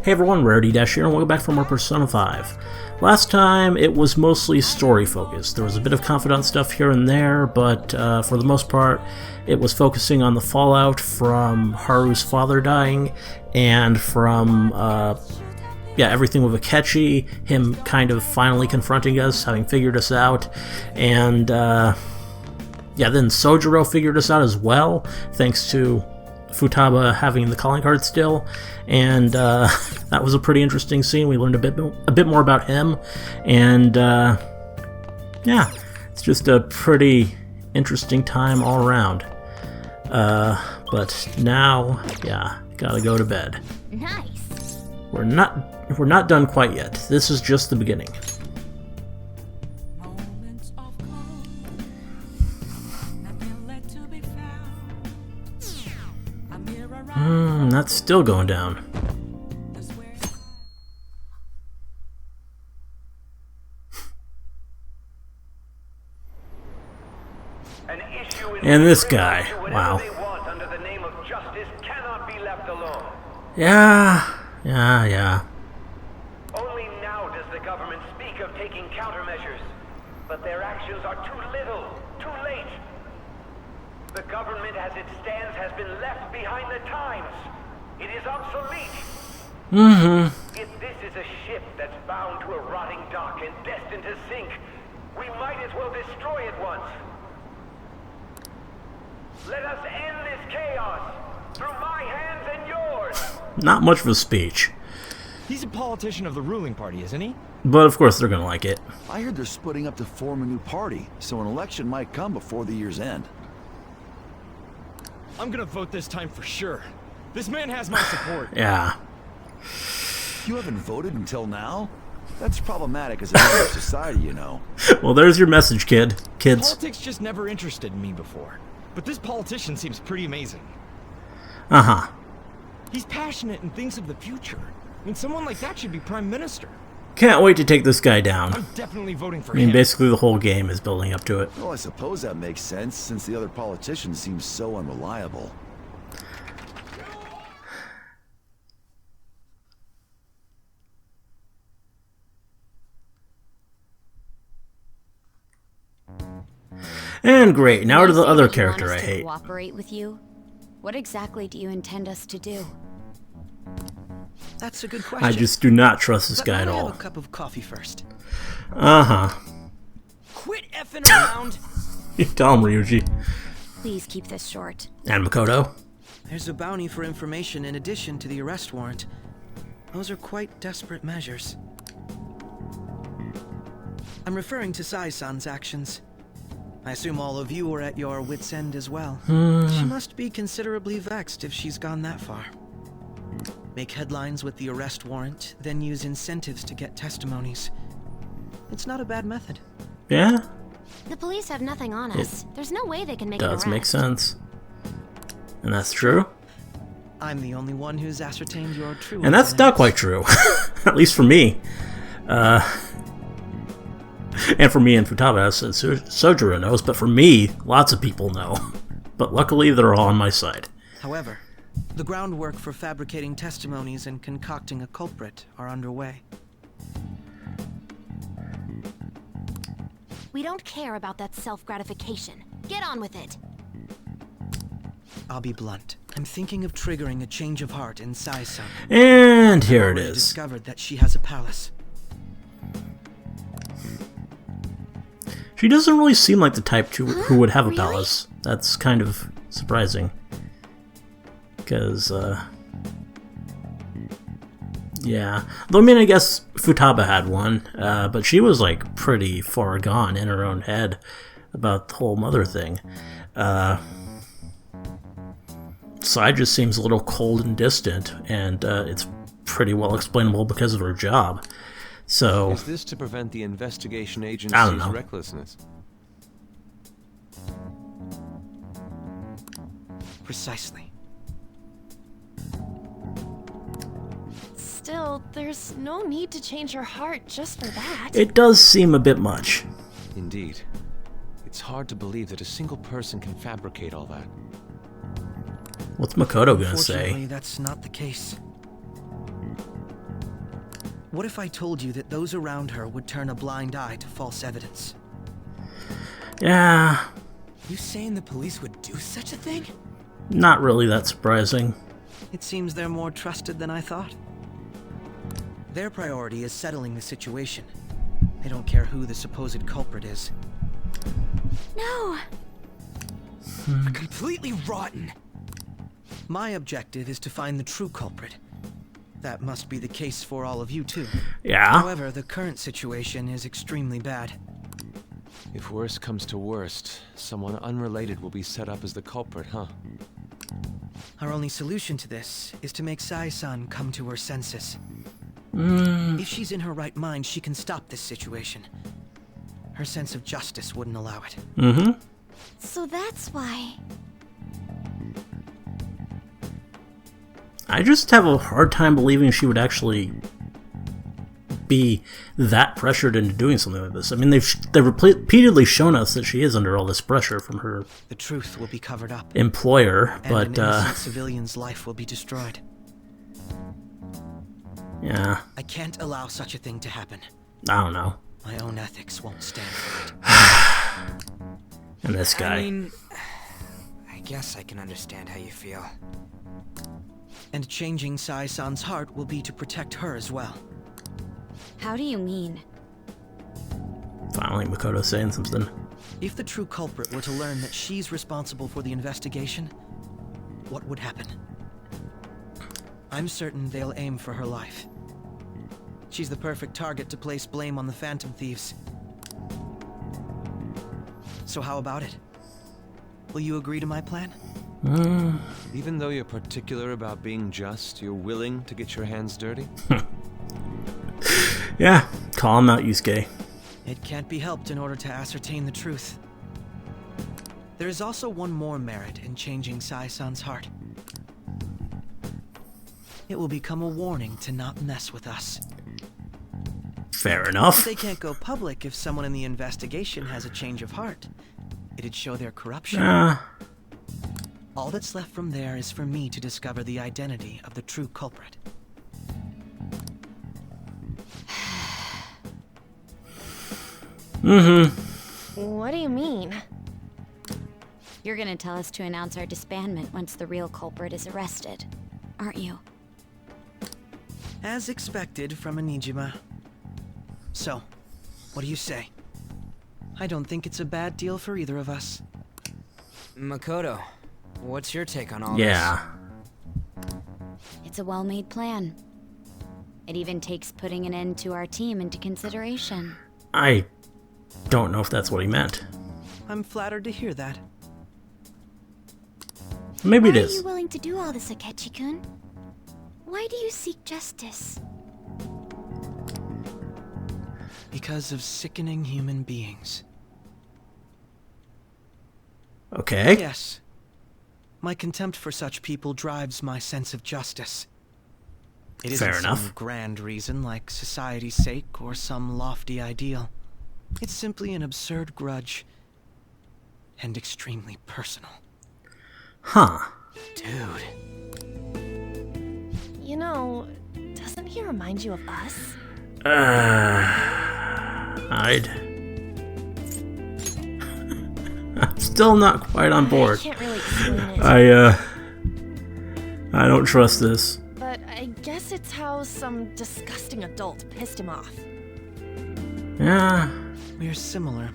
Hey everyone, Rarity Dash here, and welcome back for more Persona 5. Last time, it was mostly story-focused. There was a bit of confidant stuff here and there, but for the most part, it was focusing on the fallout from Haru's father dying, and from, everything with Akechi, him kind of finally confronting us, having figured us out, and, then Sojiro figured us out as well, thanks to Futaba having the calling card still, and that was a pretty interesting scene. We learned a bit more about him, and it's just a pretty interesting time all around. But now, gotta go to bed. Nice. We're not done quite yet. This is just the beginning. That's still going down. And this guy, wow. Yeah. Only now does the government speak of taking countermeasures, but their actions are too little, too late. The government as it stands has been left behind the times. It is obsolete. If this is a ship that's bound to a rotting dock and destined to sink, we might as well destroy it once. Let us end this chaos through my hands and yours. Not much of a speech. He's a politician of the ruling party, isn't he? But of course they're gonna like it. I heard they're splitting up to form a new party, so an election might come before the year's end. I'm gonna vote this time for sure. This man has my support. Yeah. You haven't voted until now? That's problematic as a member of society, you know. Well, there's your message, kids. Politics just never interested me before. But this politician seems pretty amazing. He's passionate and thinks of the future. I mean, someone like that should be prime minister. Can't wait to take this guy down. I'm definitely voting for I mean, him. basically the whole game is building up to it. Well, I suppose that makes sense, since the other politicians seem so unreliable. And great, now to the other You character want I us to hate. Cooperate with you? What exactly do you intend us to do? That's a good question. I just do not trust this But guy at let me all. have a cup of coffee first. Quit effing around. You tell him, Ryuji. Please keep this short. And Makoto. There's a bounty for information in addition to the arrest warrant. Those are quite desperate measures. I'm referring to Sai-san's actions. I assume all of you were at your wits' end as well. She must be considerably vexed if she's gone that far. Make headlines with the arrest warrant, then use incentives to get testimonies. It's not a bad method. Yeah, The police have nothing on us. There's no way they can make an does arrest. make sense. And that's true. I'm the only one who's ascertained your true And that's not quite true. At least for me. And for me and Futaba, as Sojiro knows, but for me, lots of people know. But luckily, they're all on my side. However, the groundwork for fabricating testimonies and concocting a culprit are underway. We don't care about that self-gratification. Get on with it. I'll be blunt. I'm thinking of triggering a change of heart in Sai-san. And here it Already is. discovered that she has a palace. She doesn't really seem like the type who would have a Really? palace. That's kind of surprising. Because, yeah. Though, I mean, I guess Futaba had one, but she was, like, pretty far gone in her own head about the whole mother thing. Sai just seems a little cold and distant, and it's pretty well explainable because of her job. So, Is this to prevent the investigation I don't agency's know. recklessness? Precisely. Still, there's no need to change her heart just for that. it does seem a bit much. Indeed. It's hard to believe that a single person can fabricate all that. What's Makoto gonna say? Fortunately, that's not the case. What if I told you that those around her would turn a blind eye to false evidence? Yeah, You saying the police would do such a thing? not really that surprising. It seems they're more trusted than I thought. Their priority is settling the situation. They don't care who the supposed culprit is. No. Completely rotten. My objective is to find the true culprit. That must be the case for all of you too. Yeah. However, the current situation is extremely bad. If worst comes to worst, someone unrelated will be set up as the culprit, huh? Our only solution to this is to make Sai-san come to her senses. If she's in her right mind, she can stop this situation. Her sense of justice wouldn't allow it. Mm-hmm. So that's why. I just have a hard time believing she would actually be that pressured into doing something like this. I mean, they've repeatedly shown us that she is under all this pressure from her The truth will be covered up, employer, and but an innocent civilian's life will be destroyed. yeah, I can't allow such a thing to happen. I don't know. My own ethics won't stand for it. And this guy. I mean, I guess I can understand how you feel. And changing Sai-san's heart will be to protect her as well. How do you mean? Finally, Makoto saying something. If the true culprit were to learn that she's responsible for the investigation, what would happen? I'm certain they'll aim for her life. She's the perfect target to place blame on the Phantom Thieves. So how about it? Will you agree to my plan? Even though you're particular about being just, you're willing to get your hands dirty? Yeah, call him out, Yusuke. It can't be helped in order to ascertain the truth. There is also one more merit in changing Sai-san's heart. It will become a warning to not mess with us. Fair enough. They can't go public if someone in the investigation has a change of heart. It'd show their corruption. All that's left from there is for me to discover the identity of the true culprit. What do you mean? You're gonna tell us to announce our disbandment once the real culprit is arrested, aren't you? As expected from a Nijima. So, what do you say? I don't think it's a bad deal for either of us. Makoto, what's your take on all Yeah. It's a well-made plan. It even takes putting an end to our team into consideration. I don't know if that's what he meant. I'm flattered to hear that. Maybe it Why are is. you willing to do all this, Akechi-kun? Why do you seek justice? Because of sickening human beings. Okay. Yes. My contempt for such people drives my sense of justice. It isn't Fair enough. some grand reason like society's sake or some lofty ideal. It's simply an absurd grudge. And extremely personal. Huh. Dude. You know, doesn't he remind you of us? I'm still not quite on board. I can't really explain it. I don't trust this. But I guess it's how some disgusting adult pissed him off. Yeah. We're similar,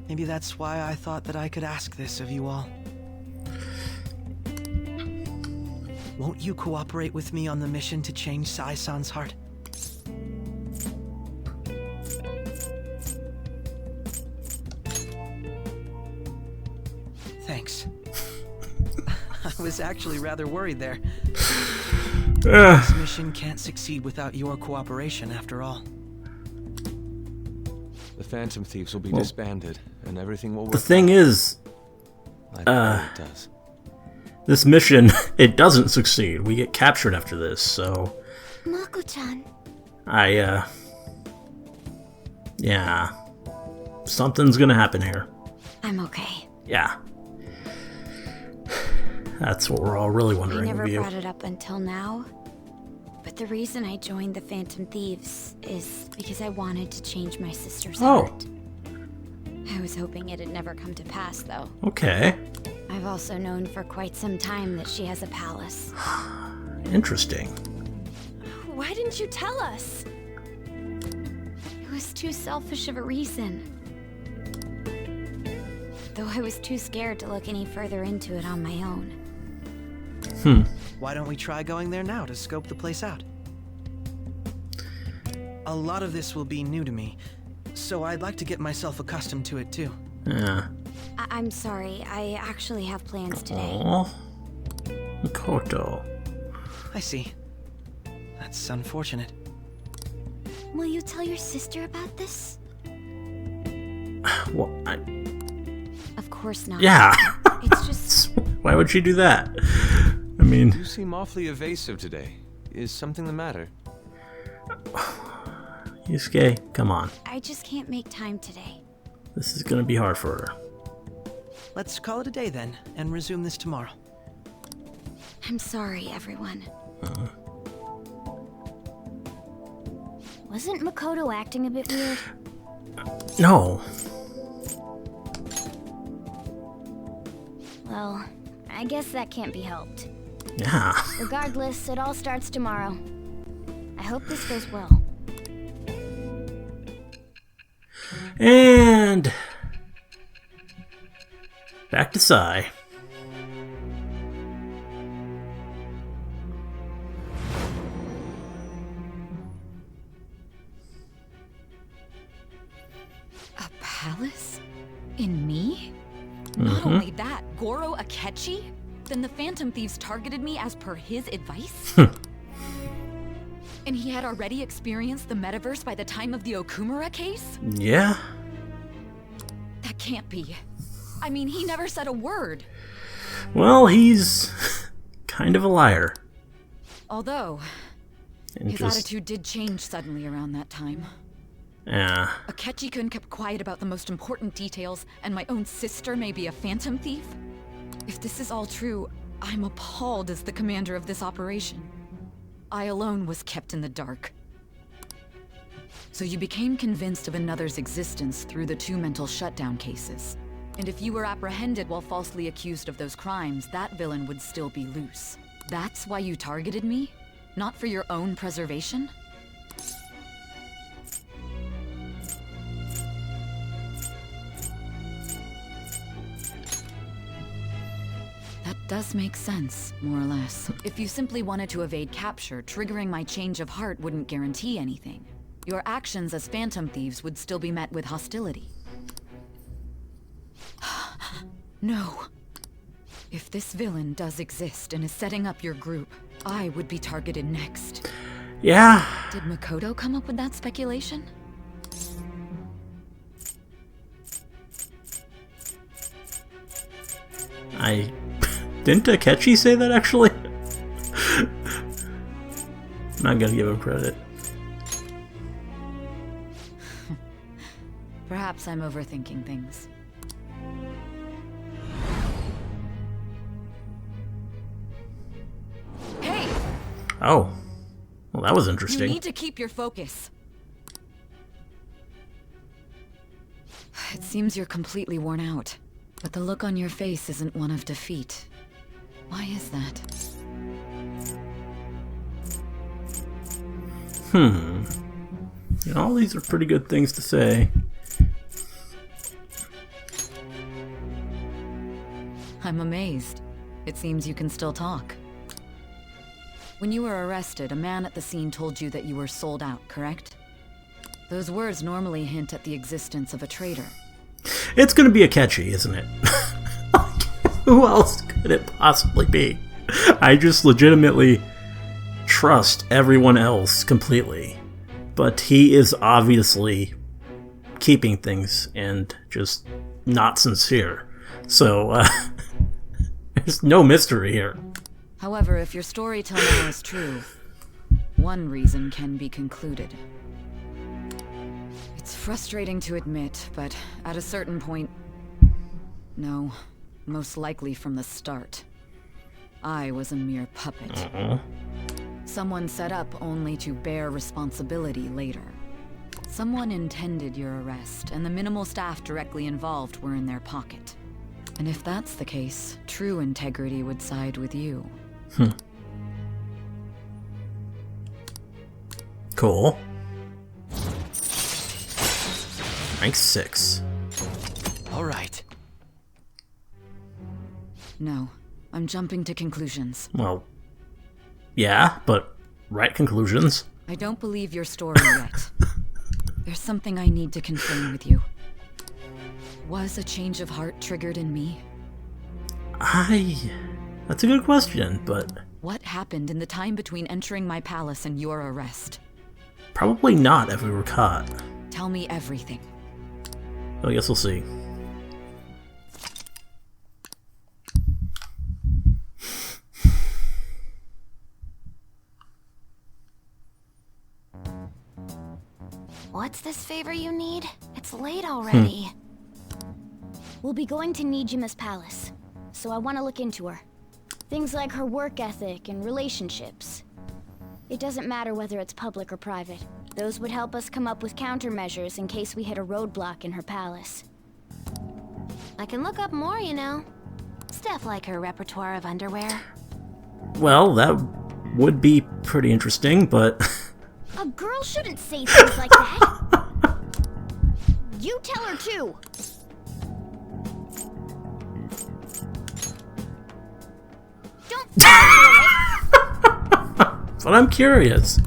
Maybe that's why I thought that I could ask this of you all. Won't you cooperate with me on the mission to change Sai-san's heart? Thanks. I was actually rather worried there. This mission can't succeed without your cooperation, after all. The Phantom Thieves will be disbanded, and everything will work. The thing is, I pray it does. this mission, it doesn't succeed. We get captured after this, so Mako-chan. yeah. Something's gonna happen here. I'm okay. Yeah. That's what we're all really I wondering never of you. brought it up until now, The reason I joined the Phantom Thieves is because I wanted to change my sister's Oh. heart. I was hoping it'd never come to pass, though. Okay. I've also known for quite some time that she has a palace. Interesting. Why didn't you tell us? It was too selfish of a reason. Though I was too scared to look any further into it on my own. Why don't we try going there now to scope the place out? A lot of this will be new to me, so I'd like to get myself accustomed to it too. Yeah. I'm sorry, I actually have plans today. Oh. Makoto. I see. That's unfortunate. Will you tell your sister about this? Well, Of course not. yeah. It's just... Why would she do that? I mean... You seem awfully evasive today. Is something the matter? Yusuke, come on. I just can't make time today. This is gonna be hard for her. Let's call it a day then, and resume this tomorrow. I'm sorry, everyone. Wasn't Makoto acting a bit weird? No. Well, I guess that can't be helped. Yeah. Regardless, it all starts tomorrow. I hope this goes well. And... back to Sai. A palace? In me? Not only that, Goro Akechi? Then the Phantom Thieves targeted me as per his advice? And he had already experienced the metaverse by the time of the Okumura case? Yeah. That can't be. I mean, he never said a word. Well, he's kind of a liar. Although, And his just... attitude did change suddenly around that time. Yeah. Akechi-kun kept quiet about the most important details, and my own sister may be a phantom thief? If this is all true, I'm appalled as the commander of this operation. I alone was kept in the dark. So you became convinced of another's existence through the 2 mental shutdown cases. And if you were apprehended while falsely accused of those crimes, that villain would still be loose. That's why you targeted me? Not for your own preservation? That does make sense, more or less. If you simply wanted to evade capture, triggering my change of heart wouldn't guarantee anything. Your actions as Phantom Thieves would still be met with hostility. No. If this villain does exist and is setting up your group, I would be targeted next. Yeah. Did Makoto come up with that speculation? Didn't Akechi say that, actually? Not gonna give him credit. Perhaps I'm overthinking things. Hey! Oh. Well, that was You interesting. need to keep your focus. It seems you're completely worn out, but the look on your face isn't one of defeat. Why is that? You know, all these are pretty good things to say. I'm amazed. It seems you can still talk. When you were arrested, a man at the scene told you that you were sold out, correct? Those words normally hint at the existence of a traitor. It's gonna be Akechi, isn't it? Who else could it possibly be? I just legitimately trust everyone else completely. But he is obviously keeping things and just not sincere. So, there's no mystery here. However, if your story till now is true, one reason can be concluded. It's frustrating to admit, but at a certain point... No, most likely from the start. I was a mere puppet. Someone set up only to bear responsibility later. Someone intended your arrest, and the minimal staff directly involved were in their pocket. And if that's the case, true integrity would side with you. Cool. Rank 6. All right. No, I'm jumping to conclusions. Well, yeah, but right conclusions. I don't believe your story yet. There's something I need to confirm with you. Was a change of heart triggered in me? That's a good question, but... What happened in the time between entering my palace and your arrest? Probably not if we were caught. Tell me everything. I guess we'll see. What's this favor you need? It's late already. We'll be going to Nijima's palace, so I want to look into her. Things like her work ethic and relationships. It doesn't matter whether it's public or private. Those would help us come up with countermeasures in case we hit a roadblock in her palace. I can look up more, you know. Stuff like her repertoire of underwear. Well, that would be pretty interesting, but... A girl shouldn't say things like that. You tell her too. Don't do it. But I'm curious.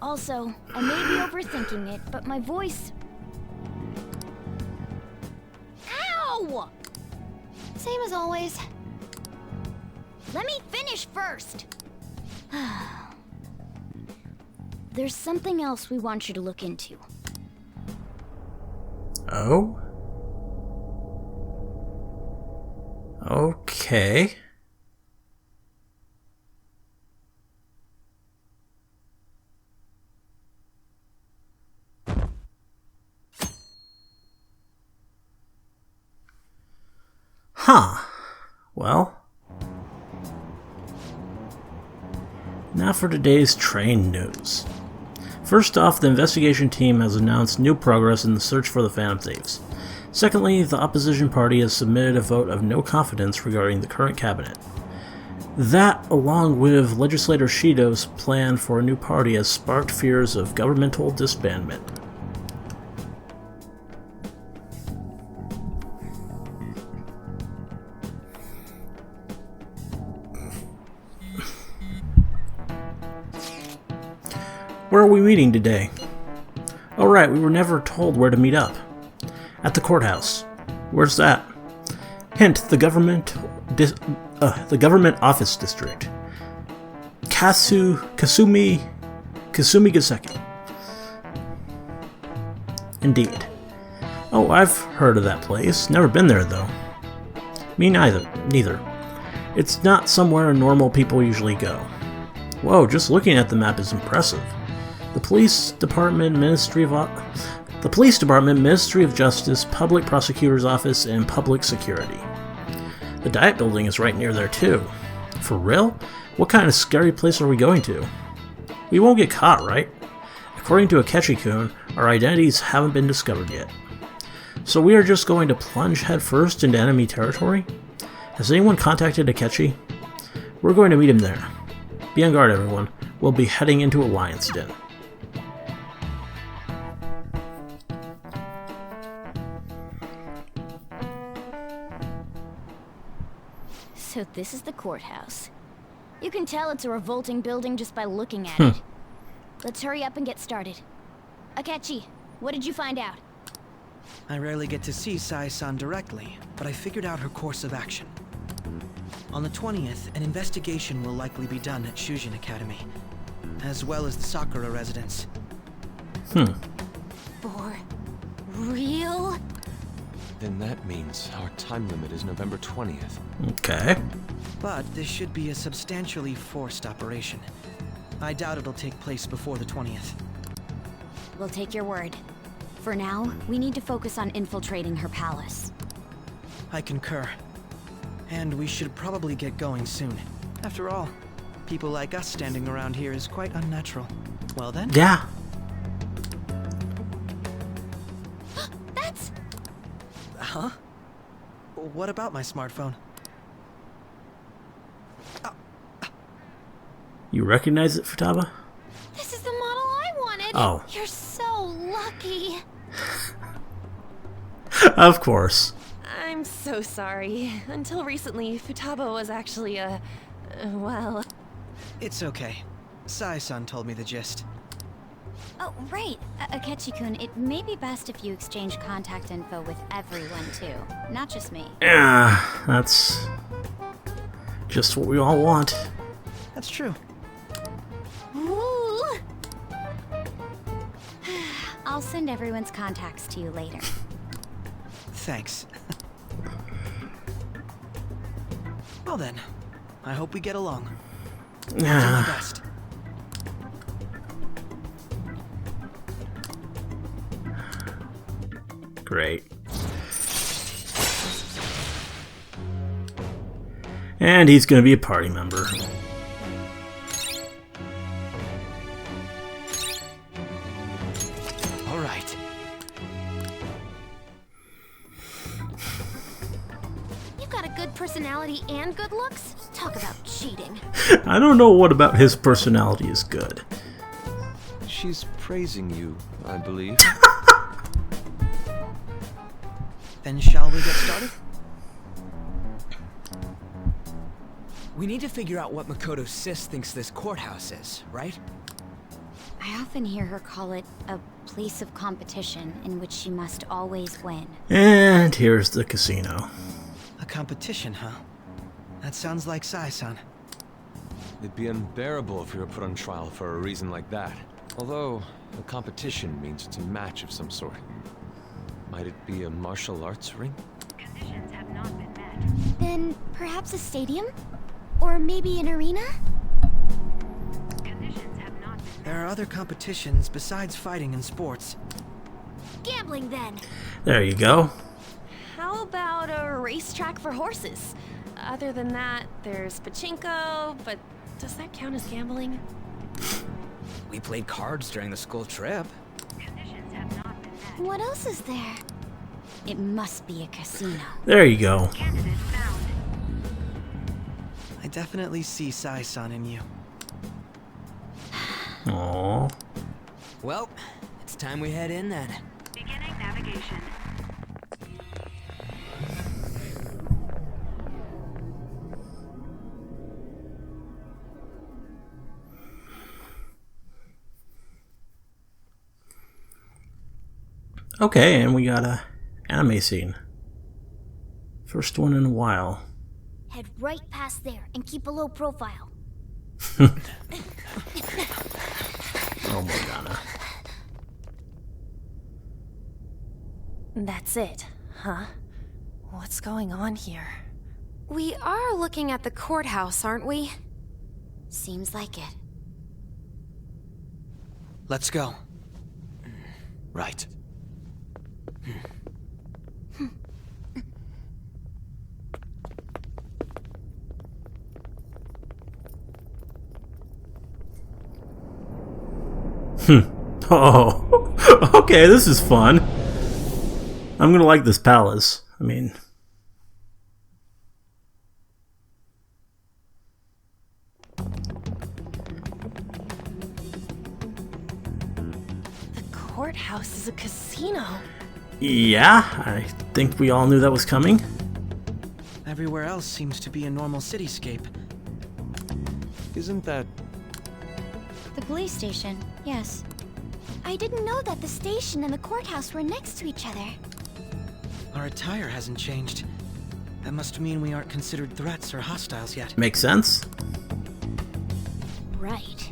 Also, I may be overthinking it, but my voice... Ow! Same as always. Let me finish first. There's something else we want you to look into. Oh? Okay. Huh. Well. Now for today's train news. First off, the investigation team has announced new progress in the search for the Phantom Thieves. Secondly, the opposition party has submitted a vote of no confidence regarding the current cabinet. That, along with legislator Shido's plan for a new party, has sparked fears of governmental disbandment. Where are we meeting today? Oh right, we were never told where to meet up. At the courthouse. Where's that? Hint, the government office district. Kasumi Gaseki. Indeed. Oh, I've heard of that place. Never been there though. Me neither. It's not somewhere normal people usually go. Whoa, just looking at the map is impressive. The Police Department, Ministry of Justice, Public Prosecutor's Office, and Public Security. The Diet Building is right near there too. For real? What kind of scary place are we going to? We won't get caught, right? According to Akechi-kun, our identities haven't been discovered yet. So we are just going to plunge headfirst into enemy territory? Has anyone contacted Akechi? We're going to meet him there. Be on guard, everyone. We'll be heading into Alliance Den. So this is the courthouse. You can tell it's a revolting building just by looking at it. Let's hurry up and get started. Akechi, what did you find out? I rarely get to see Sai-san directly, but I figured out her course of action. On the 20th, an investigation will likely be done at Shujin Academy, as well as the Sakura residence. For real? Then that means our time limit is November 20th. Okay. But this should be a substantially forced operation. I doubt it'll take place before the 20th. We'll take your word. For now, we need to focus on infiltrating her palace. I concur. And we should probably get going soon. After all, people like us standing around here is quite unnatural. Well then? Yeah. That's... Huh? What about my smartphone? You recognize it, Futaba? This is the model I wanted! Oh. You're so lucky! Of course. I'm so sorry. Until recently, Futaba was actually well... It's okay. Sai-san told me the gist. Oh, right. Akechi-kun, it may be best if you exchange contact info with everyone, too. Not just me. Yeah, that's just what we all want. That's true. Ooh. I'll send everyone's contacts to you later. Thanks. Well then, I hope we get along. I'll do my best. Great. And he's gonna be a party member. All right. You've got a good personality and good looks? Talk about cheating. I don't know what about his personality is good. She's praising you, I believe. Then shall we get started? We need to figure out what Makoto's sis thinks this courthouse is, right? I often hear her call it a place of competition in which she must always win. And here's the casino. A competition, huh? That sounds like Sai-san. It'd be unbearable if we were put on trial for a reason like that. Although, a competition means it's a match of some sort. Might it be a martial arts ring? Conditions have not been met. Then perhaps a stadium? Or maybe an arena? Conditions have not been met. There are other competitions besides fighting and sports. Gambling then. There you go. How about a racetrack for horses? Other than that, there's pachinko, but does that count as gambling? We played cards during the school trip. Conditions have not been met. What else is there? It must be a casino. There you go. Candidate found. I definitely see Sai-san in you. Aww. Well, it's time we head in then. Beginning navigation. Okay, and we got a anime scene. First one in a while. Head right past there and keep a low profile. Oh, Morgana. That's it, huh? What's going on here? We are looking at the courthouse, aren't we? Seems like it. Let's go. Right. Oh, okay, this is fun. I'm gonna like this palace. I mean... The courthouse is a casino. Yeah, I think we all knew that was coming. Everywhere else seems to be a normal cityscape. Isn't that... The police station, yes. I didn't know that the station and the courthouse were next to each other. Our attire hasn't changed. That must mean we aren't considered threats or hostiles yet. Makes sense. Right.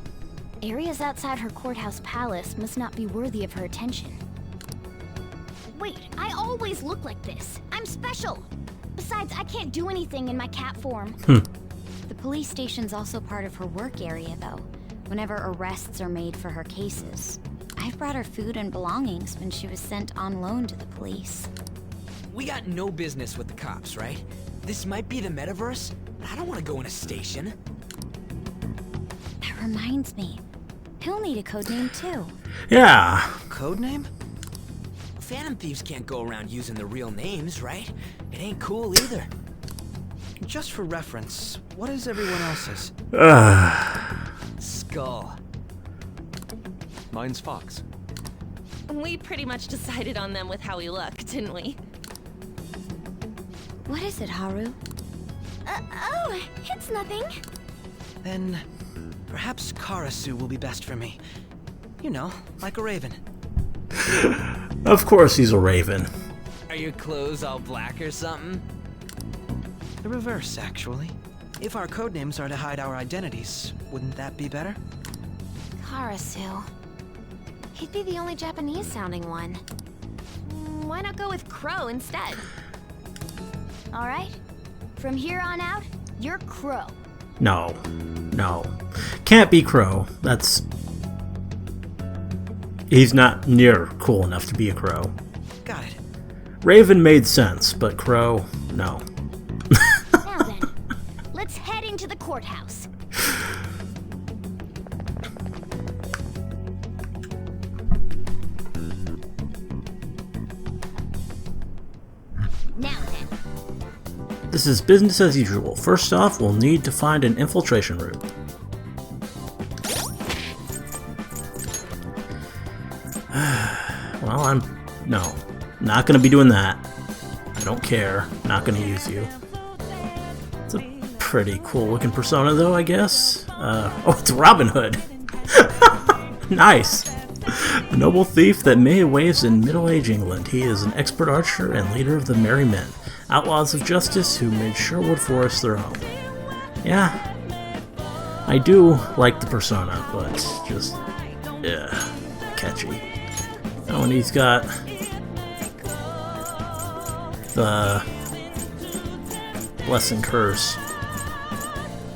Areas outside her courthouse palace must not be worthy of her attention. Wait, I always look like this. I'm special. Besides, I can't do anything in my cat form. The police station's also part of her work area, though. Whenever arrests are made for her cases. I've brought her food and belongings when she was sent on loan to the police. We got no business with the cops, right? This might be the metaverse, but I don't want to go in a station. That reminds me. He'll need a codename too. Yeah. Codename? Phantom thieves can't go around using their real names, right? It ain't cool either. Just for reference, what is everyone else's? Skull. Mine's Fox. We pretty much decided on them with how we look, didn't we? What is it, Haru? Oh, it's nothing. Then perhaps Karasu will be best for me. You know, like a raven. Of course he's a raven. Are your clothes all black or something? The reverse, actually. If our codenames are to hide our identities, wouldn't that be better? Karasu. He'd be the only Japanese-sounding one. Why not go with Crow instead? All right. From here on out, you're Crow. No. No. Can't be Crow. That's... He's not near cool enough to be a Crow. Got it. Raven made sense, but Crow, no. Now then, let's head into the courthouse. Now then. This is business as usual. First off, we'll need to find an infiltration route. Well, no, not gonna be doing that. I don't care. Not gonna use you. It's a pretty cool looking persona though, I guess. Oh, it's Robin Hood. Nice. A noble thief that made waves in Middle-Age England. He is an expert archer and leader of the Merry Men, outlaws of justice who made Sherwood Forest their home. Yeah, I do like the persona, but just, yeah, catchy. Oh, and he's got the Bless and Curse.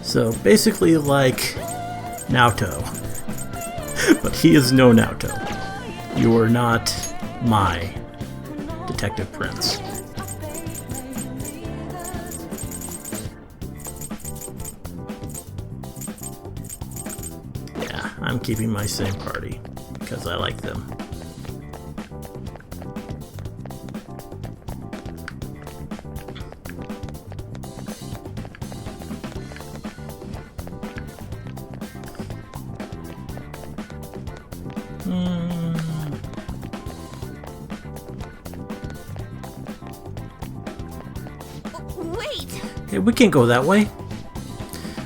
So basically like Naoto. But he is no Naoto. You are not my Detective Prince. Yeah, I'm keeping my same party because I like them. Wait! Hey, we can't go that way.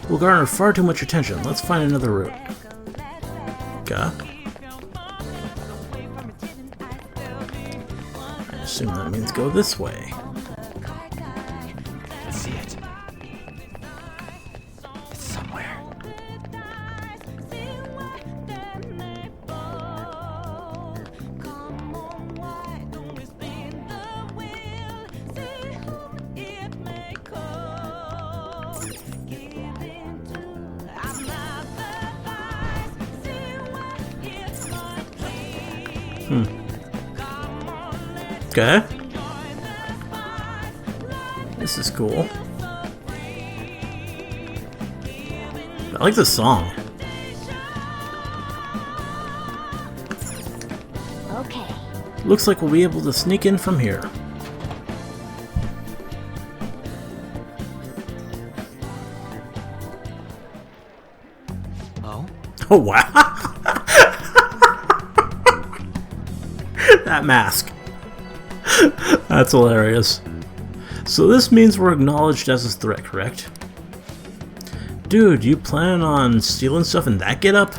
We'll garner far too much attention. Let's find another route. Okay. I assume that means go this way. I can see it. It's somewhere. Okay. This is cool. I like this song. Okay. Looks like we'll be able to sneak in from here. Oh? Oh, wow. That mask. That's hilarious. So this means we're acknowledged as a threat, correct? Dude, you plan on stealing stuff in that getup?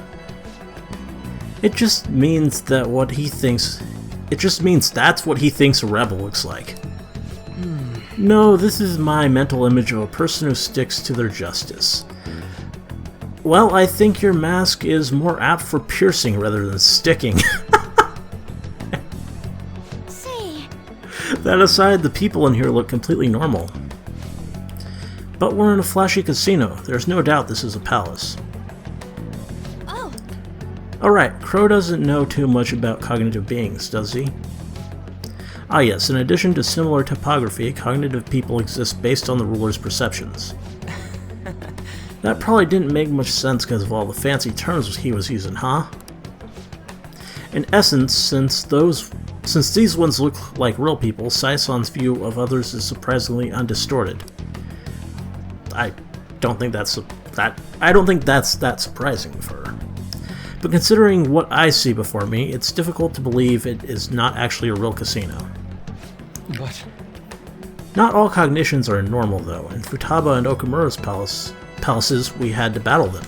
It just means that what he thinks... It just means that's what he thinks a rebel looks like. No, this is my mental image of a person who sticks to their justice. Well, I think your mask is more apt for piercing rather than sticking. That aside, the people in here look completely normal. But we're in a flashy casino. There's no doubt this is a palace. Oh. Alright, Crow doesn't know too much about cognitive beings, does he? Ah yes, in addition to similar topography, cognitive people exist based on the ruler's perceptions. That probably didn't make much sense because of all the fancy terms he was using, huh? In essence, since these ones look like real people, Sai-san's view of others is surprisingly undistorted. I don't think that's that surprising for her. But considering what I see before me, it's difficult to believe it is not actually a real casino. What? Not all cognitions are normal, though. In Futaba and Okamura's palaces, we had to battle them.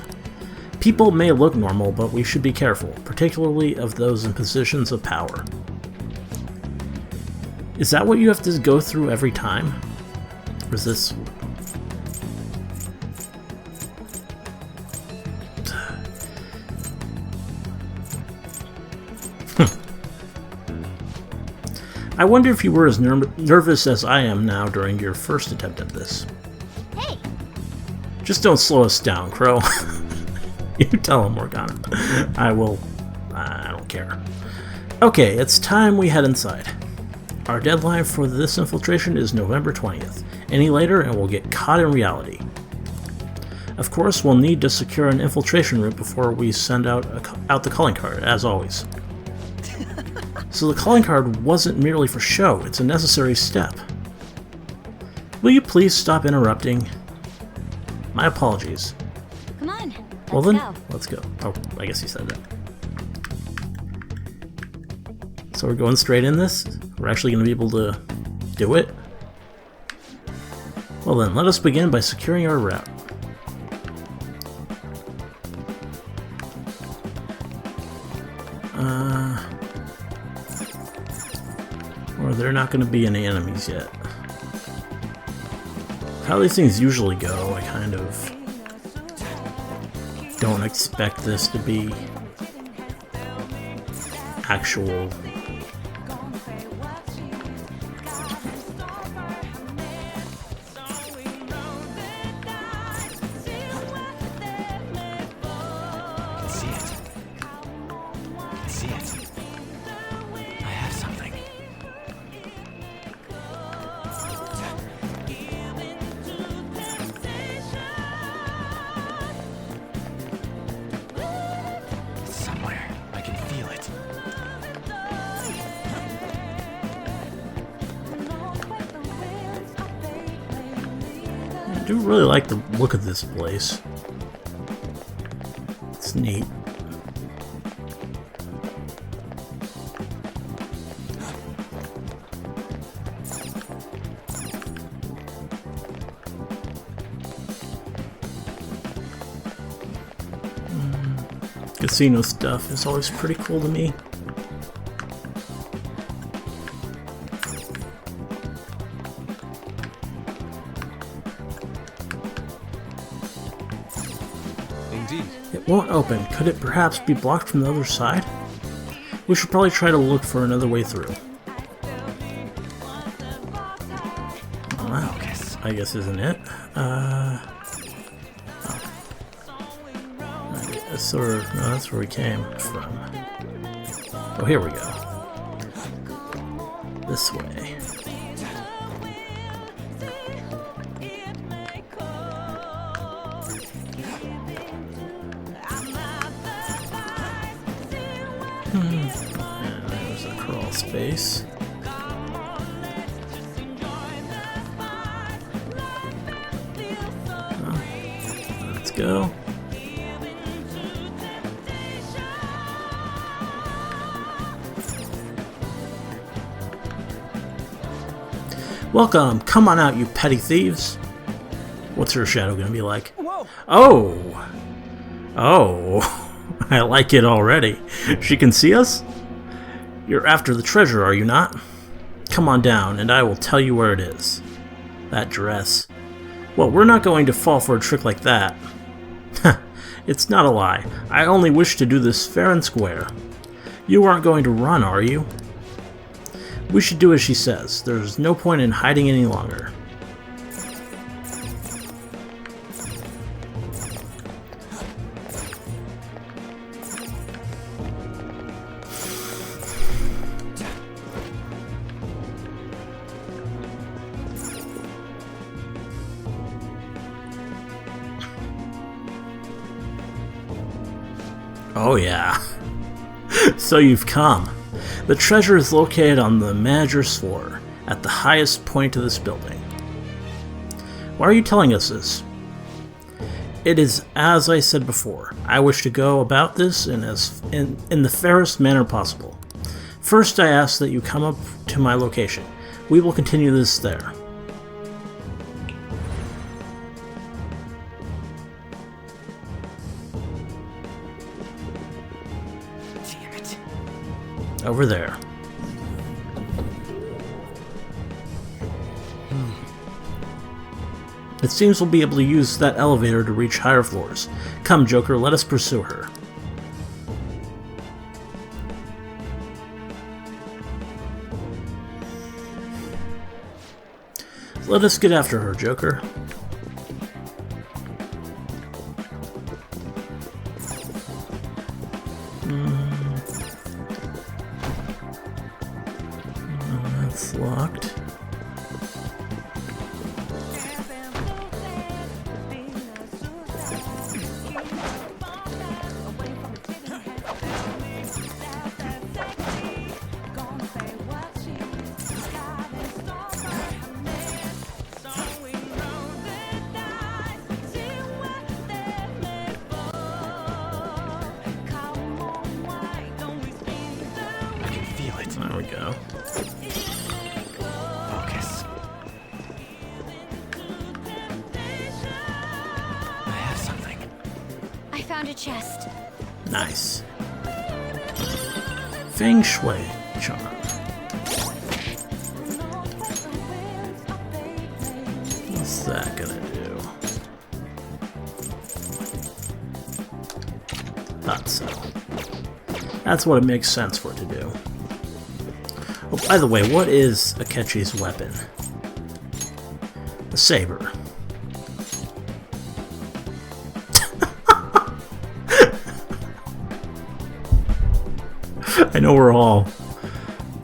People may look normal, but we should be careful, particularly of those in positions of power. Is that what you have to go through every time? Or is this... I wonder if you were as nervous as I am now during your first attempt at this. Hey! Just don't slow us down, Crow. You tell him, Morgana. I don't care. Okay, it's time we head inside. Our deadline for this infiltration is November 20th. Any later and we'll get caught in reality. Of course, we'll need to secure an infiltration route before we send out the calling card, as always. So the calling card wasn't merely for show, it's a necessary step. Will you please stop interrupting? My apologies. Come on, Well then, go. let's go. Oh, I guess he said that. So we're going straight in this? We're actually going to be able to do it? Well then, let us begin by securing our route. Or there are not going to be any enemies yet. How these things usually go, I kind of don't expect this to be actual. I do really like the look of this place. It's neat. Casino stuff is always pretty cool to me. It won't open. Could it perhaps be blocked from the other side? We should probably try to look for another way through. Wow, I guess isn't it? I guess no, that's where we came from. Oh, here we go. This way. And there's a crawl space. Oh, let's go. Welcome! Come on out, you petty thieves! What's her shadow gonna be like? Whoa. Oh! Oh! I like it already. She can see us? You're after the treasure, are you not? Come on down, and I will tell you where it is. That dress. Well, we're not going to fall for a trick like that. It's not a lie. I only wish to do this fair and square. You aren't going to run, are you? We should do as she says. There's no point in hiding any longer. Oh yeah. So you've come. The treasure is located on the manager's floor, at the highest point of this building. Why are you telling us this? It is as I said before. I wish to go about this in the fairest manner possible. First, I ask that you come up to my location. We will continue this there. Damn it. Over there. It seems we'll be able to use that elevator to reach higher floors. Come, Joker, let us pursue her. Let us get after her, Joker. That's locked. There we go. Focus. I have something. I found a chest. Nice. Feng Shui charm. What's that gonna do? Thought so. That's what it makes sense for it to do. Oh, by the way, what is Akechi's weapon? A saber. I know we're all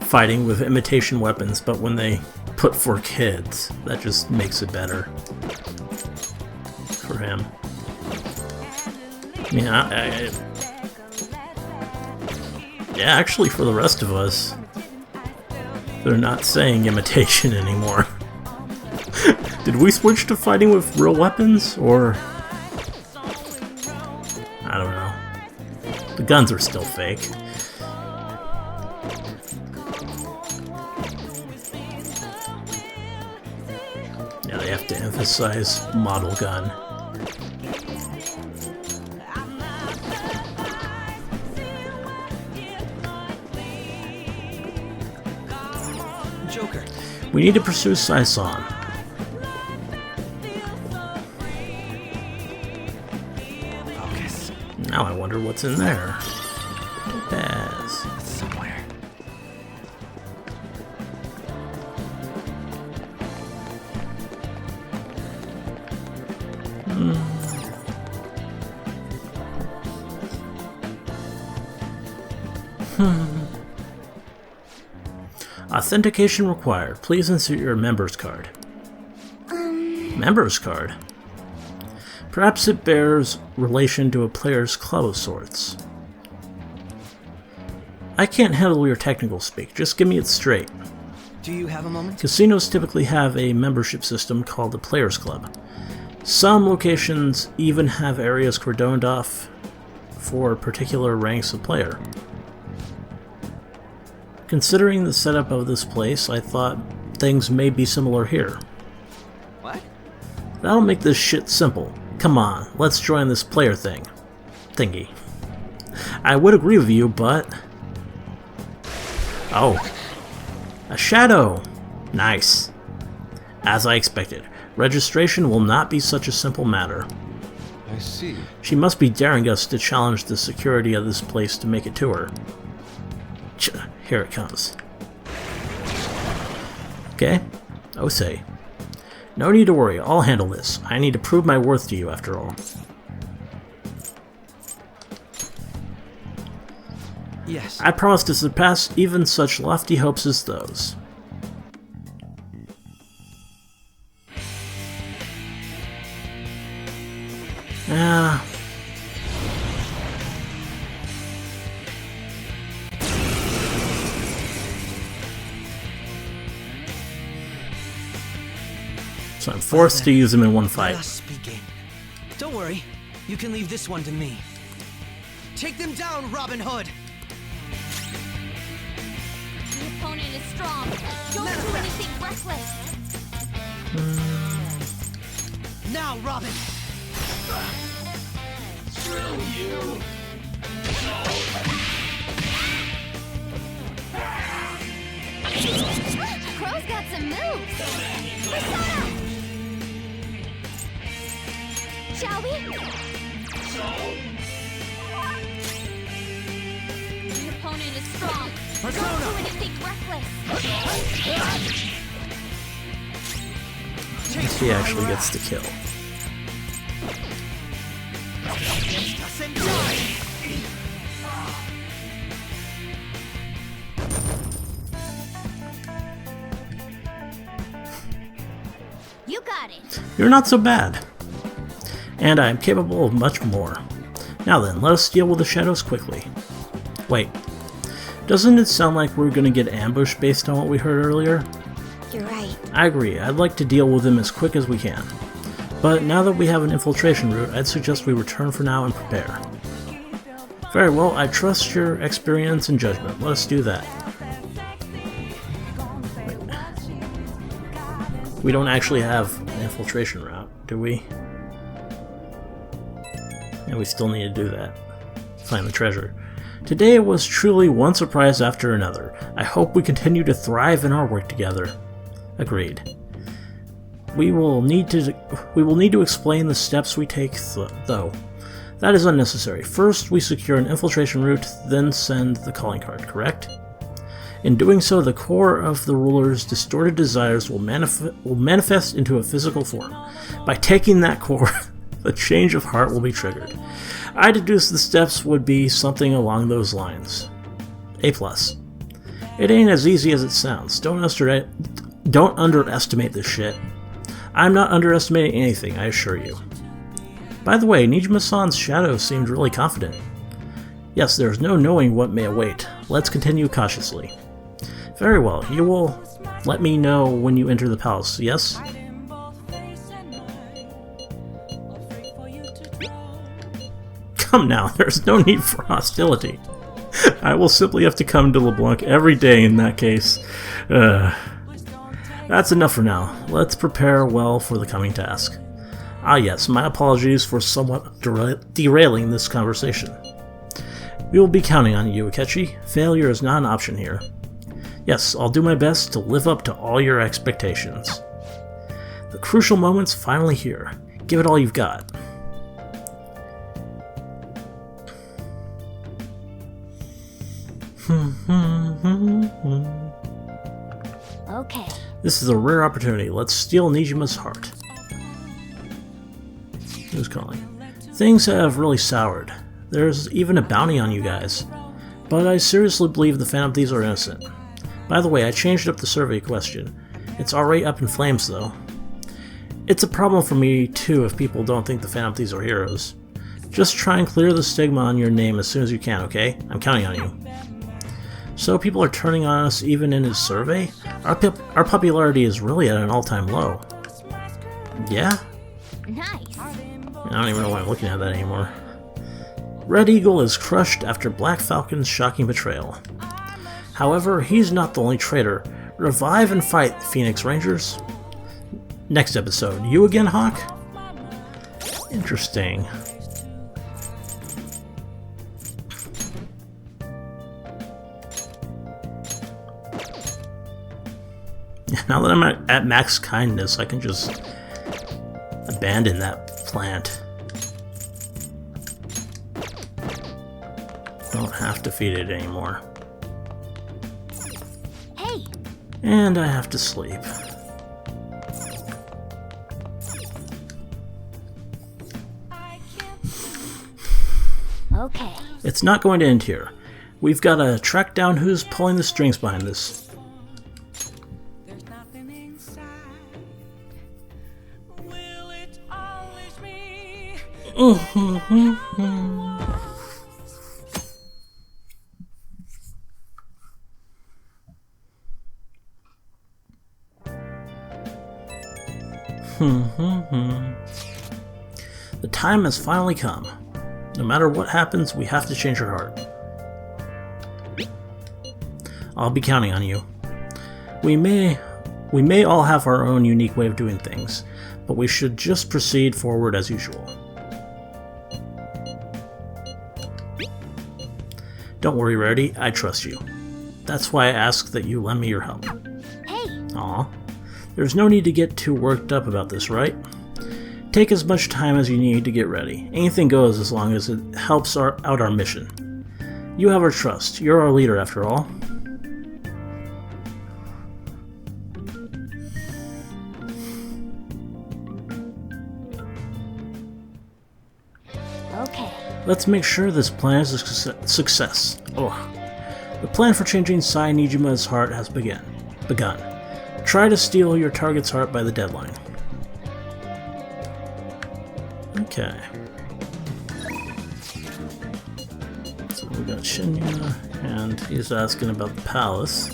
fighting with imitation weapons, but when they put for kids, that just makes it better for him. I mean, yeah, actually, for the rest of us, they're not saying imitation anymore. Did we switch to fighting with real weapons, or... I don't know. The guns are still fake. Yeah, they have to emphasize model gun. Joker. We need to pursue Saison. Focus. Now I wonder what's in there. Topaz. It's somewhere. Authentication required. Please insert your member's card. Member's card? Perhaps it bears relation to a player's club of sorts. I can't handle your technical speak. Just give me it straight. Do you have a moment? Casinos typically have a membership system called the Players Club. Some locations even have areas cordoned off for particular ranks of player. Considering the setup of this place, I thought things may be similar here. What? That'll make this shit simple. Come on, let's join this player thingy. I would agree with you, but... Oh. A shadow! Nice. As I expected, registration will not be such a simple matter. I see. She must be daring us to challenge the security of this place to make it to her. Here it comes. Okay. Oh, say. No need to worry, I'll handle this. I need to prove my worth to you, after all. Yes. I promise to surpass even such lofty hopes as those. So I'm forced to use them in one fight. Let us begin. Don't worry, you can leave this one to me. Take them down, Robin Hood! The opponent is strong. Don't do anything reckless. Now, Robin! Screw you! Crow's got some moves. Persona! Shall we? The opponent is strong. Don't do anything reckless. He actually gets the kill. You got it. You're not so bad. And I am capable of much more. Now then, let us deal with the shadows quickly. Wait, doesn't it sound like we're gonna get ambushed based on what we heard earlier? You're right. I agree, I'd like to deal with them as quick as we can. But now that we have an infiltration route, I'd suggest we return for now and prepare. Very well, I trust your experience and judgment. Let us do that. Wait. We don't actually have an infiltration route, do we? And we still need to do that. Find the treasure. Today was truly one surprise after another. I hope we continue to thrive in our work together. Agreed. We will need to explain the steps we take, though. That is unnecessary. First, we secure an infiltration route, then send the calling card, correct? In doing so, the core of the ruler's distorted desires will manifest into a physical form. By taking that core, the change of heart will be triggered. I deduce the steps would be something along those lines. A+. It ain't as easy as it sounds. Don't underestimate this shit. I'm not underestimating anything, I assure you. By the way, Nijima-san's shadow seemed really confident. Yes, there's no knowing what may await. Let's continue cautiously. Very well, you will let me know when you enter the palace, yes? Come now, there's no need for hostility. I will simply have to come to LeBlanc every day in that case. That's enough for now. Let's prepare well for the coming task. Ah yes, my apologies for somewhat derailing this conversation. We will be counting on you, Akechi. Failure is not an option here. Yes, I'll do my best to live up to all your expectations. The crucial moment's finally here. Give it all you've got. Okay. This is a rare opportunity. Let's steal Nijima's heart. Who's calling? Things have really soured. There's even a bounty on you guys. But I seriously believe the Phantom Thieves are innocent. By the way, I changed up the survey question. It's already up in flames, though. It's a problem for me, too, if people don't think the Phantom Thieves are heroes. Just try and clear the stigma on your name as soon as you can, okay? I'm counting on you. So people are turning on us even in his survey? Our popularity is really at an all-time low. Yeah? Nice. I don't even know why I'm looking at that anymore. Red Eagle is crushed after Black Falcon's shocking betrayal. However, he's not the only traitor. Revive and fight, Phoenix Rangers. Next episode, you again, Hawk? Interesting. Now that I'm at max kindness, I can just abandon that plant. Don't have to feed it anymore. Hey. And I have to sleep. Okay. It's not going to end here. We've got to track down who's pulling the strings behind this. The time has finally come. No matter what happens, we have to change her heart. I'll be counting on you. We may all have our own unique way of doing things, but we should just proceed forward as usual. Don't worry, Rarity, I trust you. That's why I ask that you lend me your help. Hey! Aw. There's no need to get too worked up about this, right? Take as much time as you need to get ready. Anything goes as long as it helps out our mission. You have our trust. You're our leader, after all. Okay. Let's make sure this plan is a success. Oh. The plan for changing Sai Nijima's heart has begun. Try to steal your target's heart by the deadline. Okay. So we got Shinya, and he's asking about the palace.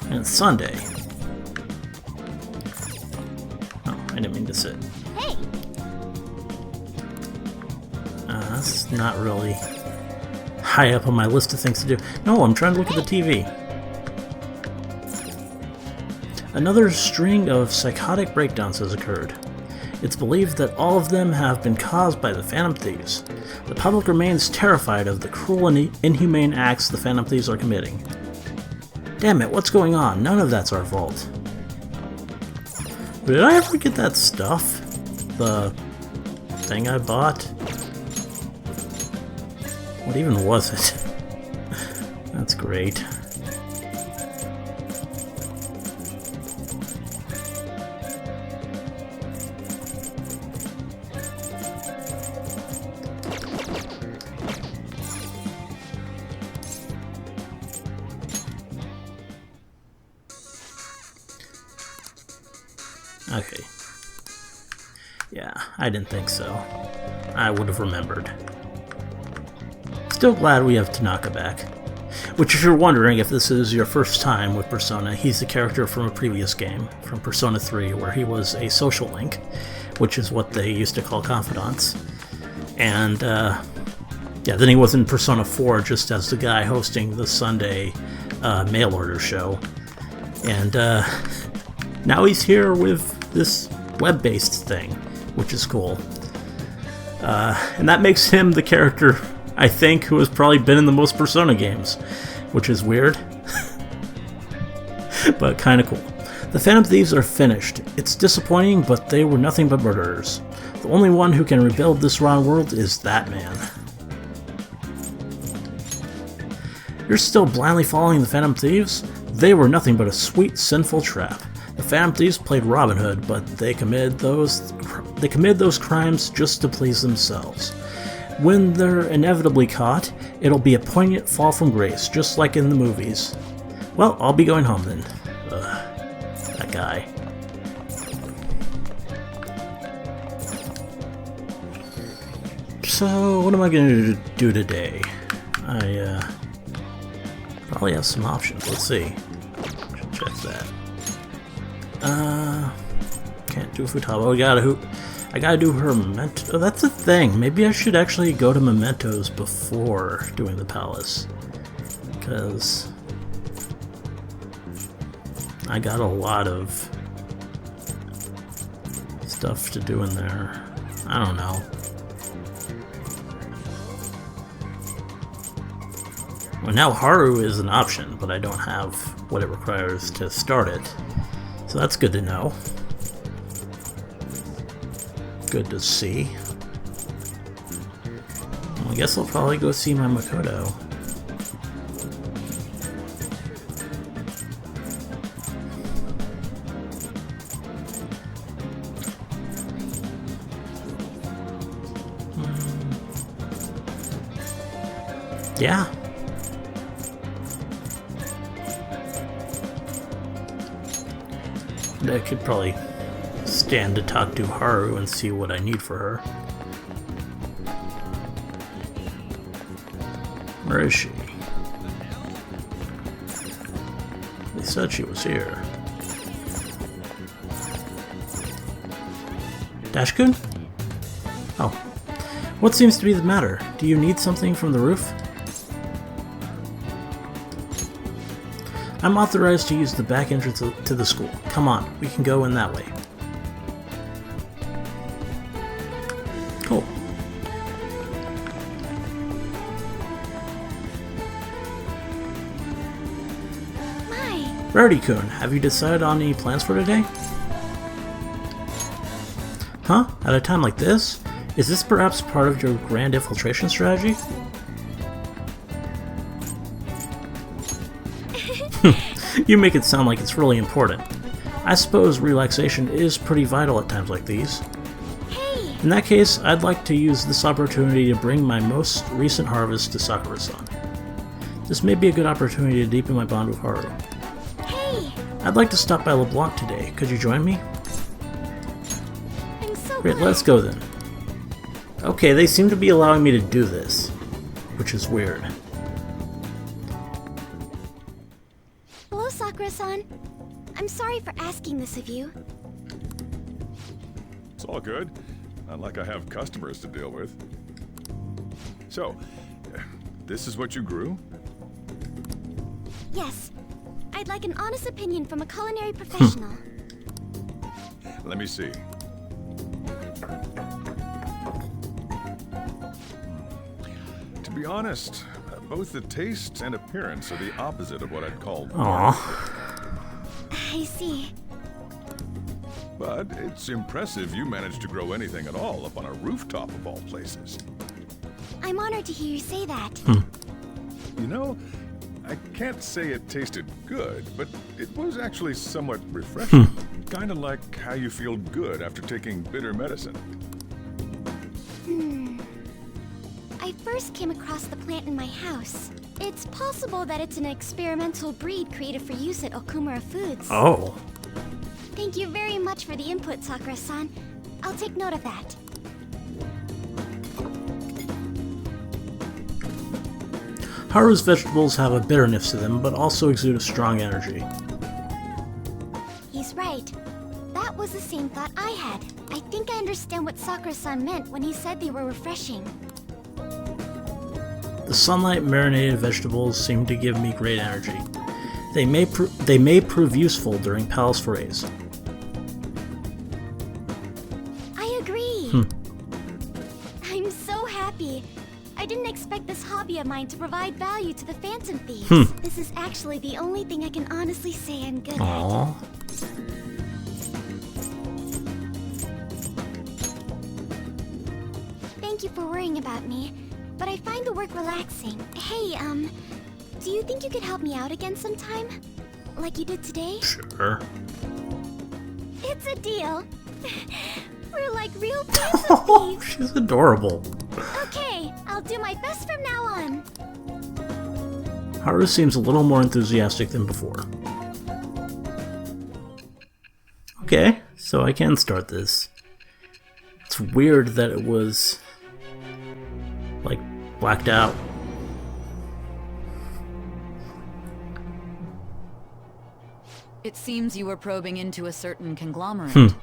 And it's Sunday. Oh, I didn't mean to sit. Hey! That's not really high up on my list of things to do. No, I'm trying to look at the TV. Another string of psychotic breakdowns has occurred. It's believed that all of them have been caused by the Phantom Thieves. The public remains terrified of the cruel and inhumane acts the Phantom Thieves are committing. Damn it, what's going on? None of that's our fault. Did I ever get that stuff? The thing I bought? What even was it? That's great. Okay. Yeah, I didn't think so. I would have remembered. Still glad we have Tanaka back. Which, if you're wondering if this is your first time with Persona, he's the character from a previous game, from Persona 3, where he was a social link, which is what they used to call confidants. And, yeah, then he was in Persona 4 just as the guy hosting the Sunday mail order show. And, now he's here with this web-based thing, which is cool. And that makes him the character, I think, who has probably been in the most Persona games, which is weird, but kind of cool. The Phantom Thieves are finished. It's disappointing, but they were nothing but murderers. The only one who can rebuild this rotten world is that man. You're still blindly following the Phantom Thieves? They were nothing but a sweet, sinful trap. The Phantom Thieves played Robin Hood, but they committed those crimes just to please themselves. When they're inevitably caught, it'll be a poignant fall from grace, just like in the movies. Well, I'll be going home then. That guy. So, what am I going to do today? I probably have some options. Let's see. Check that. Can't do Futaba. I gotta do her Memento. Oh, that's the thing. Maybe I should actually go to Mementos before doing the palace. Because I got a lot of stuff to do in there. I don't know. Well, now Haru is an option, but I don't have what it requires to start it. So that's good to know. Good to see. Well, I guess I'll probably go see my Makoto. Yeah. I could probably stand to talk to Haru and see what I need for her. Where is she? They said she was here. Dash-kun? Oh. What seems to be the matter? Do you need something from the roof? I'm authorized to use the back entrance to the school. Come on, we can go in that way. Cool. Rarity-kun, have you decided on any plans for today? Huh? At a time like this? Is this perhaps part of your grand infiltration strategy? You make it sound like it's really important. I suppose relaxation is pretty vital at times like these. Hey! In that case, I'd like to use this opportunity to bring my most recent harvest to Sakura-san. This may be a good opportunity to deepen my bond with Haru. I'd like to stop by LeBlanc today. Could you join me? I'm so Great, glad. let's go then. Okay, they seem to be allowing me to do this, which is weird. Hello, Sakura-san. I'm sorry for asking this of you. It's all good. Not like I have customers to deal with. So, this is what you grew? Yes. I'd like an honest opinion from a culinary professional. Let me see. To be honest, both the taste and appearance are the opposite of what I'd call. Aww. I see. But it's impressive you managed to grow anything at all up on a rooftop of all places. I'm honored to hear you say that. You know, I can't say it tasted good, but it was actually somewhat refreshing. Kind of like how you feel good after taking bitter medicine. I first came across the plant in my house. It's possible that it's an experimental breed created for use at Okumura Foods. Oh. Thank you very much for the input, Sakura-san. I'll take note of that. Haru's vegetables have a bitterness to them, but also exude a strong energy. He's right. That was the same thought I had. I think I understand what Sakura-san meant when he said they were refreshing. The sunlight marinated vegetables seem to give me great energy. They may prove useful during palace forays. I agree. I'm so happy. I didn't expect this hobby of mine to provide value to the Phantom Thieves. This is actually the only thing I can honestly say I'm good Aww. at. Thank you for worrying about me, but I find the work relaxing. Hey, do you think you could help me out again sometime? Like you did today? Sure. It's a deal. We're like real Phantom Thieves. She's adorable. Okay, I'll do my best from now on. Haru seems a little more enthusiastic than before. Okay, so I can start this. It's weird that it was, like, blacked out. It seems you were probing into a certain conglomerate.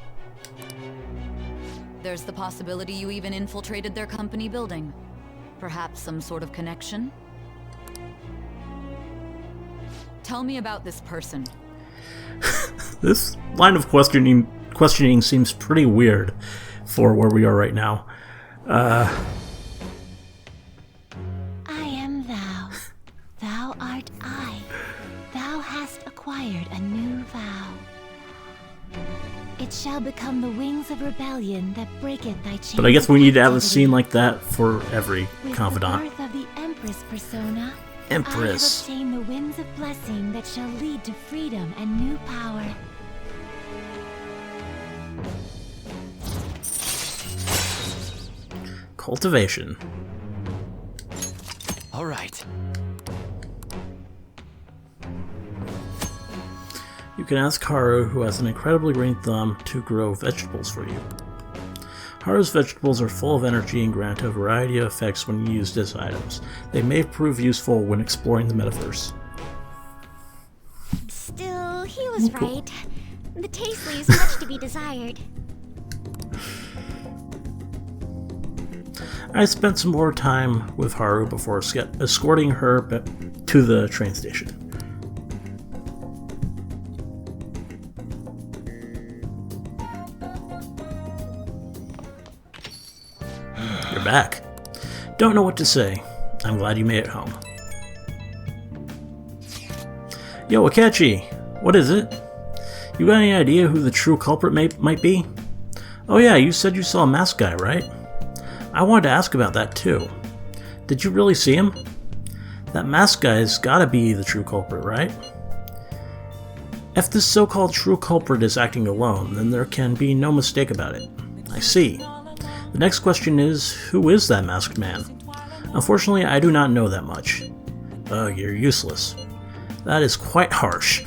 There's the possibility you even infiltrated their company building. Perhaps some sort of connection? Tell me about this person. This line of questioning seems pretty weird for where we are right now. I am thou. Thou art I. Thou hast acquired a new vow. It shall become the wings of rebellion that breaketh thy chains. But I guess we need to have a scene like that for every confidant. With the birth of the Empress persona, Empress. I have obtained the winds of blessing that shall lead to freedom and new power. Cultivation. All right. You can ask Haru, who has an incredibly green thumb, to grow vegetables for you. Haru's vegetables are full of energy and grant a variety of effects when used as items. They may prove useful when exploring the metaverse. Still, he was right. The taste leaves much to be desired. I spent some more time with Haru before escorting her to the train station. You're back. Don't know what to say. I'm glad you made it home. Yo, Akechi! What is it? You got any idea who the true culprit might be? Oh yeah, you said you saw a masked guy, right? I wanted to ask about that too. Did you really see him? That masked guy's gotta be the true culprit, right? If this so-called true culprit is acting alone, then there can be no mistake about it. I see. The next question is, who is that masked man? Unfortunately, I do not know that much. Ugh, you're useless. That is quite harsh.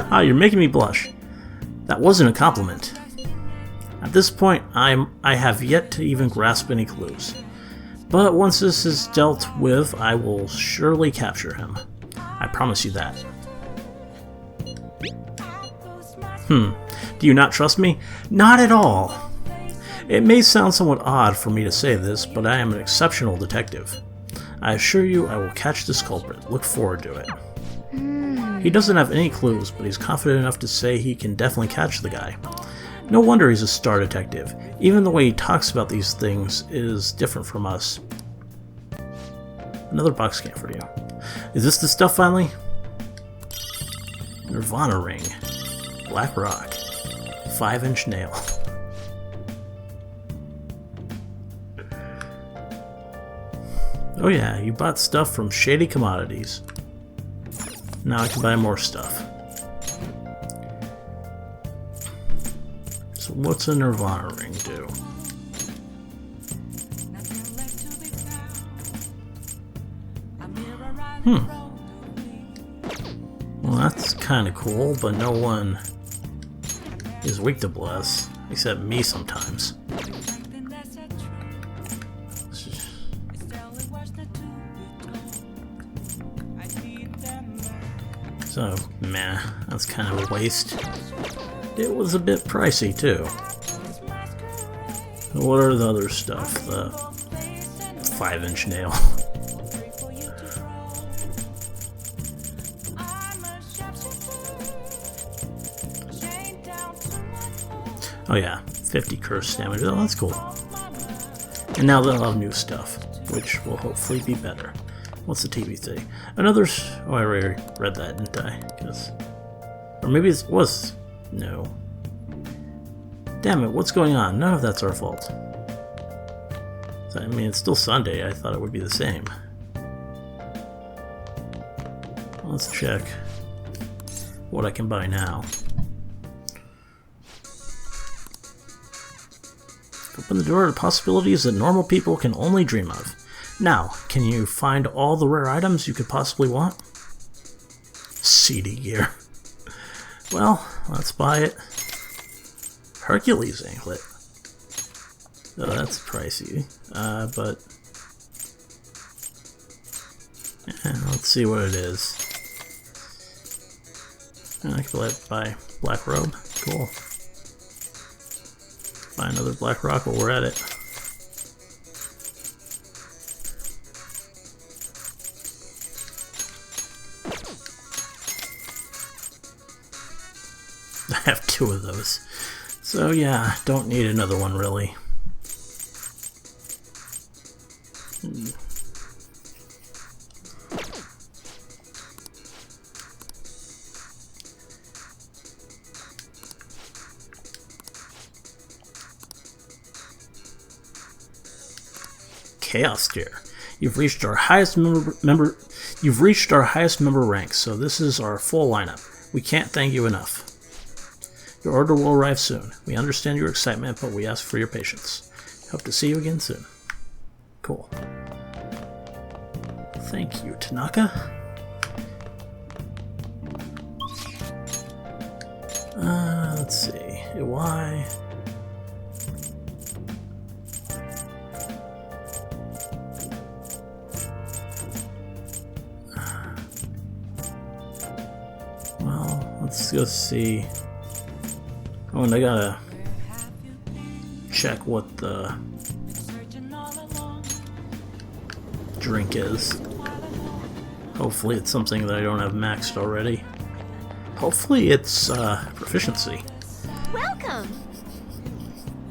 Ah, you're making me blush. That wasn't a compliment. At this point, I have yet to even grasp any clues. But once this is dealt with, I will surely capture him. I promise you that. Do you not trust me? Not at all! It may sound somewhat odd for me to say this, but I am an exceptional detective. I assure you I will catch this culprit. Look forward to it. He doesn't have any clues, but he's confident enough to say he can definitely catch the guy. No wonder he's a star detective. Even the way he talks about these things is different from us. Another box scan for you. Is this the stuff finally? Nirvana ring. Black rock. 5-inch nail. Oh yeah, you bought stuff from Shady Commodities. Now I can buy more stuff. So what's a Nirvana ring do? Well, that's kind of cool, but no one is weak to bless, except me sometimes. So, meh, that's kind of a waste. It was a bit pricey, too. What are the other stuff? The 5-inch nail. Oh yeah, 50 curse damage. Oh, that's cool. And now they'll have new stuff, which will hopefully be better. What's the TBC? Another... Oh, I already read that, didn't I? Or maybe it was... No. Damn it, what's going on? None of that's our fault. I mean, it's still Sunday. I thought it would be the same. Let's check what I can buy now. Open the door to possibilities that normal people can only dream of. Now, can you find all the rare items you could possibly want? CD gear. Well, let's buy it. Hercules anklet. Oh, that's pricey. But... yeah, let's see what it is. I can buy black robe. Cool. Buy another black rock while we're at it. I have 2 of those. So yeah, don't need another one really. Chaos Tier. You've reached our highest member rank, so this is our full lineup. We can't thank you enough. Your order will arrive soon. We understand your excitement, but we ask for your patience. Hope to see you again soon. Cool. Thank you, Tanaka. Let's see. Why? Well, let's go see. Oh, and I gotta check what the drink is. Hopefully it's something that I don't have maxed already. Hopefully it's proficiency. Welcome.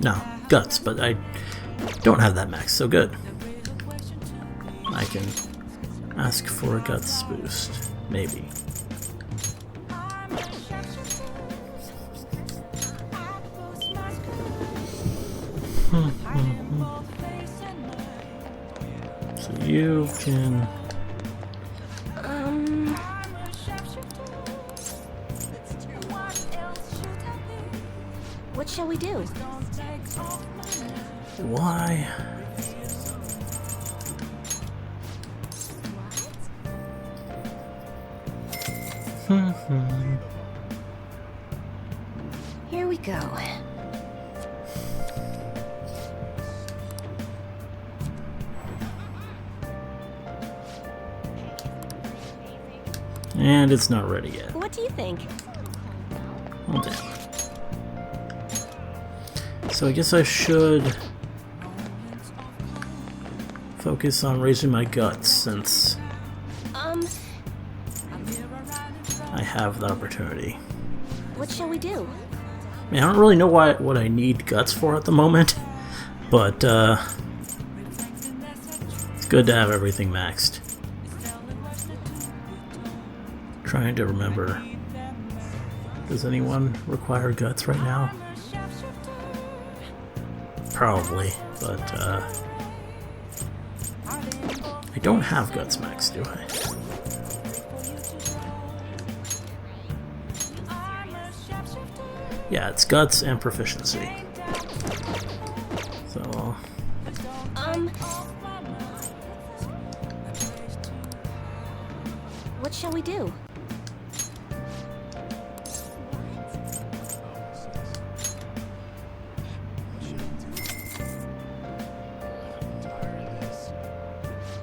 No, guts, but I don't have that max, so good. I can ask for a guts boost, maybe. So you can... What shall we do? Why? Here we go. And it's not ready yet. What do you think? Oh, damn. So I guess I should focus on raising my guts since I have the opportunity. What shall we do? I mean, I don't really know what I need guts for at the moment, but it's good to have everything maxed. Trying to remember. Does anyone require guts right now? Probably, but I don't have guts max, do I? Yeah, it's guts and proficiency. So what shall we do?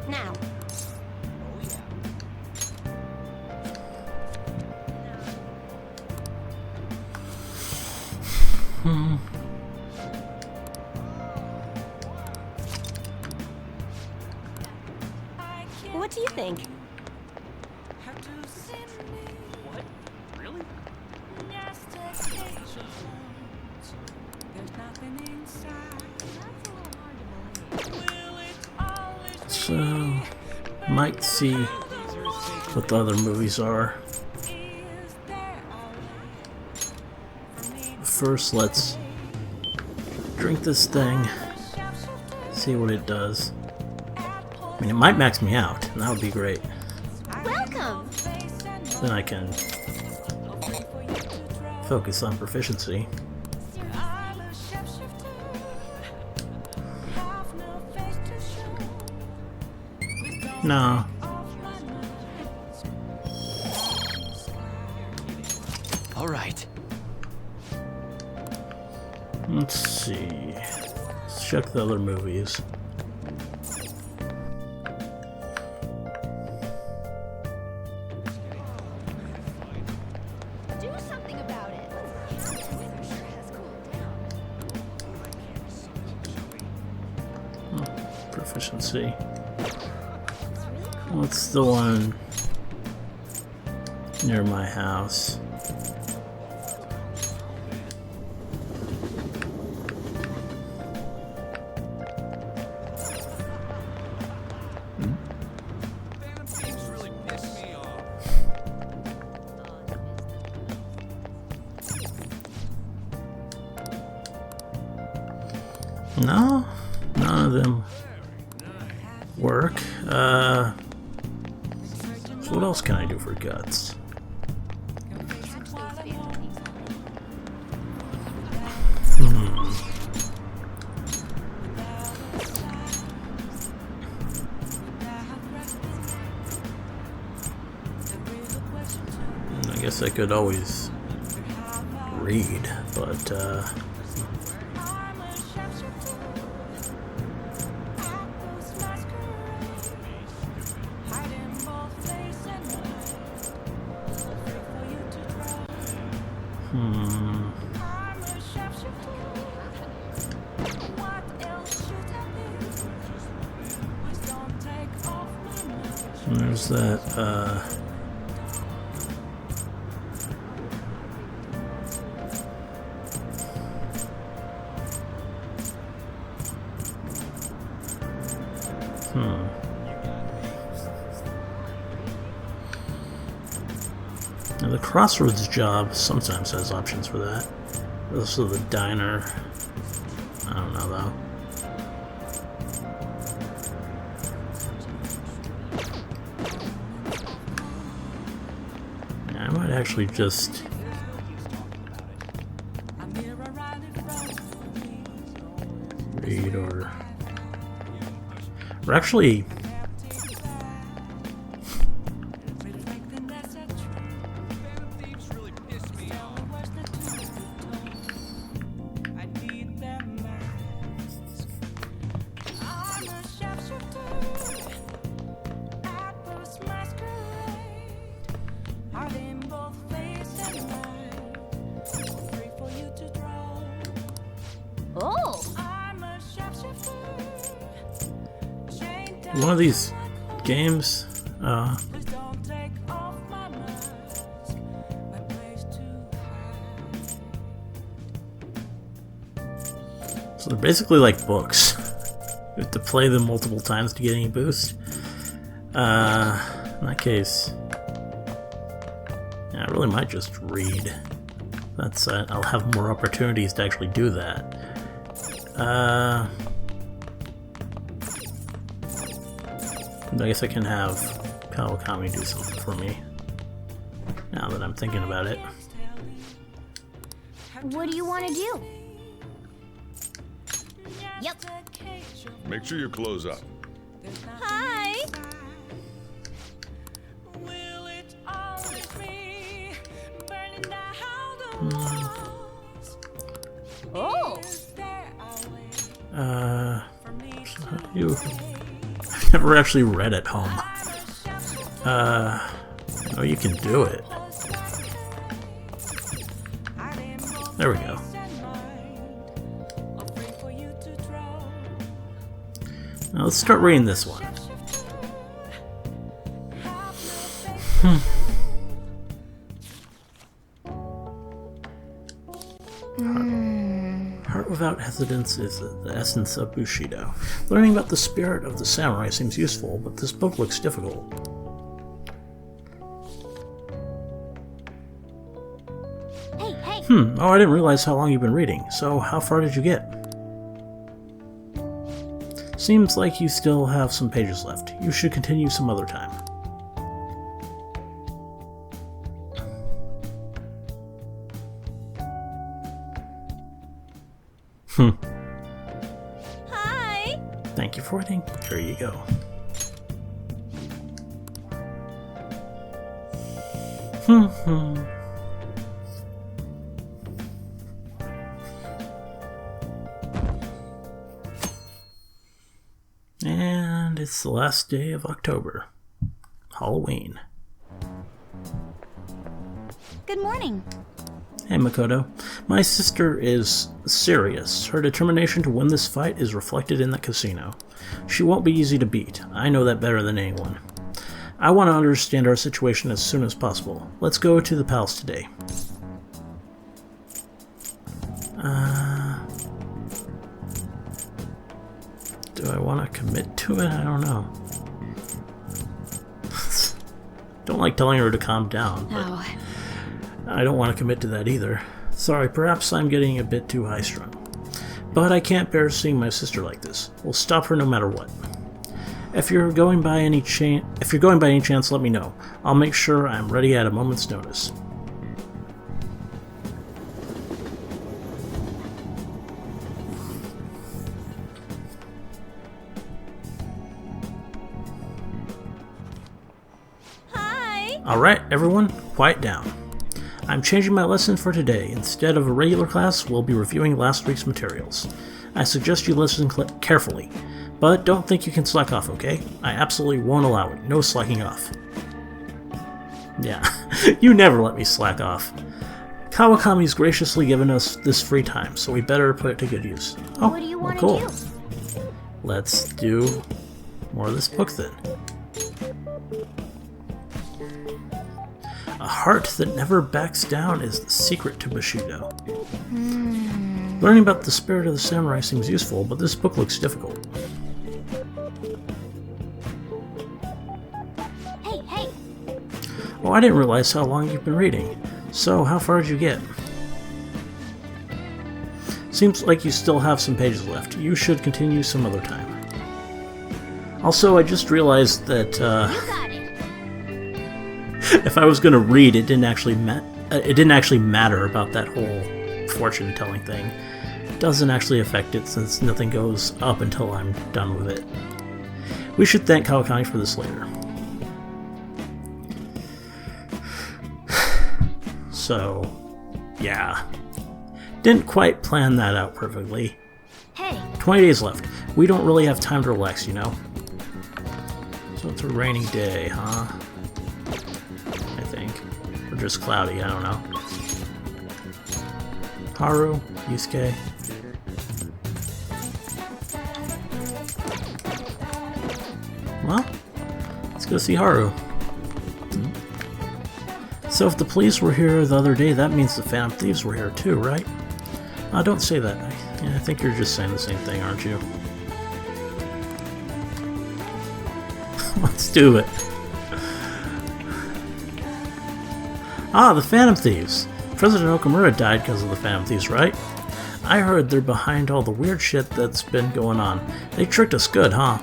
Now. What do you think? What? Really? So, might see what the other movies are. First, let's drink this thing, see what it does. I mean, it might max me out, and that would be great. Welcome. Then I can focus on proficiency. No. All right. Let's see. Let's check the other movies. Do something about it. The weather sure has cooled down. Proficiency. What's the one near my house? No, none of them work. So what else can I do for guts? I guess I could always read, but And there's that, Now the Crossroads job sometimes has options for that. Also the diner. I don't know though. Yeah, I might actually just read or actually one of these games, so they're basically like books. You have to play them multiple times to get any boost. In that case, yeah, I really might just read. That's I'll have more opportunities to actually do that. I guess I can have Kawakami do something for me, now that I'm thinking about it. What do you want to do? Yep. Make sure you close up. Hi. Oh. So how do you... I've never actually read at home. Oh, you can do it. There we go. Now let's start reading this one. Heart without hesitance is the essence of Bushido. Learning about the spirit of the samurai seems useful, but this book looks difficult. Hey. Oh, I didn't realize how long you've been reading. So, how far did you get? Seems like you still have some pages left. You should continue some other time. Hi. Thank you for waiting. Here you go. And it's the last day of October. Halloween. Good morning. Hey Makoto. My sister is serious. Her determination to win this fight is reflected in the casino. She won't be easy to beat. I know that better than anyone. I want to understand our situation as soon as possible. Let's go to the palace today. Do I want to commit to it? I don't know. Don't like telling her to calm down, but I don't want to commit to that either. Sorry, perhaps I'm getting a bit too high-strung. But I can't bear seeing my sister like this. We'll stop her no matter what. If you're going by any chance, let me know. I'll make sure I'm ready at a moment's notice. Alright, everyone, quiet down. I'm changing my lesson for today. Instead of a regular class, we'll be reviewing last week's materials. I suggest you listen carefully, but don't think you can slack off, okay? I absolutely won't allow it. No slacking off. Yeah, you never let me slack off. Kawakami's graciously given us this free time, so we better put it to good use. Oh, what do you want to do? Let's do more of this book then. heart that never backs down is the secret to Bushido. Learning about the spirit of the samurai seems useful, but this book looks difficult. Hey! Oh, I didn't realize how long you've been reading. So, how far did you get? Seems like you still have some pages left. You should continue some other time. Also, I just realized that if I was going to read, it didn't actually matter about that whole fortune-telling thing. It doesn't actually affect it since nothing goes up until I'm done with it. We should thank Kawakami for this later. So, yeah. Didn't quite plan that out perfectly. Hey! 20 days left. We don't really have time to relax, you know? So it's a rainy day, huh? I think. Or just cloudy, I don't know. Haru, Yusuke. Well, let's go see Haru. So if the police were here the other day, that means the Phantom Thieves were here too, right? Don't say that. I think you're just saying the same thing, aren't you? Let's do it. The Phantom Thieves. President Okamura died because of the Phantom Thieves, right? I heard they're behind all the weird shit that's been going on. They tricked us good, huh?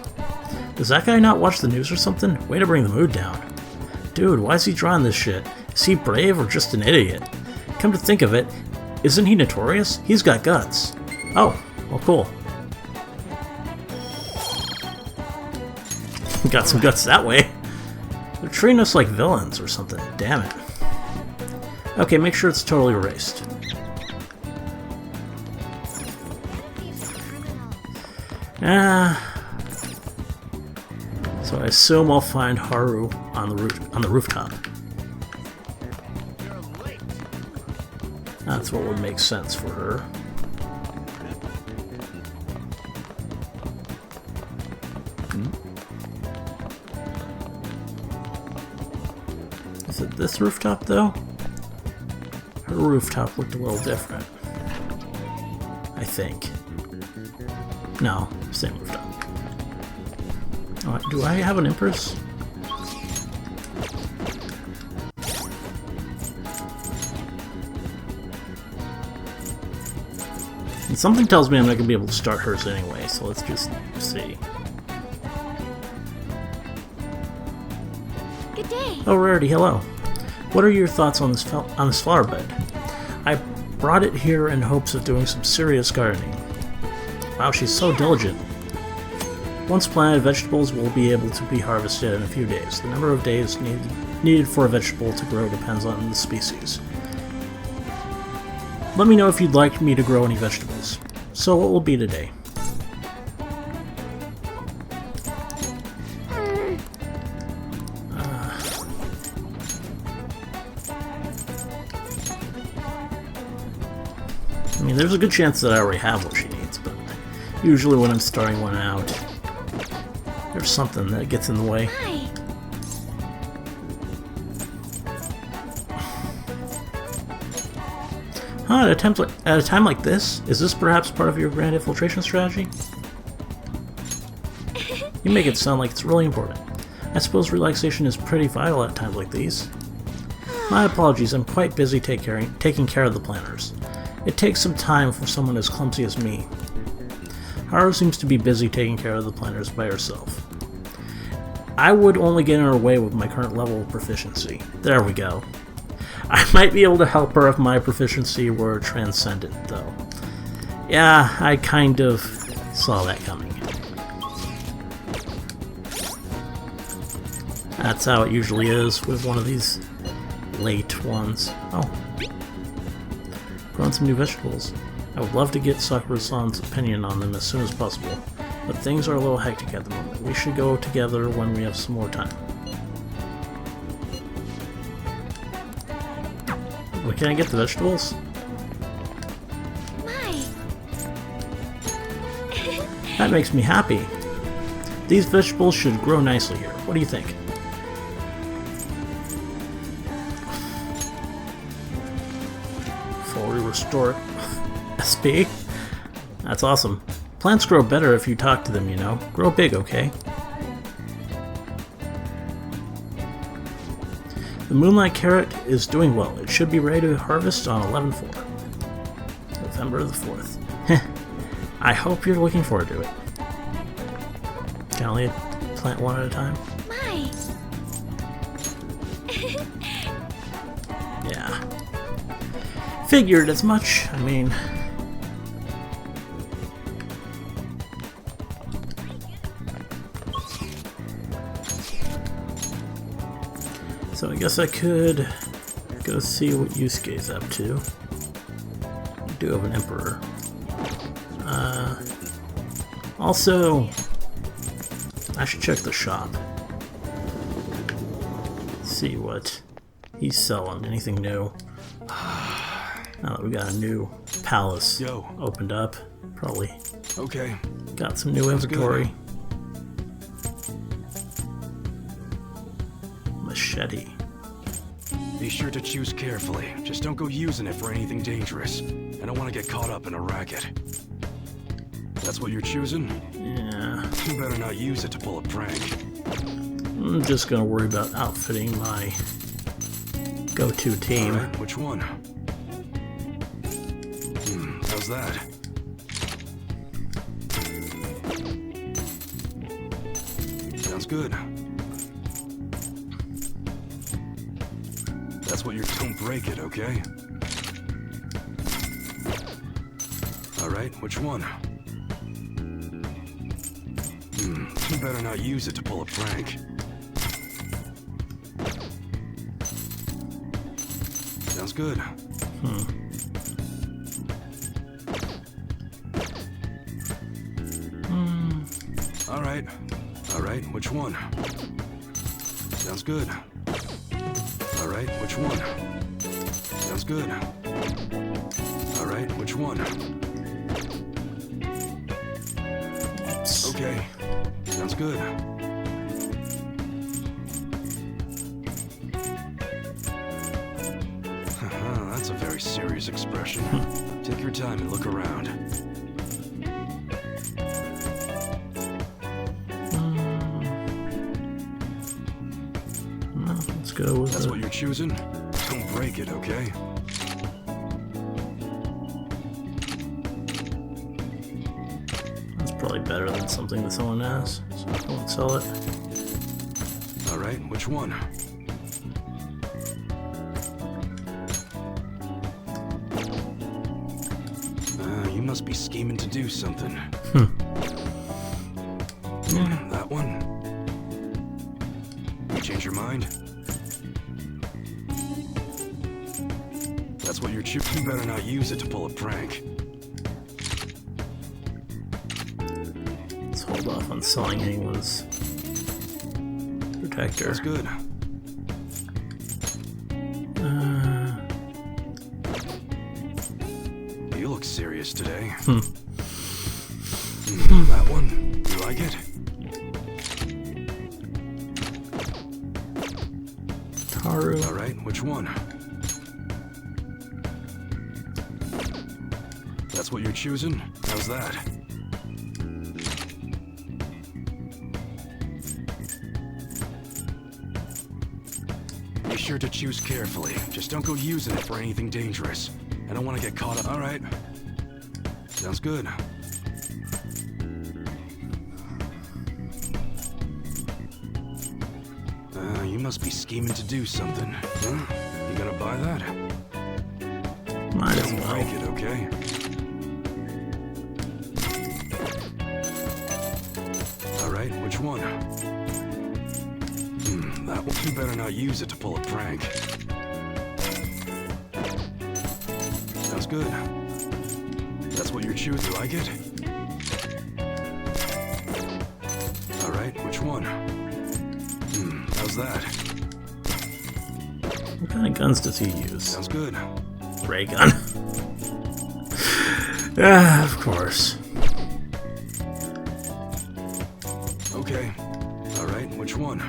Does that guy not watch the news or something? Way to bring the mood down. Dude, why is he drawing this shit? Is he brave or just an idiot? Come to think of it, isn't he notorious? He's got guts. Oh, well cool. Got some guts that way. They're treating us like villains or something, damn it. Okay, make sure it's totally erased. So I assume I'll find Haru on the rooftop. That's what would make sense for her. Is it this rooftop though? Her rooftop looked a little different. I think. No, same rooftop. Do I have an Empress? And something tells me I'm not going to be able to start hers anyway, so let's just see. Good day. Oh, Rarity, hello. What are your thoughts on this flower bed? I brought it here in hopes of doing some serious gardening. Wow, she's so diligent. Once planted, vegetables will be able to be harvested in a few days. The number of days needed for a vegetable to grow depends on the species. Let me know if you'd like me to grow any vegetables. So what will be today? I mean, there's a good chance that I already have what she needs, but usually when I'm starting one out, there's something that gets in the way. Hi. Huh, at a time like this? Is this perhaps part of your grand infiltration strategy? You make it sound like it's really important. I suppose relaxation is pretty vital at times like these. My apologies, I'm quite busy taking care of the planners. It takes some time for someone as clumsy as me. Haru seems to be busy taking care of the planners by herself. I would only get in her way with my current level of proficiency. There we go. I might be able to help her if my proficiency were transcendent, though. Yeah, I kind of saw that coming. That's how it usually is with one of these late ones. Oh. Grown some new vegetables. I would love to get Sakura-san's opinion on them as soon as possible, but things are a little hectic at the moment. We should go together when we have some more time. Well, can I get the vegetables? My. That makes me happy. These vegetables should grow nicely here. What do you think? before we restore it. SP? That's awesome. Plants grow better if you talk to them, you know. Grow big, okay? The Moonlight Carrot is doing well. It should be ready to harvest on 11/4. November the 4th. I hope you're looking forward to it. Can I only plant one at a time? My. Yeah. Figured as much. I mean... So I guess I could go see what Yusuke's up to. I do have an Emperor. Also, I should check the shop. See what he's selling. Anything new? Now that we got a new palace opened up, probably got some new inventory. Machete. Be sure to choose carefully. Just don't go using it for anything dangerous. I don't want to get caught up in a racket. That's what you're choosing? Yeah. You better not use it to pull a prank. I'm just gonna worry about outfitting my go-to team. All right, which one? How's that? Sounds good. That's what you're... Don't break it, okay? Alright, which one? You better not use it to pull a prank. Sounds good. Alright. Alright, which one? Sounds good. Alright, which one? Sounds good. Alright, which one? Okay. Sounds good. That's a very serious expression. Take your time and look around. Let's go with That's what you're choosing? Don't break it, okay? That's probably better than something that someone has, so I won't sell it. Alright, which one? You must be scheming to do something. That one? You change your mind? That's what you're choosing. You better not use it to pull a prank. Let's hold off on selling anyone's protector. That's good. You look serious today. That one? You like it? Haru. Alright, which one? That's what you're choosing? How's that? Be sure to choose carefully. Just don't go using it for anything dangerous. I don't want to get caught up. Alright. Sounds good. You must be scheming to do something. Huh? You gonna buy that? Might as well. well. Break it, okay? Alright, which one? That one. You better not use it to pull a prank. Sounds good. That's what you're choosing. You like it? Alright, which one? How's that? What kind of guns does he use? Sounds good. Ray gun. Ah, of course. Okay. Alright, which one?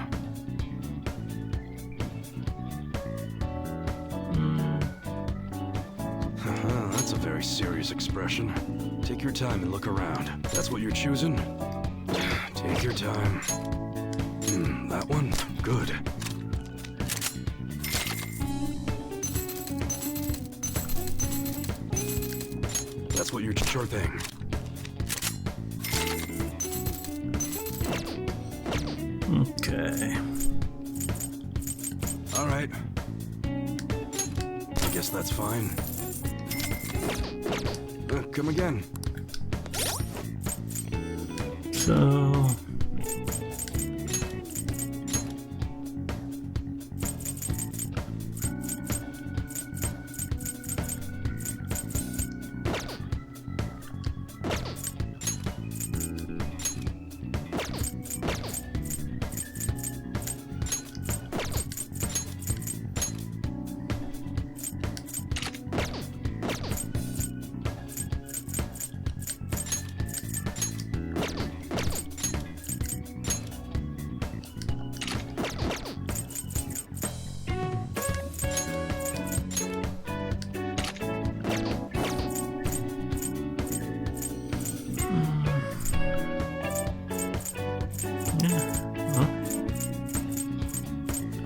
very serious expression. Take your time and look around. That's what you're choosing? Take your time. That one? Good. That's what you're sure thing. Okay. All right. I guess that's fine. Come again. So...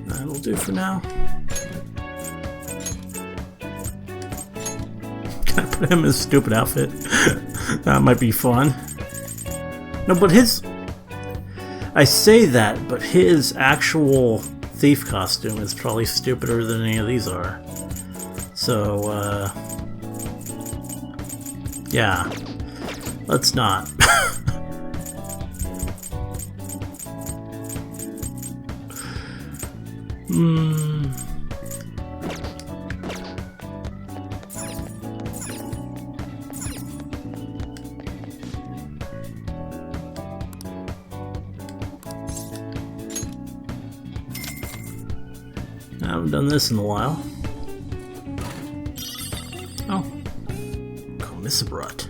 that'll do for now. Can I put him in his stupid outfit? That might be fun. No, but his... I say that, but his actual thief costume is probably stupider than any of these are. So, yeah. Let's not. I haven't done this in a while. Oh. Commissariat.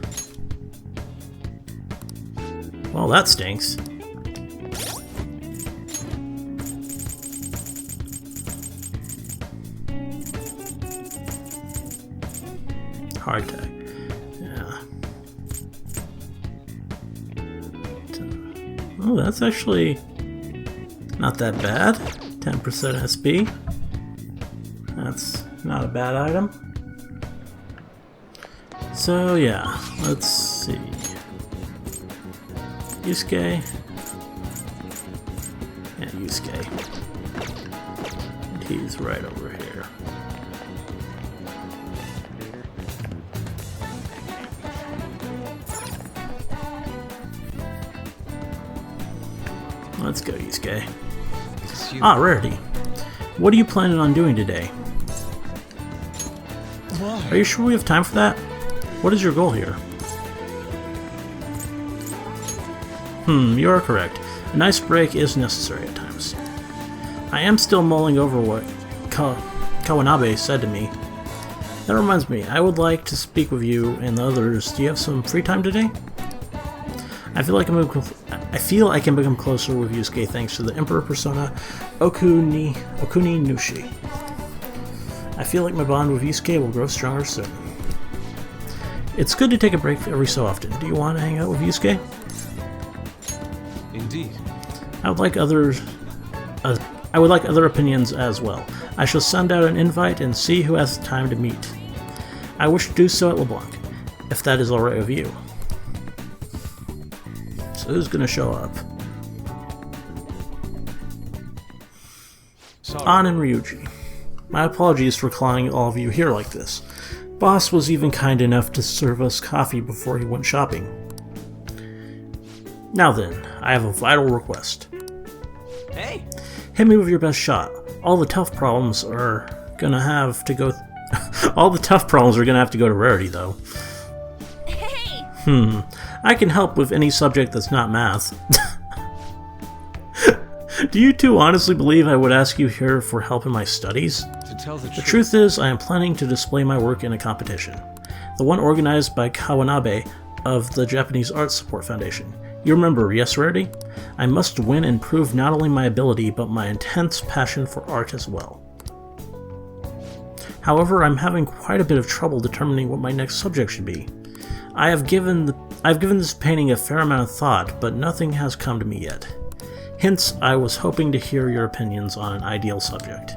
Well, that stinks. Hardtack. Yeah. Oh, that's actually not that bad. 10% SP. That's not a bad item. So yeah, let's see. Yusuke. Yeah, Yusuke. And he's right over here. Let's go, Yusuke. Ah, Rarity. What are you planning on doing today? Why? Are you sure we have time for that? What is your goal here? You are correct. A nice break is necessary at times. I am still mulling over what Kawanabe said to me. That reminds me, I would like to speak with you and the others. Do you have some free time today? I feel I can become closer with Yusuke thanks to the Emperor persona Okuni Nushi. I feel like my bond with Yusuke will grow stronger soon. It's good to take a break every so often. Do you want to hang out with Yusuke? Indeed. I would like other opinions as well. I shall send out an invite and see who has time to meet. I wish to do so at LeBlanc, if that is alright with you. So who's gonna show up? Sorry. An and Ryuji. My apologies for calling all of you here like this. Boss was even kind enough to serve us coffee before he went shopping. Now then, I have a vital request. Hey! Hit me with your best shot. All the tough problems are gonna have to go... all the tough problems are gonna have to go to Rarity, though. Hey! I can help with any subject that's not math. Do you two honestly believe I would ask you here for help in my studies? To tell the The truth is, I am planning to display my work in a competition. The one organized by Kawanabe of the Japanese Arts Support Foundation. You remember, yes, Rarity? I must win and prove not only my ability, but my intense passion for art as well. However, I'm having quite a bit of trouble determining what my next subject should be. I've given this painting a fair amount of thought, but nothing has come to me yet. Hence, I was hoping to hear your opinions on an ideal subject.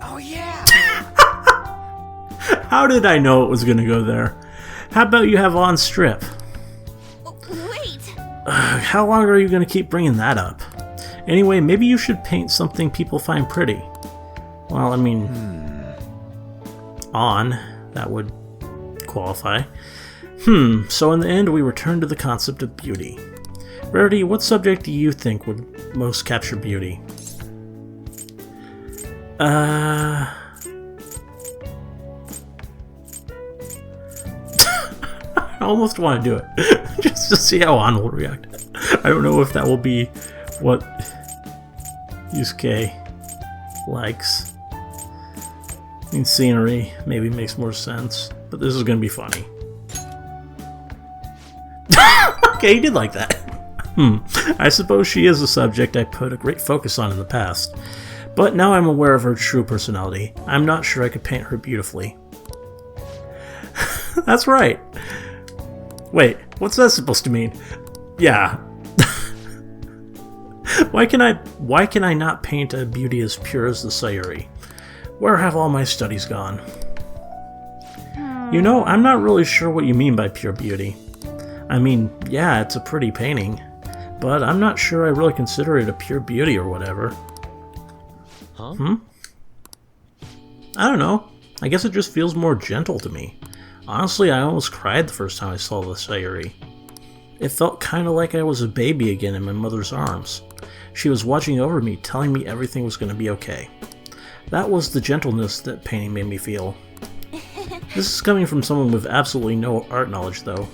Oh yeah! How did I know it was gonna go there? How about you have on strip? Wait! How long are you gonna keep bringing that up? Anyway, maybe you should paint something people find pretty. Well, I mean... on, that would qualify. So in the end we return to the concept of beauty. Rarity, what subject do you think would most capture beauty? I almost want to do it, just to see how On will react. I don't know if that will be what Yusuke likes. I mean, scenery maybe makes more sense, but this is going to be funny. Okay, he did like that. I suppose she is a subject I put a great focus on in the past, but now I'm aware of her true personality. I'm not sure I could paint her beautifully. That's right. Wait, what's that supposed to mean? Yeah. Why can I not paint a beauty as pure as the Sayuri? Where have all my studies gone? You know, I'm not really sure what you mean by pure beauty. I mean, yeah, it's a pretty painting, but I'm not sure I really consider it a pure beauty or whatever. Huh? I don't know. I guess it just feels more gentle to me. Honestly, I almost cried the first time I saw the Sayuri. It felt kind of like I was a baby again in my mother's arms. She was watching over me, telling me everything was going to be okay. That was the gentleness that painting made me feel. This is coming from someone with absolutely no art knowledge, though.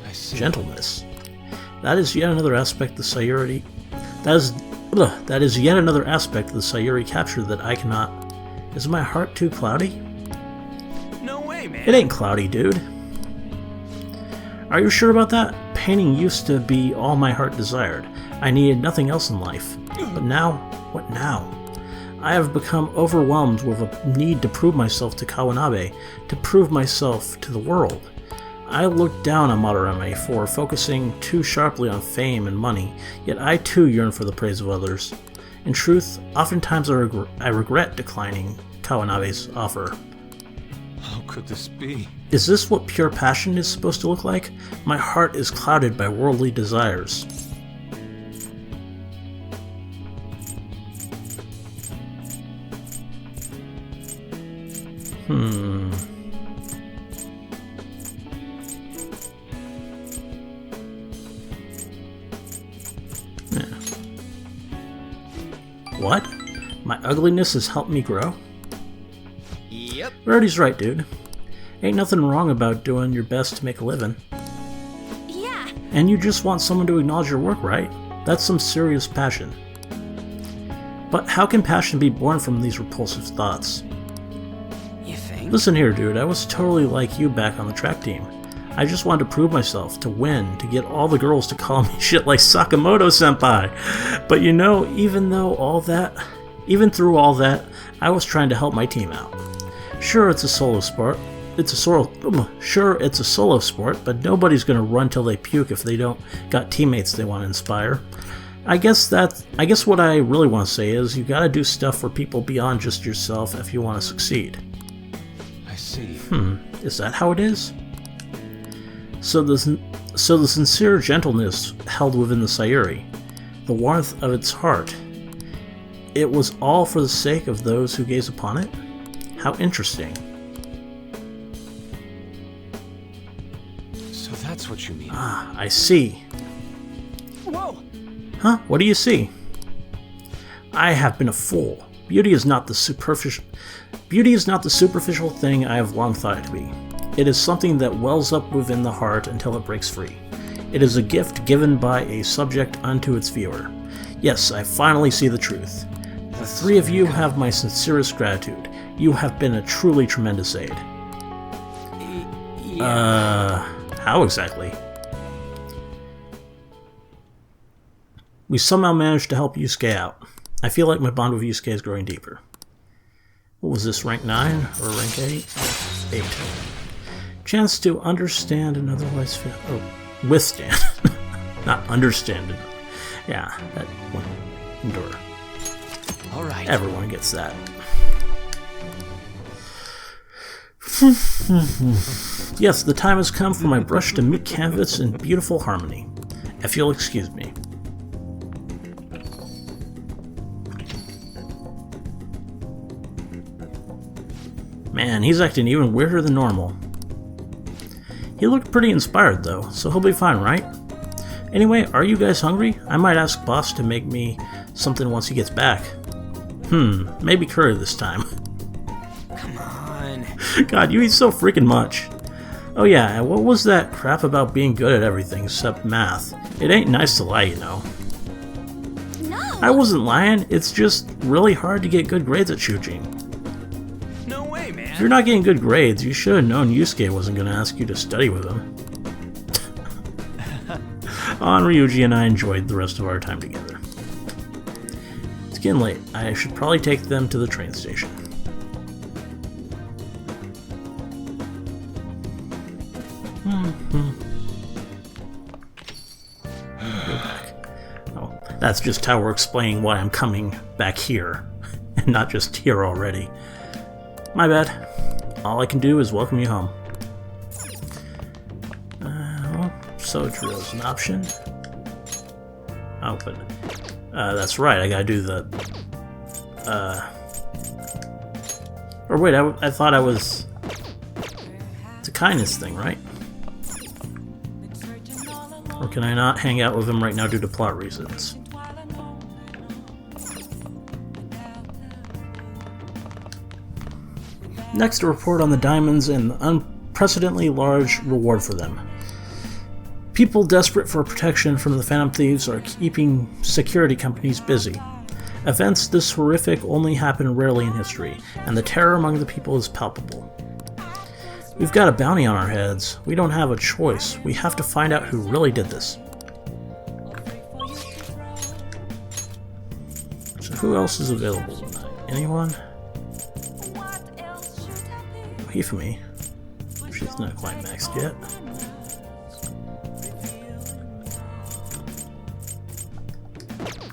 I see. Gentleness. That is yet another aspect the Sayuri... That is yet another aspect the Sayuri captured that I cannot... Is my heart too cloudy? No way, man. It ain't cloudy, dude. Are you sure about that? Painting used to be all my heart desired. I needed nothing else in life. But now, what now? I have become overwhelmed with a need to prove myself to Kawanabe, to prove myself to the world. I look down on Madarame for focusing too sharply on fame and money, yet I too yearn for the praise of others. In truth, oftentimes I regret declining Kawanabe's offer. How could this be? Is this what pure passion is supposed to look like? My heart is clouded by worldly desires. Yeah. What? My ugliness has helped me grow? Yep. Rarity's right, dude. Ain't nothing wrong about doing your best to make a living. Yeah. And you just want someone to acknowledge your work, right? That's some serious passion. But how can passion be born from these repulsive thoughts? You think? Listen here, dude, I was totally like you back on the track team. I just wanted to prove myself, to win, to get all the girls to call me shit like Sakamoto-senpai. But you know, even through all that, I was trying to help my team out. Sure, it's a solo sport. Sure, it's a solo sport, but nobody's gonna run till they puke if they don't got teammates they want to inspire. I guess what I really want to say is you gotta do stuff for people beyond just yourself if you want to succeed. I see. Is that how it is? So the sincere gentleness held within the Sayuri, the warmth of its heart, it was all for the sake of those who gaze upon it? How interesting. So that's what you mean. Ah, I see. Whoa! Huh? What do you see? I have been a fool. Beauty is not the superficial thing I have long thought it to be. It is something that wells up within the heart until it breaks free. It is a gift given by a subject unto its viewer. Yes, I finally see the truth. The three of you have my sincerest gratitude. You have been a truly tremendous aid. How exactly? We somehow managed to help Yusuke out. I feel like my bond with Yusuke is growing deeper. What was this, rank 9 or rank 8? 8. Chance to understand and otherwise feel... Oh, withstand. Not understand it. Yeah, that one. Endure. Alright. Everyone gets that. Yes, the time has come for my brush to meet canvas in beautiful harmony. If you'll excuse me. Man, he's acting even weirder than normal. He looked pretty inspired though, so he'll be fine, right? Anyway, are you guys hungry? I might ask Boss to make me something once he gets back. Maybe curry this time. Come on. God, you eat so freaking much. Oh yeah, and what was that crap about being good at everything except math? It ain't nice to lie, you know. No! I wasn't lying, it's just really hard to get good grades at Shujin. No way, man. If you're not getting good grades, you should have known Yusuke wasn't going to ask you to study with him. On Ryuji and I enjoyed the rest of our time together. It's getting late. I should probably take them to the train station. Go back. Oh, that's just how we're explaining why I'm coming back here, and not just here already. My bad. All I can do is welcome you home. Sojuro's an option. Oh, but that's right. I gotta do the. Or wait, I thought I was. It's a kindness thing, right? Or can I not hang out with him right now due to plot reasons? Next, a report on the diamonds and the unprecedentedly large reward for them. People desperate for protection from the Phantom Thieves are keeping security companies busy. Events this horrific only happen rarely in history, and the terror among the people is palpable. We've got a bounty on our heads. We don't have a choice. We have to find out who really did this. So who else is available tonight? Anyone? Hifumi. She's not quite maxed yet.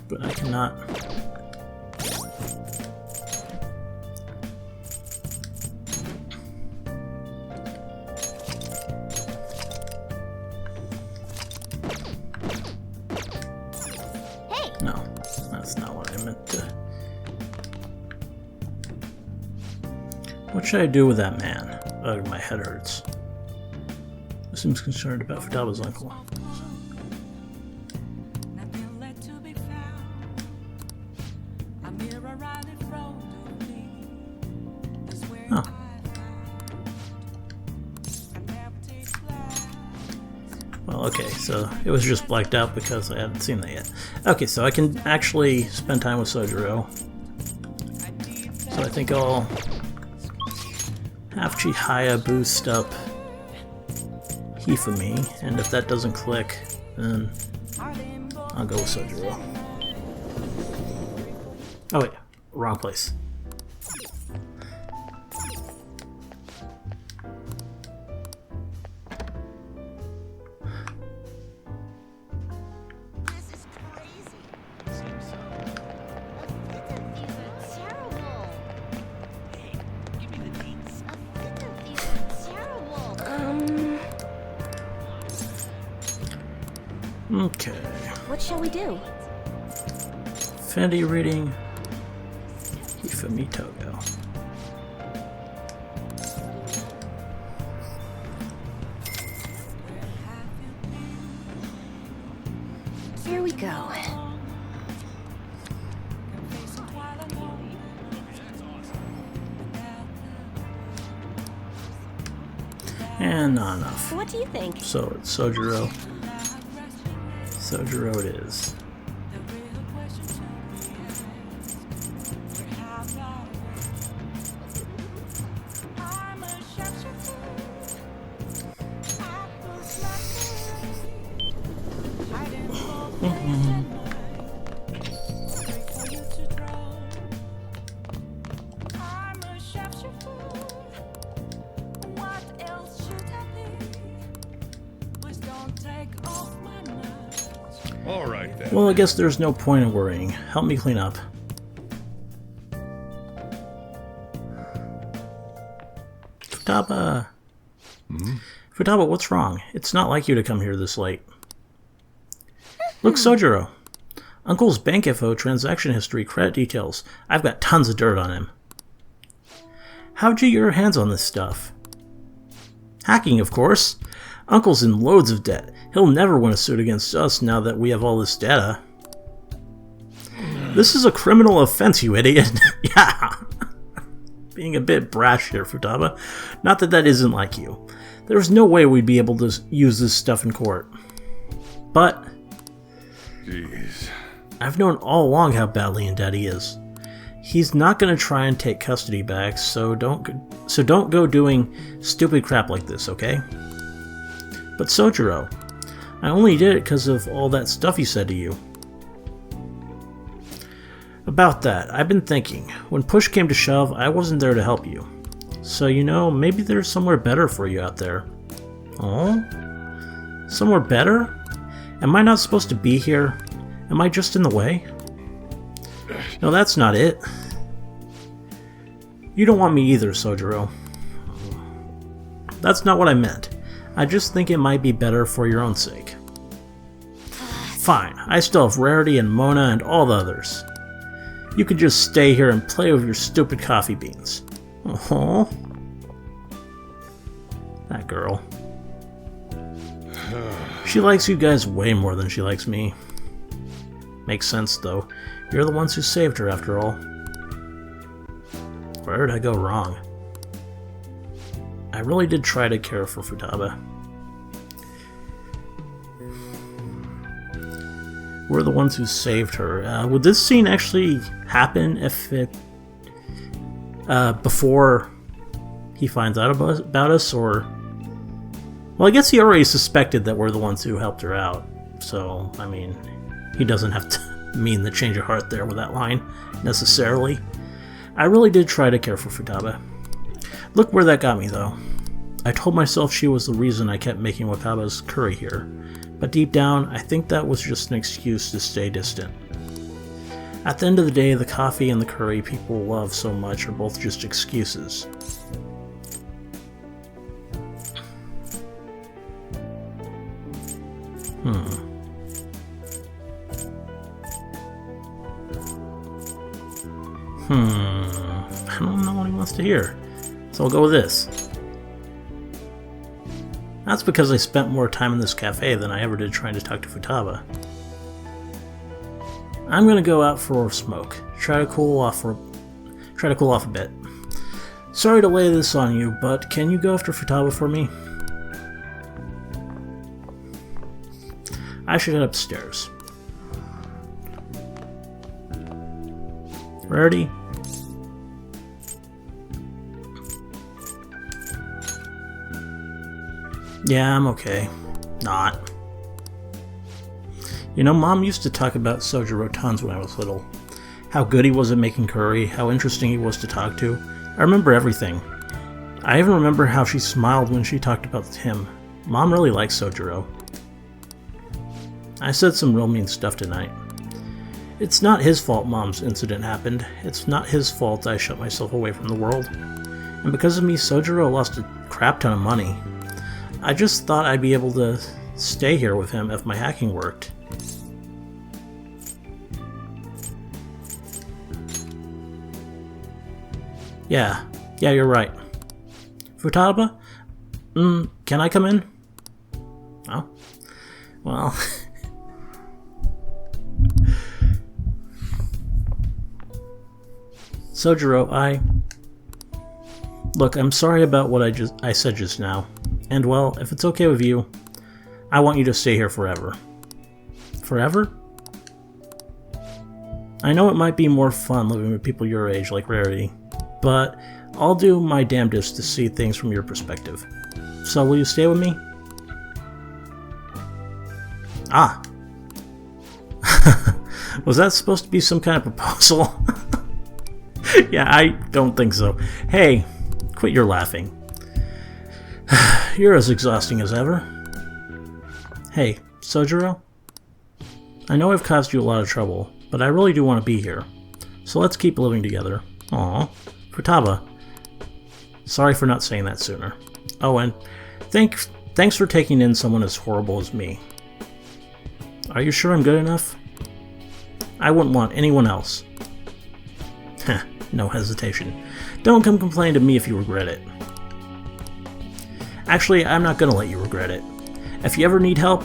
But I cannot. Hey. No, that's not what I meant to. What should I do with that man? Ugh, my head hurts. He seems concerned about Futaba's uncle. Oh. Well, okay, so it was just blacked out because I hadn't seen that yet. Okay, so I can actually spend time with Sojiro. So I think I'll have Chihaya boost up Hifumi, and if that doesn't click, then I'll go with Sojiro. Oh wait, wrong place. Okay. What shall we do? Fendi reading Hifumi Togo. Here we go. And not enough. What do you think? So it's Sojiro. Sojiro it is. All right, then. Well, I guess there's no point in worrying. Help me clean up. Futaba! Futaba, what's wrong? It's not like you to come here this late. Look, Sojiro. Uncle's bank info, transaction history, credit details. I've got tons of dirt on him. How'd you get your hands on this stuff? Hacking, of course. Uncle's in loads of debt. He'll never win a suit against us now that we have all this data. This is a criminal offense, you idiot. Yeah. Being a bit brash here, Futaba. Not that that isn't like you. There's no way we'd be able to use this stuff in court. But Jeez. I've known all along how badly in debt he is. He's not going to try and take custody back, so don't go doing stupid crap like this, okay? But Sojiro, I only did it because of all that stuff he said to you. About that, I've been thinking. When push came to shove, I wasn't there to help you. So, you know, maybe there's somewhere better for you out there. Oh? Somewhere better? Am I not supposed to be here? Am I just in the way? No, that's not it. You don't want me either, Sojiro. That's not what I meant. I just think it might be better for your own sake. Fine, I still have Rarity and Mona and all the others. You could just stay here and play with your stupid coffee beans. Oh, that girl. She likes you guys way more than she likes me. Makes sense, though. You're the ones who saved her, after all. Where did I go wrong? I really did try to care for Futaba. We're the ones who saved her. Would this scene actually happen if it... before he finds out about us, or... Well, I guess he already suspected that we're the ones who helped her out. So, I mean, he doesn't have to mean the change of heart there with that line, necessarily. I really did try to care for Futaba. Look where that got me, though. I told myself she was the reason I kept making Wakaba's curry here. But deep down, I think that was just an excuse to stay distant. At the end of the day, the coffee and the curry people love so much are both just excuses. I don't know what he wants to hear, so I'll go with this. That's because I spent more time in this cafe than I ever did trying to talk to Futaba. I'm gonna go out for a smoke. Try to cool off a bit. Sorry to lay this on you, but can you go after Futaba for me? I should head upstairs. Ready? Yeah, I'm okay. Not. You know, Mom used to talk about Sojiro tons when I was little. How good he was at making curry, how interesting he was to talk to. I remember everything. I even remember how she smiled when she talked about him. Mom really likes Sojiro. I said some real mean stuff tonight. It's not his fault Mom's incident happened. It's not his fault I shut myself away from the world. And because of me, Sojiro lost a crap ton of money. I just thought I'd be able to stay here with him if my hacking worked. Yeah, you're right. Futaba? Can I come in? Oh? Well... Sojiro, Look, I'm sorry about what I said just now. And well, if it's okay with you, I want you to stay here forever. Forever? I know it might be more fun living with people your age like Rarity, but I'll do my damnedest to see things from your perspective. So will you stay with me? Ah. Was that supposed to be some kind of proposal? Yeah, I don't think so. Hey, quit your laughing. You're as exhausting as ever. Hey, Sojiro? I know I've caused you a lot of trouble, but I really do want to be here. So let's keep living together. Aww. Futaba. Sorry for not saying that sooner. Oh, and thanks for taking in someone as horrible as me. Are you sure I'm good enough? I wouldn't want anyone else. Heh, no hesitation. Don't come complain to me if you regret it. Actually, I'm not gonna let you regret it. If you ever need help,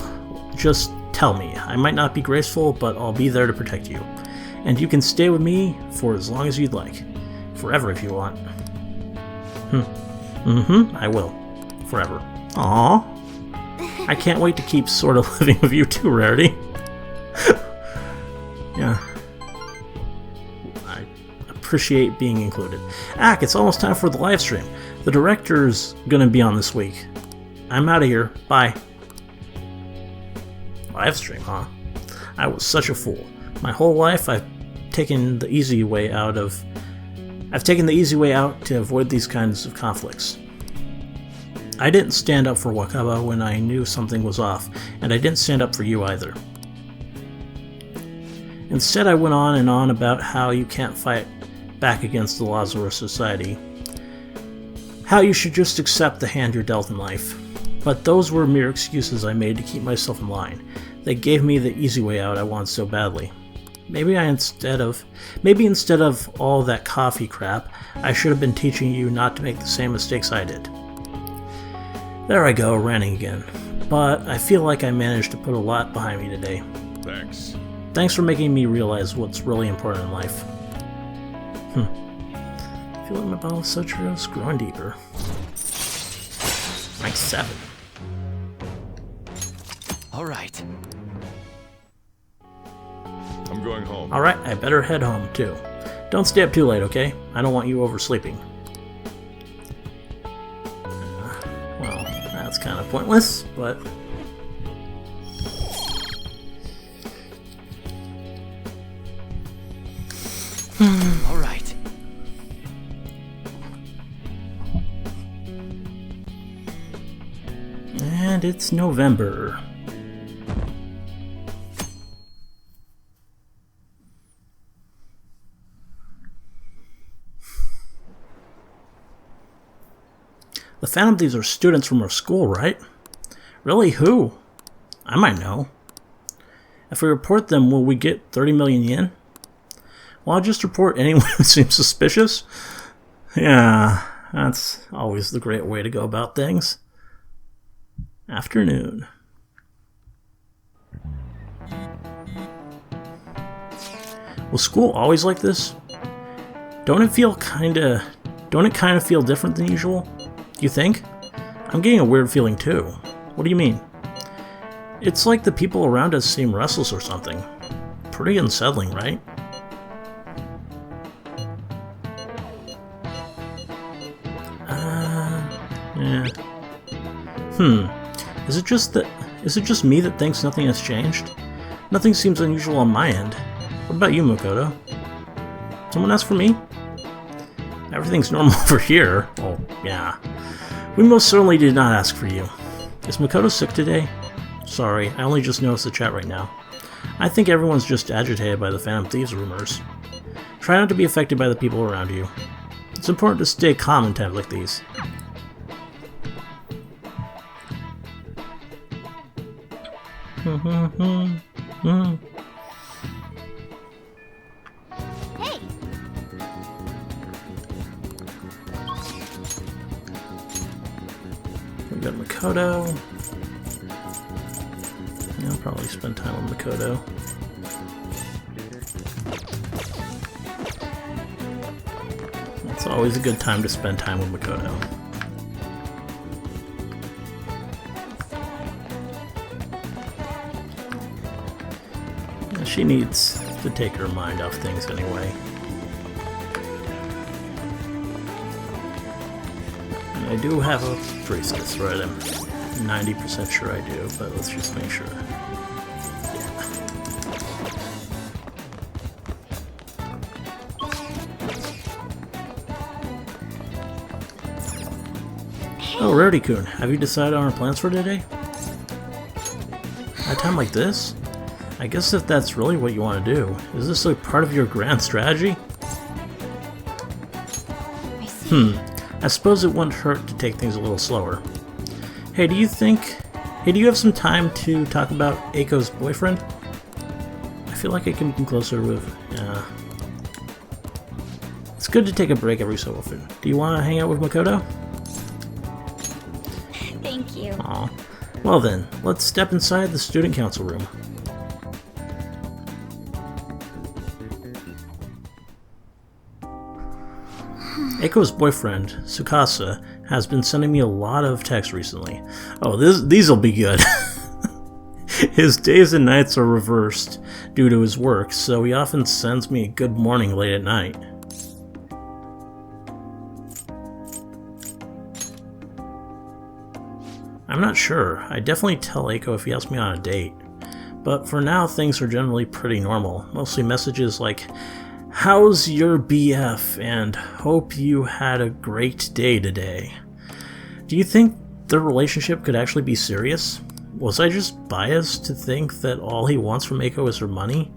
just tell me. I might not be graceful, but I'll be there to protect you. And you can stay with me for as long as you'd like. Forever if you want. I will. Forever. Aww. I can't wait to keep sort of living with you too, Rarity. Yeah. I appreciate being included. Ak, it's almost time for the live stream. The director's gonna be on this week. I'm out of here. Bye. Live stream, huh? I was such a fool. My whole life I've taken the easy way out to avoid these kinds of conflicts. I didn't stand up for Wakaba when I knew something was off, and I didn't stand up for you either. Instead, I went on and on about how you can't fight back against the laws of our society. How you should just accept the hand you're dealt in life. But those were mere excuses I made to keep myself in line. They gave me the easy way out I wanted so badly. Maybe instead of all that coffee crap, I should have been teaching you not to make the same mistakes I did. There I go, ranting again. But I feel like I managed to put a lot behind me today. Thanks. Thanks for making me realize what's really important in life. I feel like my bottle of Sochiro is growing deeper. Rank 7. Alright. I'm going home. Alright, I better head home, too. Don't stay up too late, okay? I don't want you oversleeping. Well, that's kind of pointless, but... Alright. And it's November. The Phantom Thieves are students from our school, right? Really, who? I might know. If we report them, will we get 30 million yen? Well, I'll just report anyone who seems suspicious. Yeah, that's always the great way to go about things. Afternoon. Was school always like this? Don't it kind of feel different than usual? You think? I'm getting a weird feeling too. What do you mean? It's like the people around us seem restless or something. Pretty unsettling, right? Yeah. Is it just me that thinks nothing has changed? Nothing seems unusual on my end. What about you, Makoto? Someone asked for me? Everything's normal over here. Oh, yeah. We most certainly did not ask for you. Is Makoto sick today? Sorry, I only just noticed the chat right now. I think everyone's just agitated by the Phantom Thieves rumors. Try not to be affected by the people around you. It's important to stay calm in times like these. Hey! We got Makoto. I'll probably spend time with Makoto. It's always a good time to spend time with Makoto. She needs to take her mind off things anyway. And I do have a priestess, right? I'm 90% sure I do, but let's just make sure. Yeah. Oh, Rarity-kun, have you decided on our plans for today? At a time like this? I guess if that's really what you want to do, is this like part of your grand strategy? I suppose it wouldn't hurt to take things a little slower. Hey, do you have some time to talk about Aiko's boyfriend? I feel like I can be closer with, It's good to take a break every so often. Do you want to hang out with Makoto? Thank you. Aw. Well then, let's step inside the student council room. Aiko's boyfriend, Tsukasa, has been sending me a lot of texts recently. Oh, these'll be good. His days and nights are reversed due to his work, so he often sends me a good morning late at night. I'm not sure. I definitely tell Aiko if he asks me on a date. But for now, things are generally pretty normal. Mostly messages like, "How's your BF?" and "Hope you had a great day today." Do you think their relationship could actually be serious? Was I just biased to think that all he wants from Aiko is her money?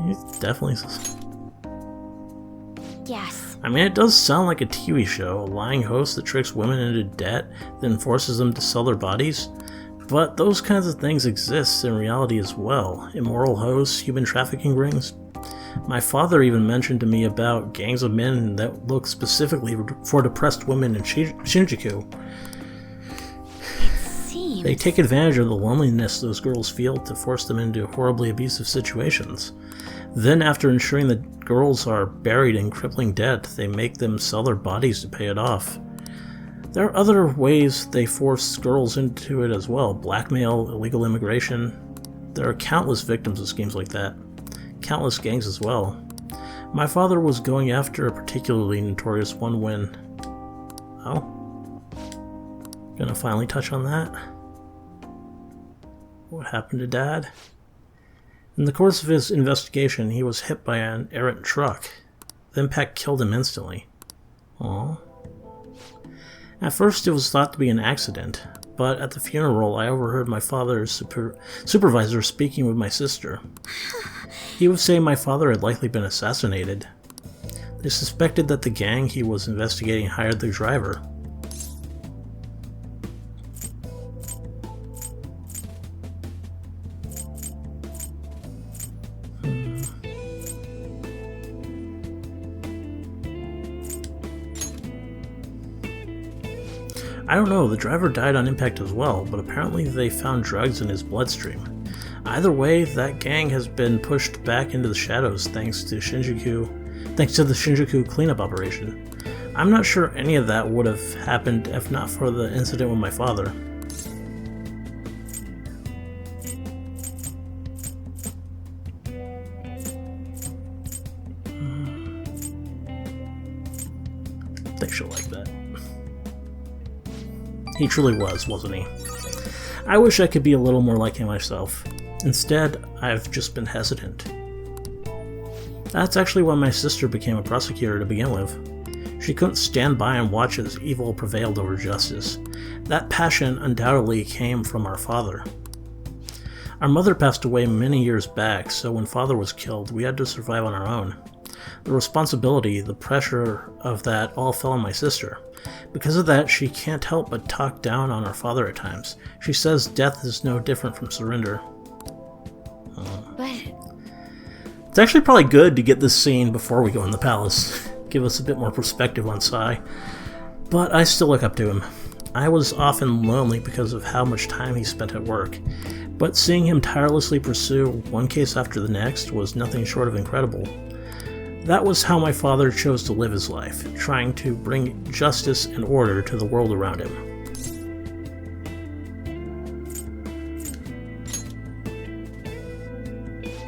He's definitely... Yes. I mean, it does sound like a TV show, a lying host that tricks women into debt, then forces them to sell their bodies. But those kinds of things exist in reality as well. Immoral hosts, human trafficking rings. My father even mentioned to me about gangs of men that look specifically for depressed women in Shinjuku. They take advantage of the loneliness those girls feel to force them into horribly abusive situations. Then, after ensuring that girls are buried in crippling debt, they make them sell their bodies to pay it off. There are other ways they force girls into it as well. Blackmail, illegal immigration. There are countless victims of schemes like that. Countless gangs as well. My father was going after a particularly notorious one when... Oh? Gonna finally touch on that? What happened to Dad? In the course of his investigation, he was hit by an errant truck. The impact killed him instantly. Aww. At first it was thought to be an accident, but at the funeral I overheard my father's supervisor speaking with my sister. He was saying my father had likely been assassinated. They suspected that the gang he was investigating hired the driver. I don't know, the driver died on impact as well, but apparently they found drugs in his bloodstream. Either way, that gang has been pushed back into the shadows thanks to the Shinjuku cleanup operation. I'm not sure any of that would have happened if not for the incident with my father. I think she'll like that. He truly was, wasn't he? I wish I could be a little more like him myself. Instead, I've just been hesitant. That's actually why my sister became a prosecutor to begin with. She couldn't stand by and watch as evil prevailed over justice. That passion undoubtedly came from our father. Our mother passed away many years back, so when father was killed, we had to survive on our own. The responsibility, the pressure of that all fell on my sister. Because of that, she can't help but talk down on our father at times. She says death is no different from surrender. But... It's actually probably good to get this scene before we go in the palace. Give us a bit more perspective on Sai. But I still look up to him. I was often lonely because of how much time he spent at work. But seeing him tirelessly pursue one case after the next was nothing short of incredible. That was how my father chose to live his life, trying to bring justice and order to the world around him.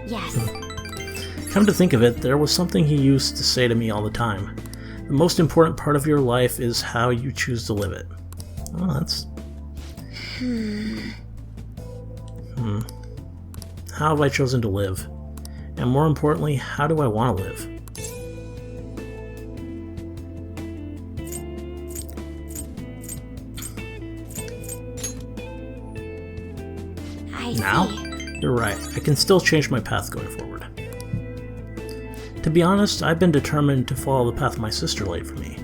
Yes. Come to think of it, there was something he used to say to me all the time. The most important part of your life is how you choose to live it. Oh, that's... How have I chosen to live? And more importantly, how do I want to live? see. You're right. I can still change my path going forward. To be honest, I've been determined to follow the path my sister laid for me.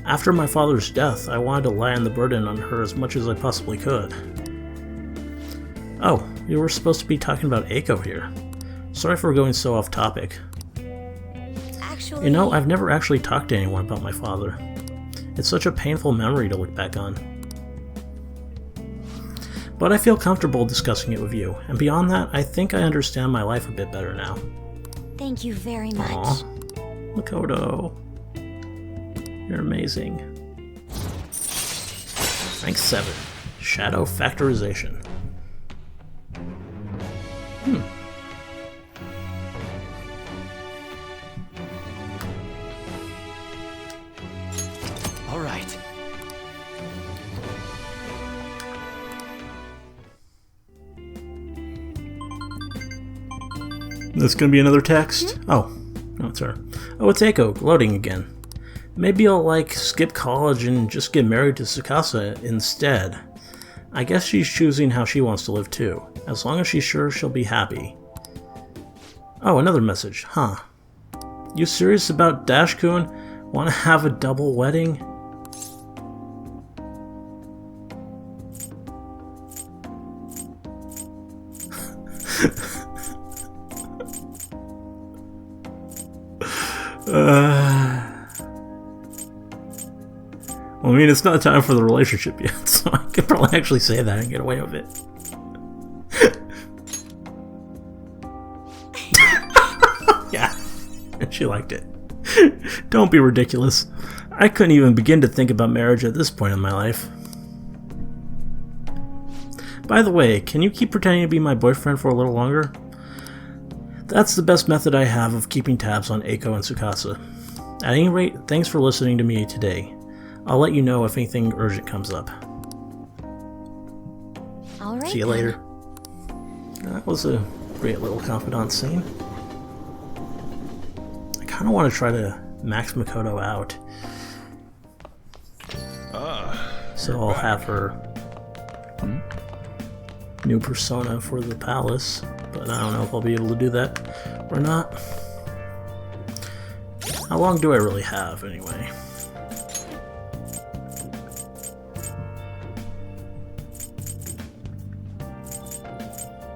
After my father's death, I wanted to lighten the burden on her as much as I possibly could. Oh, you were supposed to be talking about Eiko here. Sorry for going so off topic. Actually... You know, I've never actually talked to anyone about my father. It's such a painful memory to look back on. But I feel comfortable discussing it with you, and beyond that, I think I understand my life a bit better now. Thank you very much. Aw, Makoto. You're amazing. Rank 7. Shadow Factorization. All right. This gonna be another text? Oh, no, it's her. Oh, it's Eiko, loading again. Maybe I'll, like, skip college and just get married to Tsukasa instead. I guess she's choosing how she wants to live too, as long as she's sure she'll be happy. Oh, another message, huh. You serious about Dash-kun? Wanna have a double wedding? Well, I mean, it's not time for the relationship yet, so I could probably actually say that and get away with it. Yeah, she liked it. Don't be ridiculous. I couldn't even begin to think about marriage at this point in my life. By the way, can you keep pretending to be my boyfriend for a little longer? That's the best method I have of keeping tabs on Eiko and Tsukasa. At any rate, thanks for listening to me today. I'll let you know if anything urgent comes up. Alright. See you later. That was a great little confidant scene. I kind of want to try to max Makoto out. So I'll have her new persona for the palace, but I don't know if I'll be able to do that or not. How long do I really have, anyway?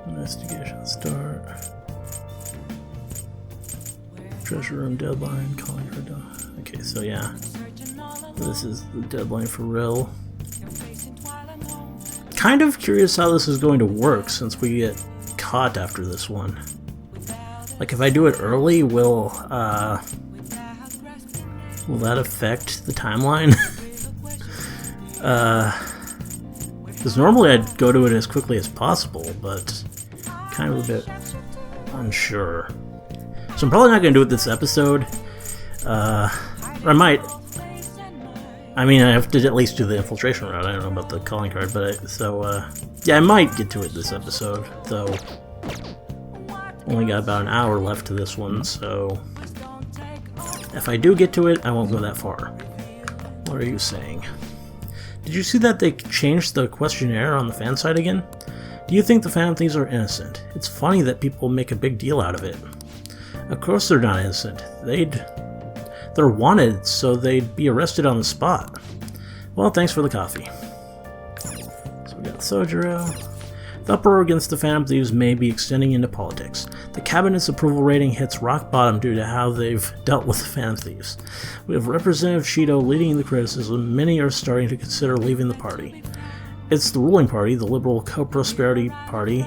Investigation start. Treasure room deadline, calling her dog. Okay, so yeah. This is the deadline for real. Kind of curious how this is going to work since we get caught after this one. Like, if I do it early, will that affect the timeline? Because normally I'd go to it as quickly as possible, but kind of a bit unsure. So I'm probably not going to do it this episode. Or I might. I mean, I have to at least do the infiltration route. I don't know about the calling card, but yeah, I might get to it this episode, though. Only got about an hour left to this one, so if I do get to it, I won't go that far. What are you saying? Did you see that they changed the questionnaire on the fan site again? Do you think the Phantom Thieves are innocent? It's funny that people make a big deal out of it. Of course they're not innocent. They're wanted, so they'd be arrested on the spot. Well, thanks for the coffee. So we got Sojiro. The uproar against the Phantom Thieves may be extending into politics. The cabinet's approval rating hits rock bottom due to how they've dealt with the Phantom Thieves. With Representative Shido leading the criticism, many are starting to consider leaving the party. It's the ruling party, the Liberal Co-Prosperity Party.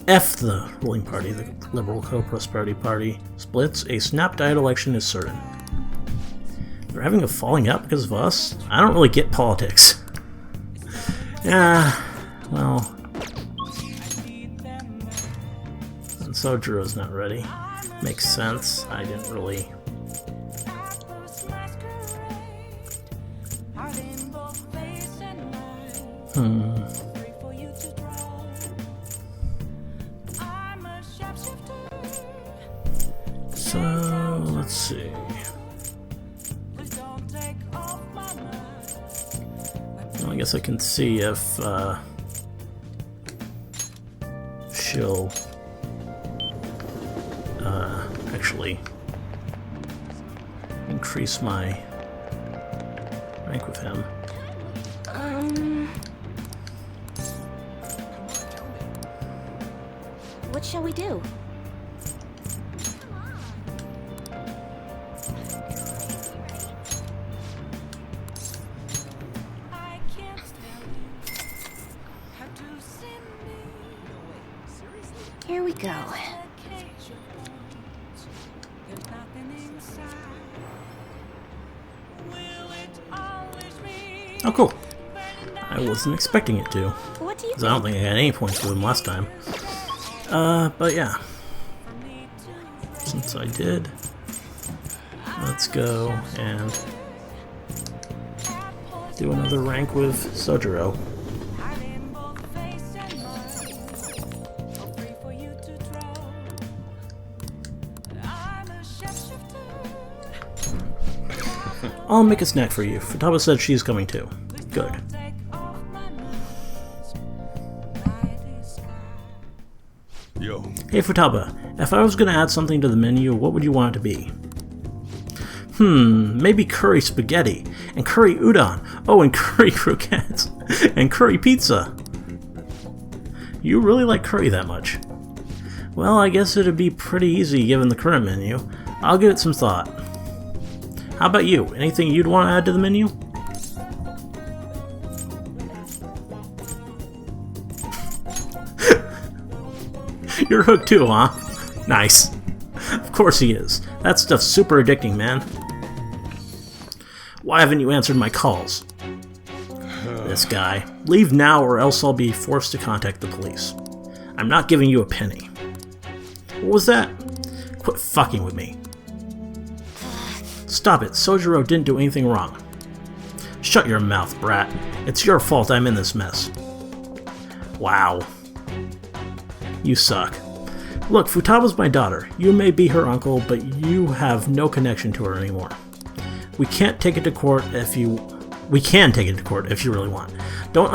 F the ruling party, the Liberal Co-Prosperity Party splits, a snap-diet election is certain. They're having a falling out because of us? I don't really get politics. Yeah, well... And Sojiro's not ready. Makes sense. I didn't really... So, let's see. Well, I guess I can see if she'll actually increase my rank with him. What shall we do? Here we go. Oh, cool. I wasn't expecting it to. What do you Because I don't think I had any points with him last time. But yeah. Since I did, let's go and do another rank with Sojiro. I'll make a snack for you. Futaba said she's coming too. Good. Yo. Hey Futaba, if I was gonna add something to the menu, what would you want it to be? Maybe curry spaghetti, and curry udon, oh, and curry croquettes, and curry pizza. You really like curry that much? Well, I guess it'd be pretty easy given the current menu. I'll give it some thought. How about you? Anything you'd want to add to the menu? You're hooked too, huh? Nice. Of course he is. That stuff's super addicting, man. Why haven't you answered my calls? This guy. Leave now or else I'll be forced to contact the police. I'm not giving you a penny. What was that? Quit fucking with me. Stop it, Sojiro didn't do anything wrong. Shut your mouth, brat. It's your fault I'm in this mess. Wow. You suck. Look, Futaba's my daughter. You may be her uncle, but you have no connection to her anymore. We can't take it to court if you... We can take it to court if you really want. Don't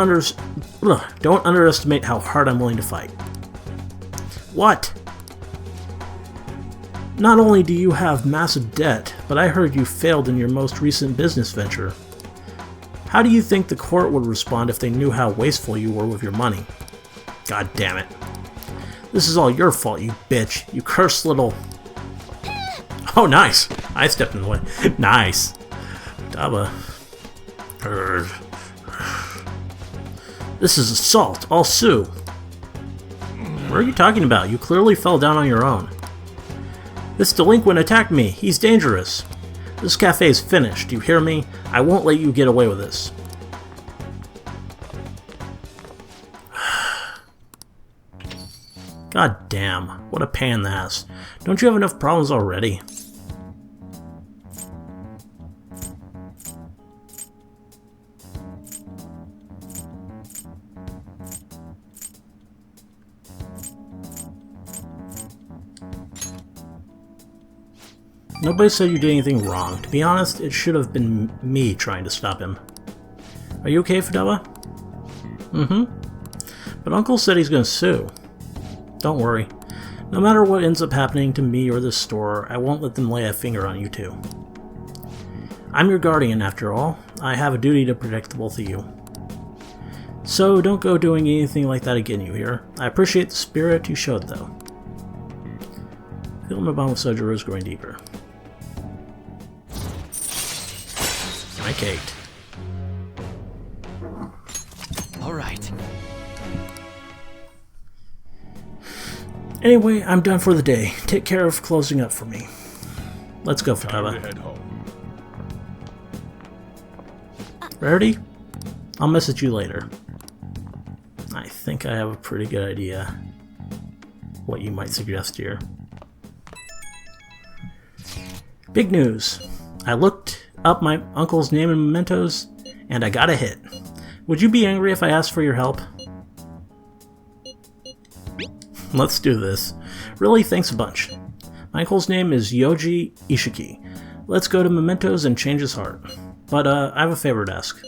underestimate how hard I'm willing to fight. What? Not only do you have massive debt, but I heard you failed in your most recent business venture. How do you think the court would respond if they knew how wasteful you were with your money? God damn it. This is all your fault, you bitch. You cursed little... Oh, nice! I stepped in the way. Nice. Daba. This is assault. I'll sue. What are you talking about? You clearly fell down on your own. This delinquent attacked me. He's dangerous. This cafe is finished. You hear me? I won't let you get away with this. God damn. What a pain in the ass. Don't you have enough problems already? Nobody said you did anything wrong. To be honest, it should have been me trying to stop him. Are you okay, Futaba? But Uncle said he's gonna sue. Don't worry. No matter what ends up happening to me or this store, I won't let them lay a finger on you two. I'm your guardian, after all. I have a duty to protect the both of you. So don't go doing anything like that again, you hear? I appreciate the spirit you showed, though. Feel my bond with Sojiro is growing deeper. My Kate. All right. Anyway, I'm done for the day. Take care of closing up for me. Let's go, Futaba. Head home. Rarity? I'll message you later. I think I have a pretty good idea what you might suggest here. Big news. I looked up my uncle's name in mementos, and I got a hit. Would you be angry if I asked for your help? Let's do this. Really, thanks a bunch. My uncle's name is Yoji Ishiki. Let's go to mementos and change his heart. But I have a favor to ask.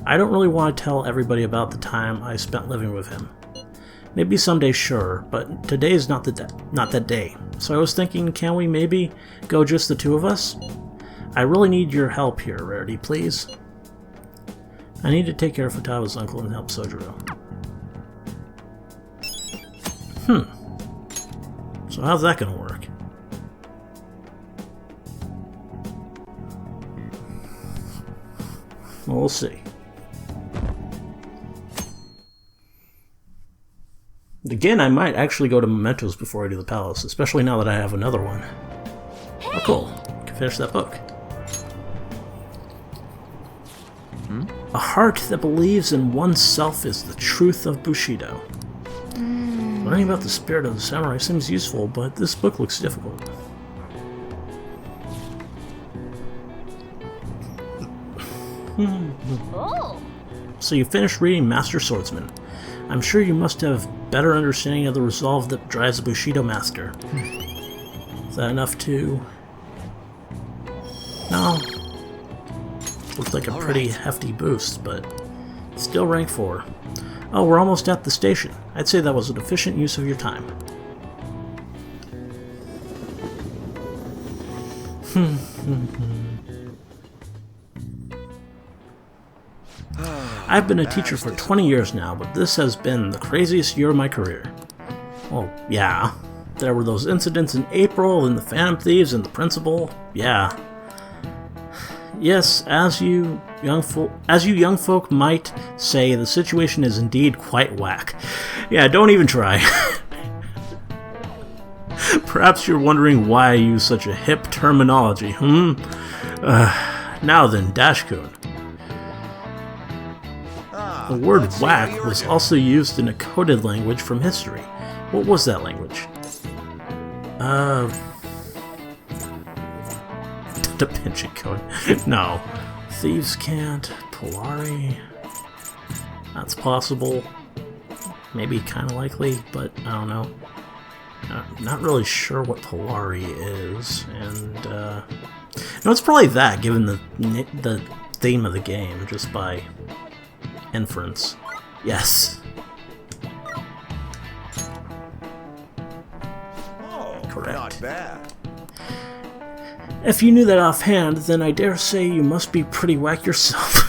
I don't really want to tell everybody about the time I spent living with him. Maybe someday, sure, but today's not that day. So I was thinking, can we maybe go just the two of us? I really need your help here, Rarity, please. I need to take care of Futaba's uncle and help Sojiro. So how's that gonna work? Well, we'll see. Again, I might actually go to Mementos before I do the palace, especially now that I have another one. Hey. Oh, cool. I can finish that book. A heart that believes in oneself is the truth of Bushido. Learning about the spirit of the samurai seems useful, but this book looks difficult. So you finished reading Master Swordsman. I'm sure you must have better understanding of the resolve that drives a Bushido master. Is that enough to... No. Looks like a pretty hefty boost, but still rank 4. Oh, we're almost at the station. I'd say that was an efficient use of your time. I've been a teacher for 20 years now, but this has been the craziest year of my career. Well, yeah. There were those incidents in April, and the Phantom Thieves, and the principal. Yeah. Yes, as you young folk might say, the situation is indeed quite whack. Yeah, don't even try. Perhaps you're wondering why I use such a hip terminology, Now then, Dashkun. The word whack was also used in a coded language from history. What was that language? Da Vinci Code. No. Thieves can't. Polari. That's possible. Maybe kind of likely, but I don't know. Not really sure what Polari is, and no, it's probably that, given the theme of the game, just by inference. Yes. Oh, correct. Not bad. If you knew that offhand, then I dare say you must be pretty whack yourself.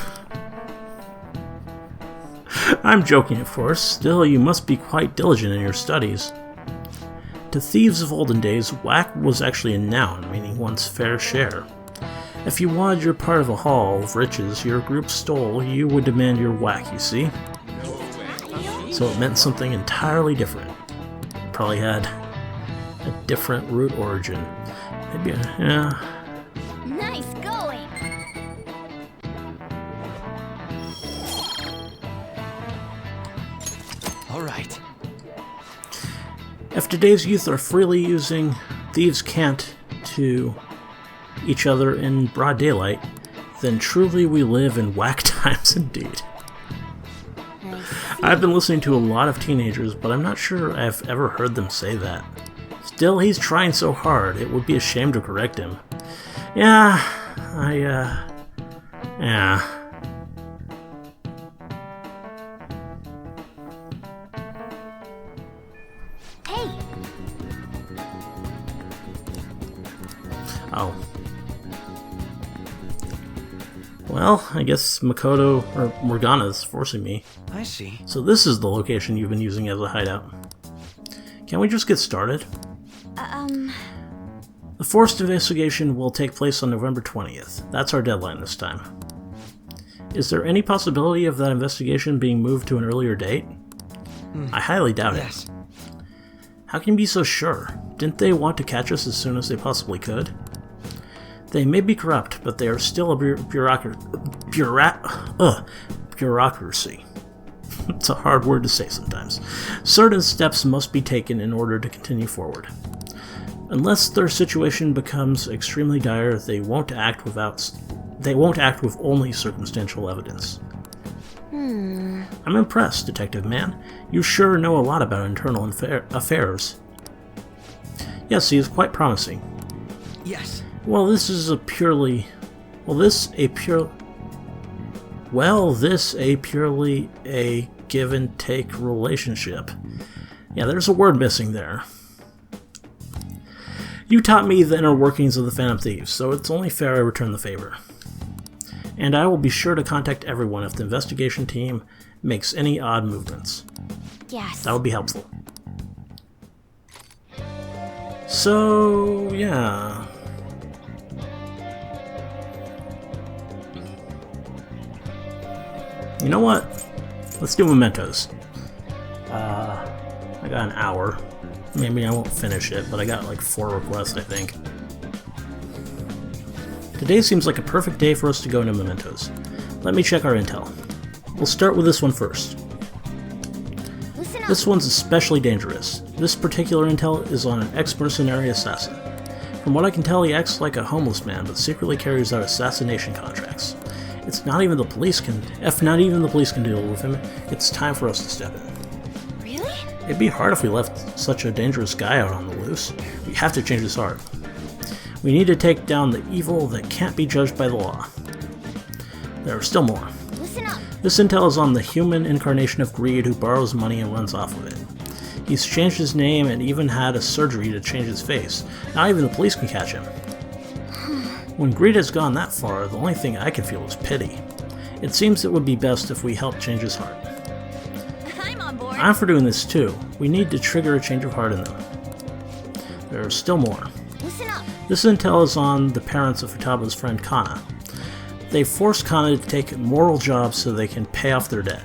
I'm joking, of course. Still, you must be quite diligent in your studies. To thieves of olden days, whack was actually a noun, meaning one's fair share. If you wanted your part of a haul of riches your group stole, you would demand your whack, you see? So it meant something entirely different. It probably had a different root origin. Maybe, yeah. Nice going. All right. If today's youth are freely using thieves can't to each other in broad daylight, then truly we live in whack times indeed. I've been listening to a lot of teenagers, but I'm not sure I've ever heard them say that. Still, he's trying so hard, it would be a shame to correct him. Yeah, yeah. Hey! Oh. Well, I guess Makoto, or Morgana's forcing me. I see. So this is the location you've been using as a hideout. Can't we just get started? The forced investigation will take place on November 20th. That's our deadline this time. Is there any possibility of that investigation being moved to an earlier date? I highly doubt it. How can you be so sure? Didn't they want to catch us as soon as they possibly could? They may be corrupt, but they are still a bureaucracy. It's a hard word to say sometimes. Certain steps must be taken in order to continue forward. Unless their situation becomes extremely dire, they won't act with only circumstantial evidence. I'm impressed, Detective Man. You sure know a lot about internal affairs. Yes, he is quite promising. Yes. Well, this a purely a give and take relationship. Yeah, there's a word missing there. You taught me the inner workings of the Phantom Thieves, so it's only fair I return the favor. And I will be sure to contact everyone if the investigation team makes any odd movements. Yes. That would be helpful. So, yeah. You know what? Let's do mementos. I got an hour. Maybe I won't finish it, but I got like 4 requests, I think. Today seems like a perfect day for us to go into mementos. Let me check our intel. We'll start with this one first. This one's especially dangerous. This particular intel is on an ex-mercenary assassin. From what I can tell, he acts like a homeless man, but secretly carries out assassination contracts. If not even the police can deal with him, it's time for us to step in. Really? It'd be hard if we left such a dangerous guy out on the loose. We have to change his heart. We need to take down the evil that can't be judged by the law. There are still more. Listen up. This intel is on the human incarnation of greed who borrows money and runs off with it. He's changed his name and even had a surgery to change his face. Not even the police can catch him. When greed has gone that far, the only thing I can feel is pity. It seems it would be best if we help change his heart. I'm on board. I'm for doing this too. We need to trigger a change of heart in them. There are still more. Listen up. This intel is on the parents of Futaba's friend Kana. They forced Kana to take moral jobs so they can pay off their debt.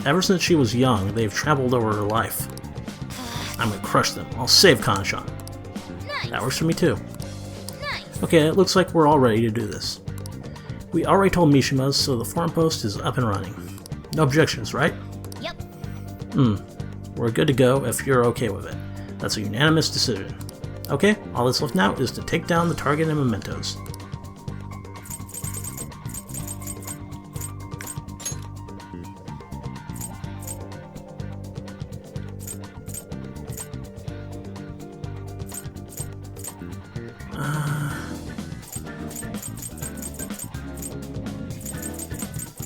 Ever since she was young, they've trampled over her life. I'm gonna crush them. I'll save Kana-chan. Nice. That works for me too. Nice. Okay, it looks like we're all ready to do this. We already told Mishima's, so the forum post is up and running. No objections, right? Yep. We're good to go if you're okay with it. That's a unanimous decision. Okay, all that's left now is to take down the target and mementos.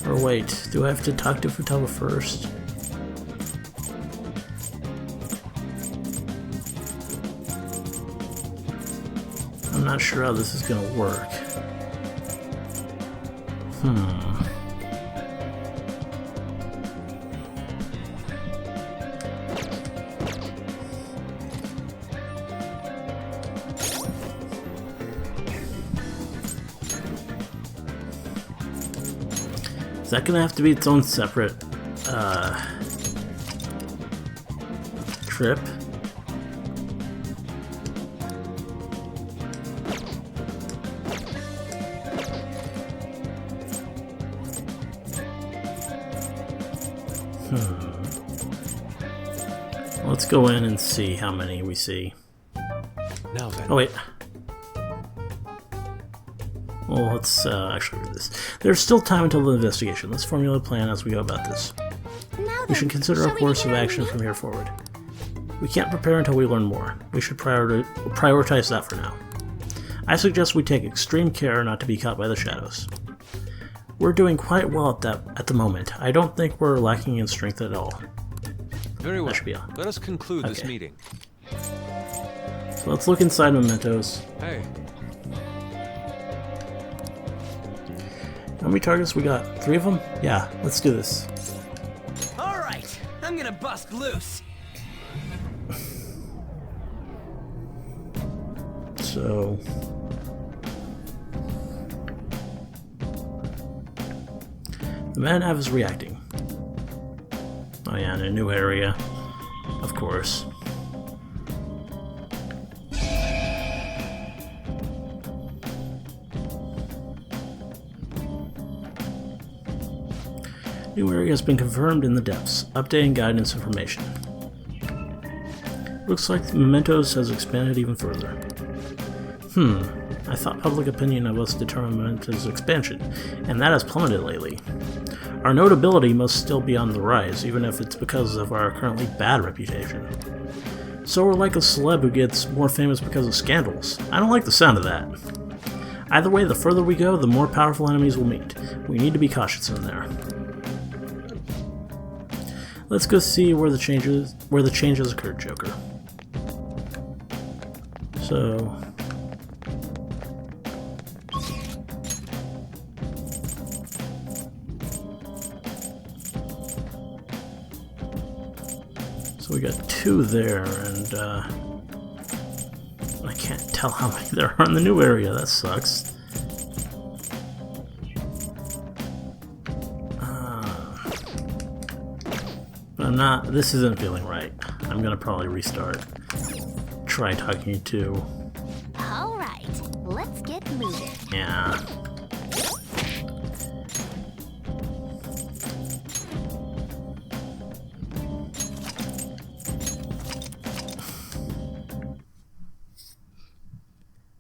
Or wait, do I have to talk to Futaba first? I'm not sure how this is gonna work. Is that gonna have to be its own separate trip? Let's go in and see how many we see. Now then. Oh wait. Well, let's actually read this. There's still time until the investigation. Let's formulate a plan as we go about this. We should consider a course of action from here forward. We can't prepare until we learn more. We should prioritize that for now. I suggest we take extreme care not to be caught by the shadows. We're doing quite well at the moment. I don't think we're lacking in strength at all. Very well. That should be all. Let us conclude this meeting. So let's look inside mementos. Hey. How many targets we got? 3 of them? Yeah, let's do this. All right, I'm gonna bust loose. So the Madhav is reacting. Oh yeah, in a new area, of course. New area has been confirmed in the depths. Updating guidance information. Looks like the mementos has expanded even further. I thought public opinion of us determined mementos expansion, and that has plummeted lately. Our notability must still be on the rise, even if it's because of our currently bad reputation. So we're like a celeb who gets more famous because of scandals. I don't like the sound of that. Either way, the further we go, the more powerful enemies we'll meet. We need to be cautious in there. Let's go see where the changes occurred, Joker. So we got 2 there, and I can't tell how many there are in the new area. That sucks. But this isn't feeling right. I'm gonna probably restart. Try talking to. Alright, let's get moving. Yeah.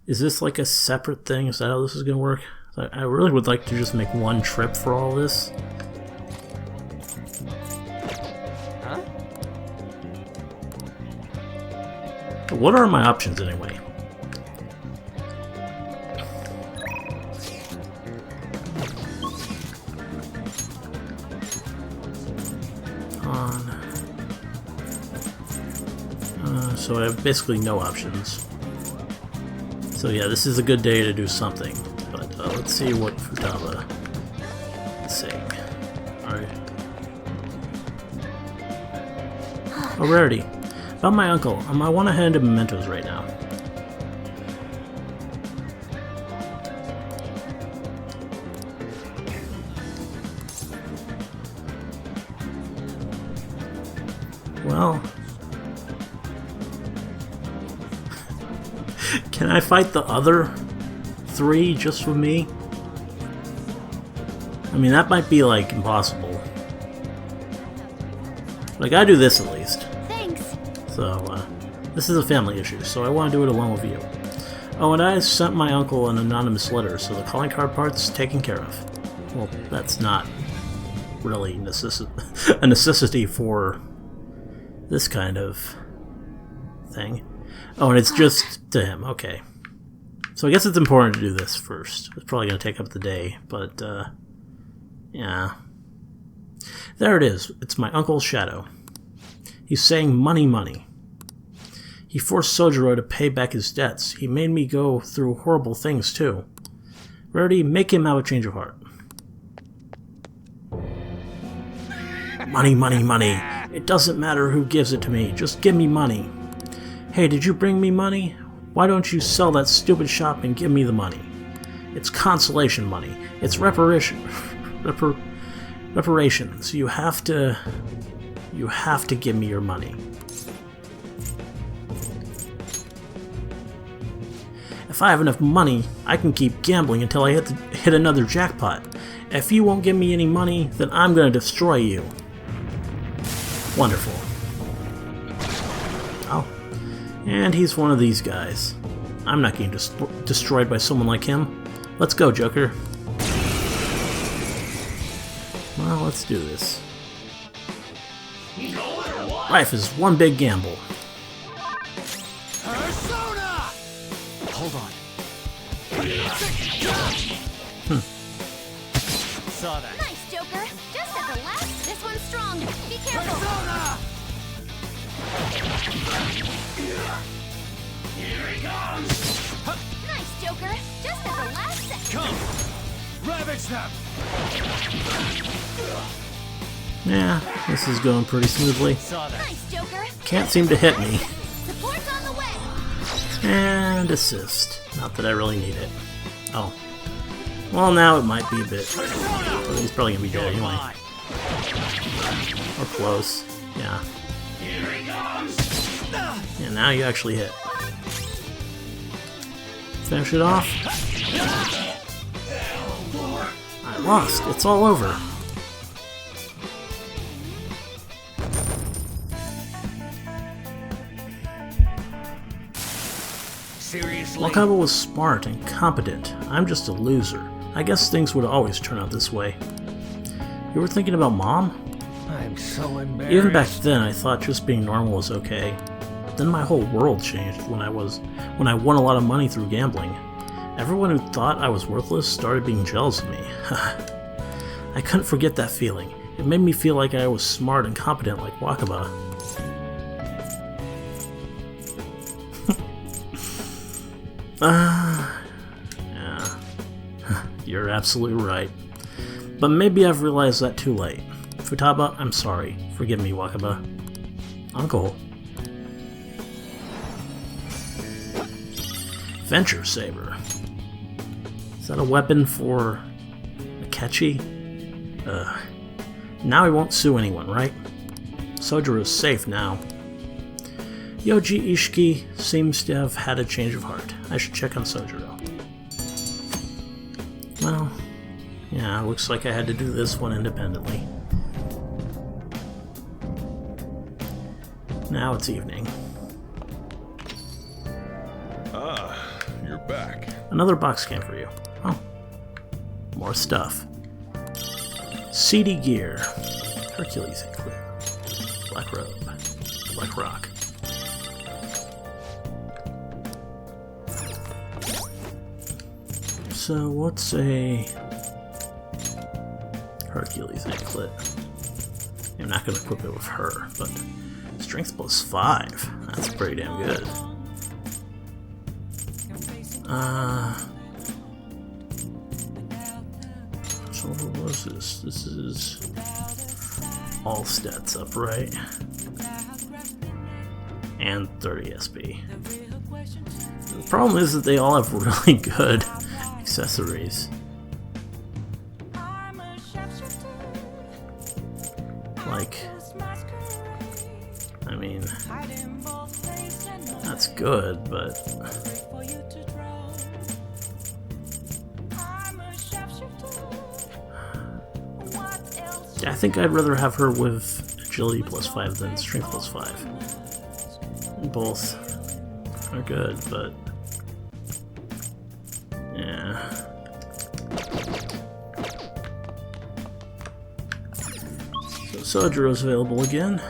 Is this like a separate thing? Is that how this is gonna work? I really would like to just make one trip for all this. Huh? What are my options anyway? So I have basically no options. So yeah, this is a good day to do something. But let's see what Futaba is saying. Alright. Oh, rarity. About my uncle. I want to head into mementos right now. Well, can I fight the other 3 just for me? I mean, that might be like impossible. But I gotta do this at least. Thanks. So, this is a family issue, so I want to do it along with you. Oh, and I sent my uncle an anonymous letter, so the calling card part's taken care of. Well, that's not really a necessity for this kind of thing. Oh, and it's just to him. Okay. So I guess it's important to do this first. It's probably going to take up the day, but, yeah. There it is. It's my uncle's shadow. He's saying money, money. He forced Sojiro to pay back his debts. He made me go through horrible things, too. Rarity, make him have a change of heart. Money, money, money. It doesn't matter who gives it to me. Just give me money. Hey, did you bring me money? Why don't you sell that stupid shop and give me the money? It's consolation money. It's reparations. You have to give me your money. If I have enough money, I can keep gambling until I hit another jackpot. If you won't give me any money, then I'm going to destroy you. Wonderful. Oh. And he's one of these guys. I'm not getting destroyed by someone like him. Let's go, Joker. Well, let's do this. Life is one big gamble. Hold on. Saw that. Nice, Joker. Just at the last. This one's strong. Be careful. Here he comes! Nice, Joker. Just at the last second. Come! Ravage them! Yeah, this is going pretty smoothly. Nice, Joker. Can't seem to hit me. Support's on the way. And assist. Not that I really need it. Oh. Well, now it might be a bit. But he's probably gonna be dead anyway. Or close. Yeah. Here he comes! Yeah, now you actually hit. Finish it off. I lost. It's all over. Seriously? Makoto was smart and competent. I'm just a loser. I guess things would always turn out this way. You were thinking about Mom? I'm so embarrassed. Even back then, I thought just being normal was okay. Then my whole world changed when I won a lot of money through gambling. Everyone who thought I was worthless started being jealous of me. I couldn't forget that feeling. It made me feel like I was smart and competent like Wakaba. Yeah. You're absolutely right. But maybe I've realized that too late. Futaba, I'm sorry. Forgive me, Wakaba. Uncle. Venture Saber. Is that a weapon for Akechi? Now he won't sue anyone, right? Sojiro's safe now. Yoji Ishiki seems to have had a change of heart. I should check on Sojiro. Well, yeah, looks like I had to do this one independently. Now it's evening. Ah, you're back. Another box came for you. Oh. More stuff. CD gear. Hercules included. Black robe. Black rock. So what's a Hercules anklet? I'm not going to equip it with her, but strength plus 5. That's pretty damn good. So what was this? This is all stats up, right? And 30 SP. The problem is that they all have really good accessories. Like, I mean, that's good, but yeah, I think I'd rather have her with agility plus 5 than strength plus 5. Both are good, but yeah. So Sojiro's available again.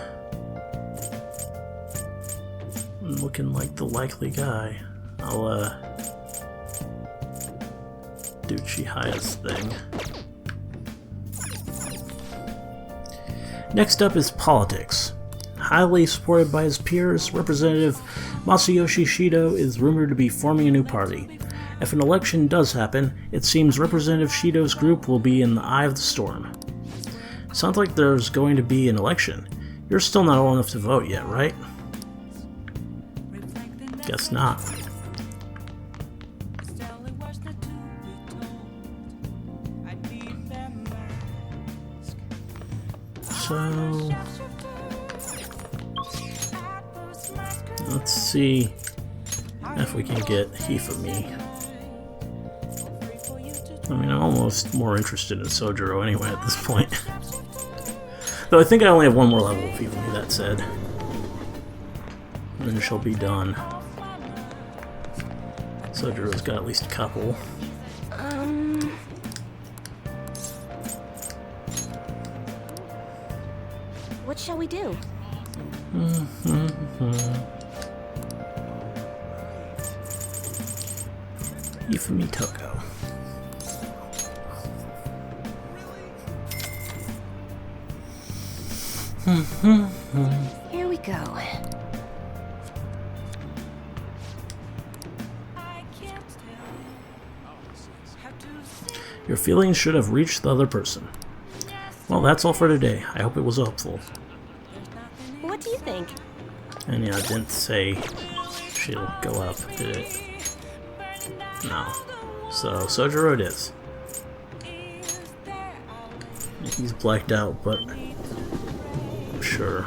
I'm looking like the likely guy. I'll do Chihiya's thing. Next up is politics. Highly supported by his peers, Representative Masayoshi Shido is rumored to be forming a new party. If an election does happen, it seems Representative Shido's group will be in the eye of the storm. Sounds like there's going to be an election. You're still not old enough to vote yet, right? Guess not. So let's see if we can get Hifumi. I mean, I'm almost more interested in Sojiro anyway at this point. Though I think I only have one more level of Hifumi, that said. And then she'll be done. Sojiro's got at least a couple. What shall we do? Hifumi Toko. Here we go. Your feelings should have reached the other person. Well, that's all for today. I hope it was helpful. What do you think? And yeah, I didn't say she'll go up, did it? No. So, Sojiro it is. He's blacked out, but I'm sure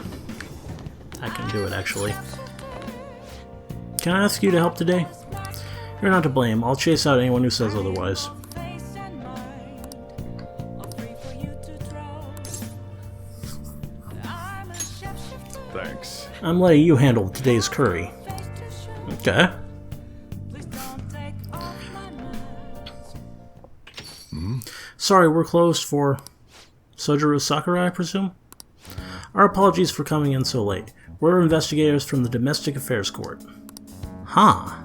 I can do it, actually. Can I ask you to help today? You're not to blame. I'll chase out anyone who says otherwise. Thanks. I'm letting you handle today's curry. Okay. Sorry, we're closed for Sojiro Sakura, I presume? Our apologies for coming in so late. We're investigators from the Domestic Affairs Court. Huh.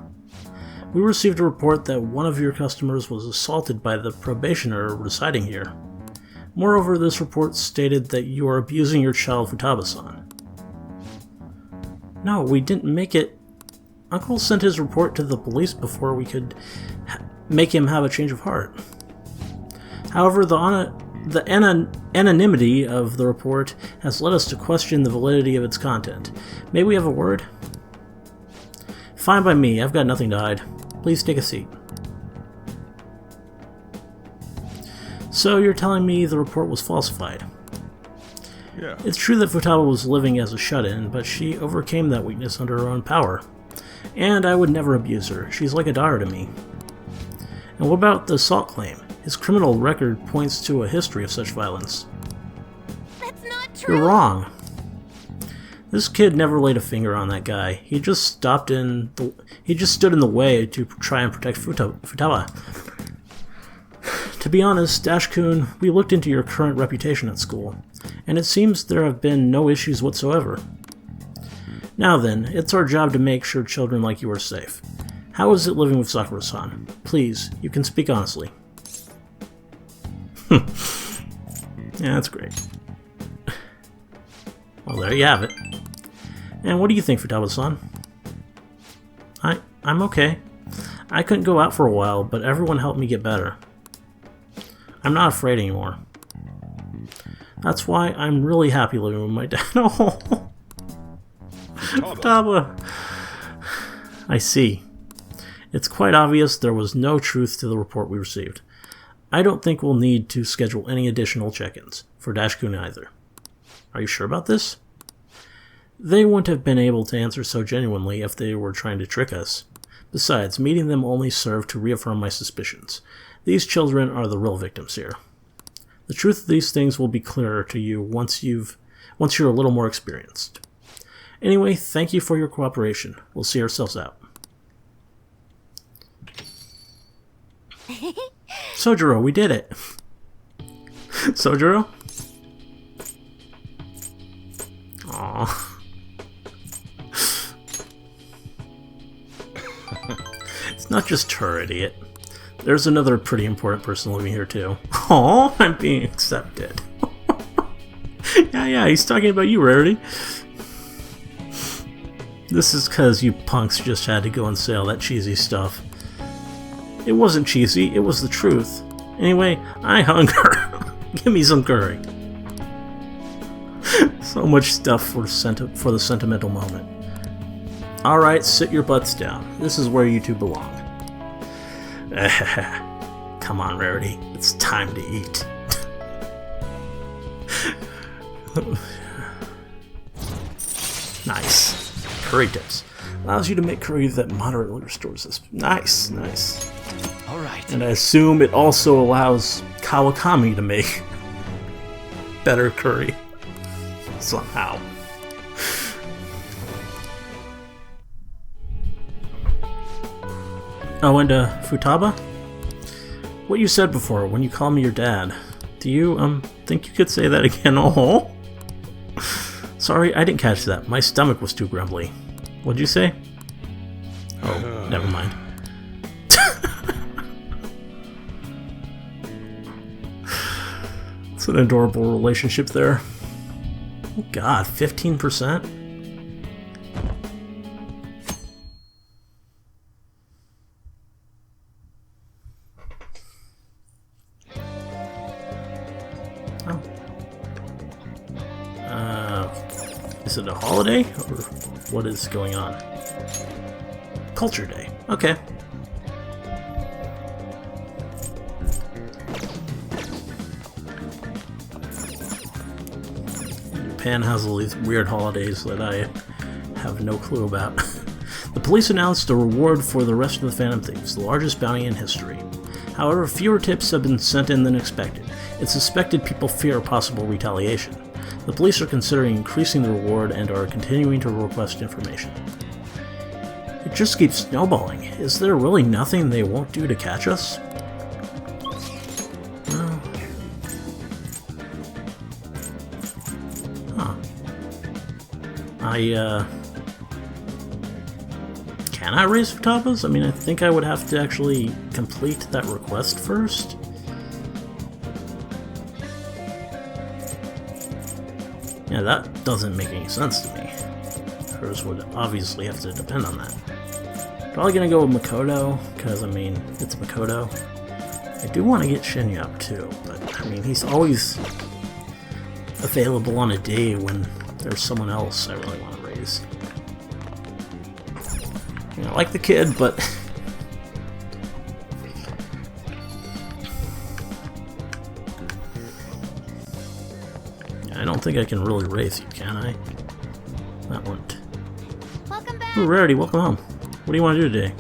We received a report that one of your customers was assaulted by the probationer residing here. Moreover, this report stated that you are abusing your child, Futaba-san. No, we didn't make it. Uncle sent his report to the police before we could make him have a change of heart. However, the anonymity of the report has led us to question the validity of its content. May we have a word? Fine by me, I've got nothing to hide. Please take a seat. So you're telling me the report was falsified? Yeah. It's true that Futaba was living as a shut-in, but she overcame that weakness under her own power. And I would never abuse her. She's like a daughter to me. And what about the assault claim? His criminal record points to a history of such violence. That's not true! You're wrong. This kid never laid a finger on that guy. He just stood in the way to try and protect Futaba. To be honest, Dash-kun, we looked into your current reputation at school, and it seems there have been no issues whatsoever. Now then, it's our job to make sure children like you are safe. How is it living with Sakura-san? Please, you can speak honestly. Yeah, that's great. Well, there you have it. And what do you think, Futaba-san? I'm okay. I couldn't go out for a while, but everyone helped me get better. I'm not afraid anymore. That's why I'm really happy living with my dad. Oh, Futaba. I see. It's quite obvious there was no truth to the report we received. I don't think we'll need to schedule any additional check-ins, for Dash-kun either. Are you sure about this? They wouldn't have been able to answer so genuinely if they were trying to trick us. Besides, meeting them only served to reaffirm my suspicions. These children are the real victims here. The truth of these things will be clearer to you once you're a little more experienced. Anyway, thank you for your cooperation. We'll see ourselves out. Sojiro, we did it! Sojiro? Aww. It's not just her, idiot. There's another pretty important person living here too. Aww, I'm being accepted. Yeah, he's talking about you, Rarity. This is because you punks just had to go and say all that cheesy stuff. It wasn't cheesy, it was the truth. Anyway, I hunger. Give me some curry. So much stuff for the sentimental moment. Alright, sit your butts down. This is where you two belong. Come on, Rarity. It's time to eat. Nice. Curry tips. Allows you to make curry that moderately restores this. Nice. Alright. And I assume it also allows Kawakami to make better curry. Somehow. Oh, and Futaba? What you said before, when you call me your dad. Do you, think you could say that again? Oh! Sorry, I didn't catch that. My stomach was too grumbly. What'd you say? Oh, never mind. It's an adorable relationship there. Oh god, 15%? Is it a holiday, or what is going on? Culture Day. Okay. Japan has all these weird holidays that I have no clue about. The police announced a reward for the rest of the Phantom Thieves, the largest bounty in history. However, fewer tips have been sent in than expected. It's suspected people fear possible retaliation. The police are considering increasing the reward and are continuing to request information. It just keeps snowballing. Is there really nothing they won't do to catch us? Well... Huh. Can I raise Futaba's? I mean, I think I would have to actually complete that request first. Yeah, that doesn't make any sense to me. Hers would obviously have to depend on that. Probably gonna go with Makoto, because, I mean, it's Makoto. I do want to get Shinya up too, but, I mean, he's always available on a day when there's someone else I really want to raise. You know, I like the kid, but... I don't think I can really raise you, can I? That won't. Welcome back. Ooh, Rarity, welcome home. What do you want to do today?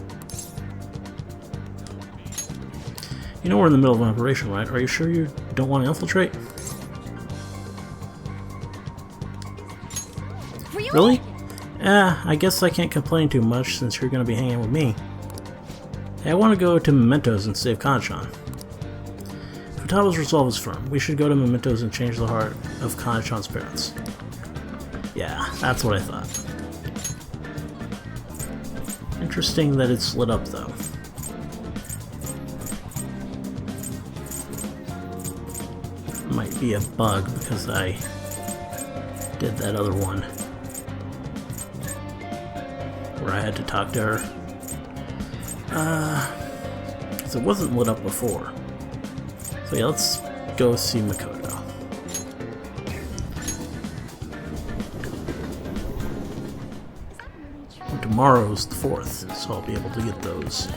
You know we're in the middle of an operation, right? Are you sure you don't want to infiltrate? Really? I guess I can't complain too much since you're going to be hanging with me. Hey, I want to go to Mementos and save Kanchan. Futaba's resolve is firm. We should go to Mementos and change the heart of Kanchan's parents. Yeah, that's what I thought. Interesting that it's lit up, though. Might be a bug because I did that other one where I had to talk to her. Because it wasn't lit up before. So yeah, let's go see Makoto. And tomorrow's the 4th, so I'll be able to get those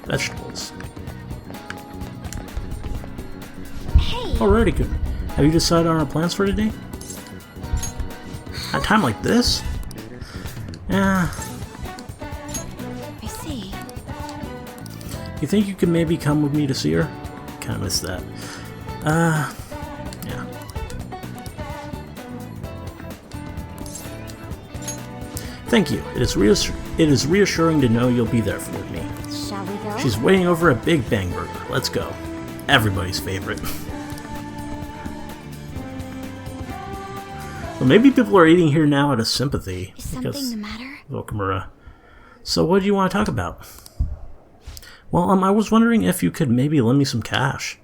vegetables. Hey. Alrighty, good. Have you decided on our plans for today? At a time like this? Yeah. I see. You think you could maybe come with me to see her? Kinda missed that. Yeah. Thank you. It is reassuring to know you'll be there with me. Shall we go? She's waiting over at Big Bang Burger. Let's go. Everybody's favorite. Well, maybe people are eating here now out of sympathy. Is something the matter? Okamura. So what do you want to talk about? Well, I was wondering if you could maybe lend me some cash.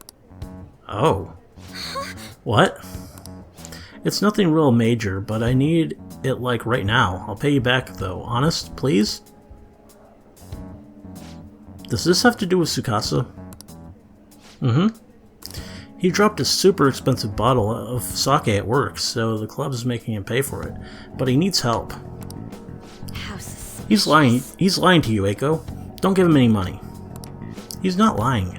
Oh. What? It's nothing real major, but I need it like right now. I'll pay you back though. Honest, please? Does this have to do with Tsukasa? Mm-hmm. He dropped a super expensive bottle of sake at work, so the club is making him pay for it. But he needs help. He's lying to you, Eiko. Don't give him any money. He's not lying.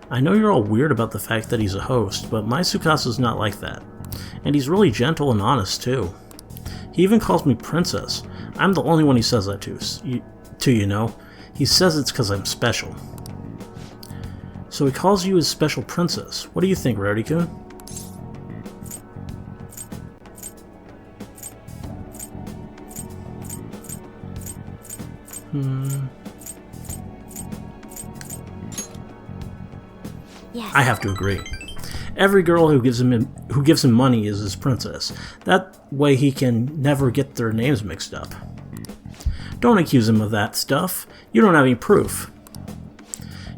I know you're all weird about the fact that he's a host, but my Tsukasa's not like that. And he's really gentle and honest, too. He even calls me princess. I'm the only one he says that to, you know. He says it's because I'm special. So he calls you his special princess. What do you think, Rarity-kun? Yes. I have to agree. Every girl who gives him money is his princess. That way he can never get their names mixed up. Don't accuse him of that stuff. You don't have any proof.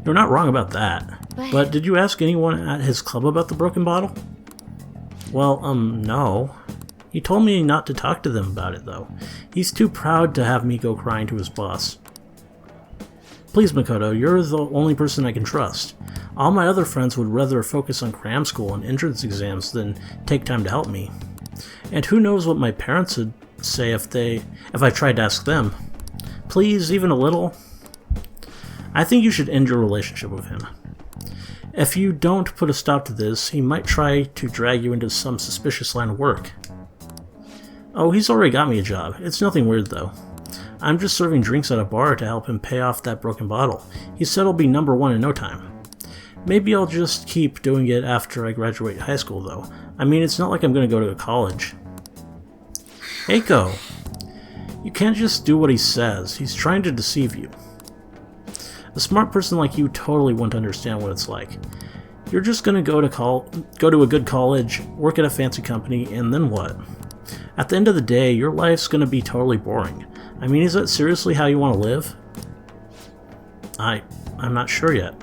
You're not wrong about that. But did you ask anyone at his club about the broken bottle? Well, no. He told me not to talk to them about it, though. He's too proud to have me go crying to his boss. Please, Makoto, you're the only person I can trust. All my other friends would rather focus on cram school and entrance exams than take time to help me. And who knows what my parents would say if I tried to ask them. Please, even a little? I think you should end your relationship with him. If you don't put a stop to this, he might try to drag you into some suspicious line of work. Oh, he's already got me a job. It's nothing weird, though. I'm just serving drinks at a bar to help him pay off that broken bottle. He said I'll be #1 in no time. Maybe I'll just keep doing it after I graduate high school, though. I mean, it's not like I'm going to go to college. Eiko! You can't just do what he says. He's trying to deceive you. A smart person like you totally wouldn't understand what it's like. You're just going to go to a good college, work at a fancy company, and then what? At the end of the day, your life's going to be totally boring. I mean, is that seriously how you want to live? I'm not sure yet.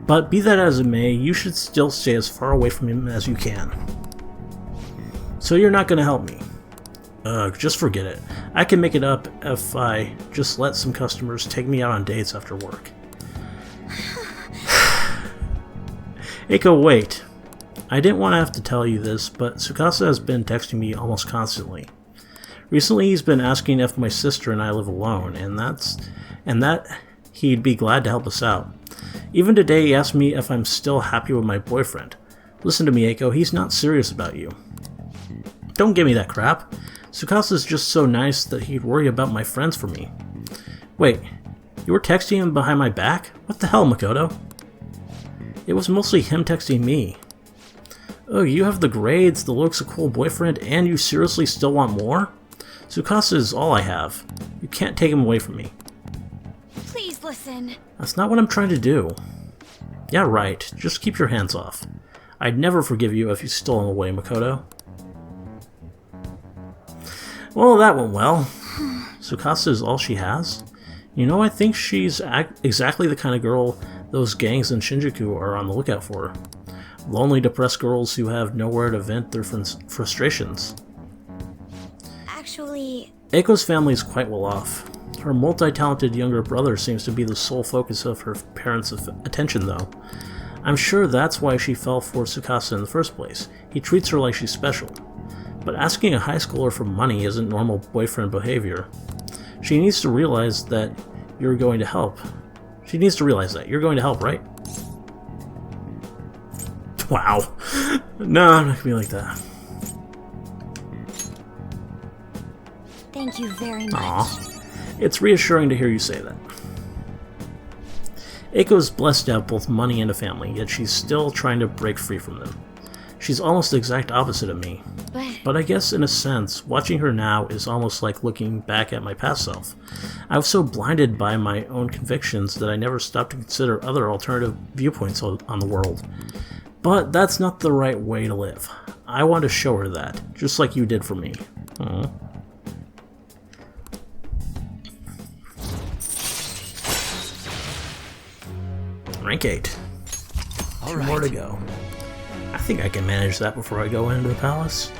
But be that as it may, you should still stay as far away from him as you can. So you're not gonna help me? Ugh, just forget it. I can make it up if I just let some customers take me out on dates after work. Eiko, wait. I didn't want to have to tell you this, but Tsukasa has been texting me almost constantly. Recently he's been asking if my sister and I live alone, and that he'd be glad to help us out. Even today he asked me if I'm still happy with my boyfriend. Listen to me, Eiko, he's not serious about you. Don't give me that crap. Tsukasa's just so nice that he'd worry about my friends for me. Wait, you were texting him behind my back? What the hell, Makoto? It was mostly him texting me. Oh, you have the grades, the looks, a cool boyfriend, and you seriously still want more? Tsukasa is all I have. You can't take him away from me. Please listen. That's not what I'm trying to do. Yeah, right. Just keep your hands off. I'd never forgive you if you stole him away, Makoto. Well, that went well. Tsukasa is all she has? You know, I think she's exactly the kind of girl those gangs in Shinjuku are on the lookout for. Lonely, depressed girls who have nowhere to vent their frustrations. Actually... Eiko's family is quite well off. Her multi-talented younger brother seems to be the sole focus of her parents' attention, though. I'm sure that's why she fell for Tsukasa in the first place. He treats her like she's special. But asking a high schooler for money isn't normal boyfriend behavior. She needs to realize that you're going to help. She needs to realize that. You're going to help, right? Wow. No, I'm not gonna be like that. Thank you very much. Aw. It's reassuring to hear you say that. Eiko is blessed to have both money and a family, yet she's still trying to break free from them. She's almost the exact opposite of me. But I guess in a sense, watching her now is almost like looking back at my past self. I was so blinded by my own convictions that I never stopped to consider other alternative viewpoints on the world. But that's not the right way to live. I want to show her that, just like you did for me. Aww. Rank 8. All right. More to go. I think I can manage that before I go into the palace.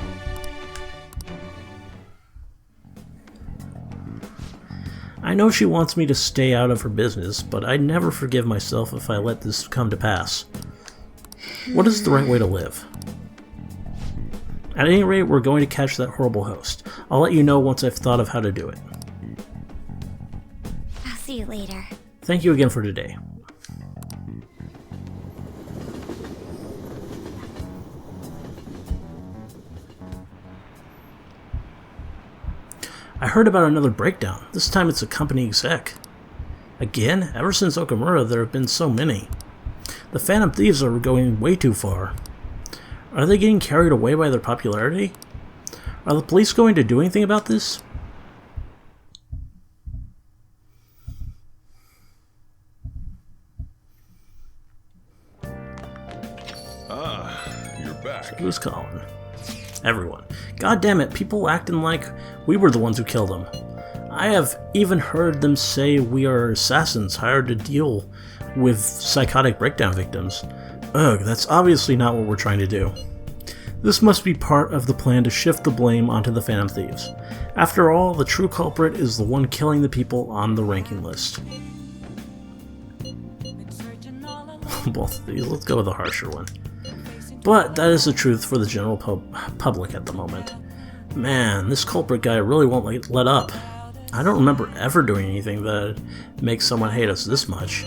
I know she wants me to stay out of her business, but I'd never forgive myself if I let this come to pass. What is the right way to live? At any rate, we're going to catch that horrible host. I'll let you know once I've thought of how to do it. I'll see you later. Thank you again for today. I heard about another breakdown. This time it's a company exec. Again? Ever since Okamura, there have been so many. The Phantom Thieves are going way too far. Are they getting carried away by their popularity? Are the police going to do anything about this? Ah, you're back. So who's calling? Everyone. God damn it, people acting like we were the ones who killed him. I have even heard them say we are assassins hired to deal with psychotic breakdown victims. Ugh, that's obviously not what we're trying to do. This must be part of the plan to shift the blame onto the Phantom Thieves. After all, the true culprit is the one killing the people on the ranking list. Both of these. Let's go with the harsher one. But that is the truth for the general public at the moment. Man, this culprit guy really won't let up. I don't remember ever doing anything that makes someone hate us this much.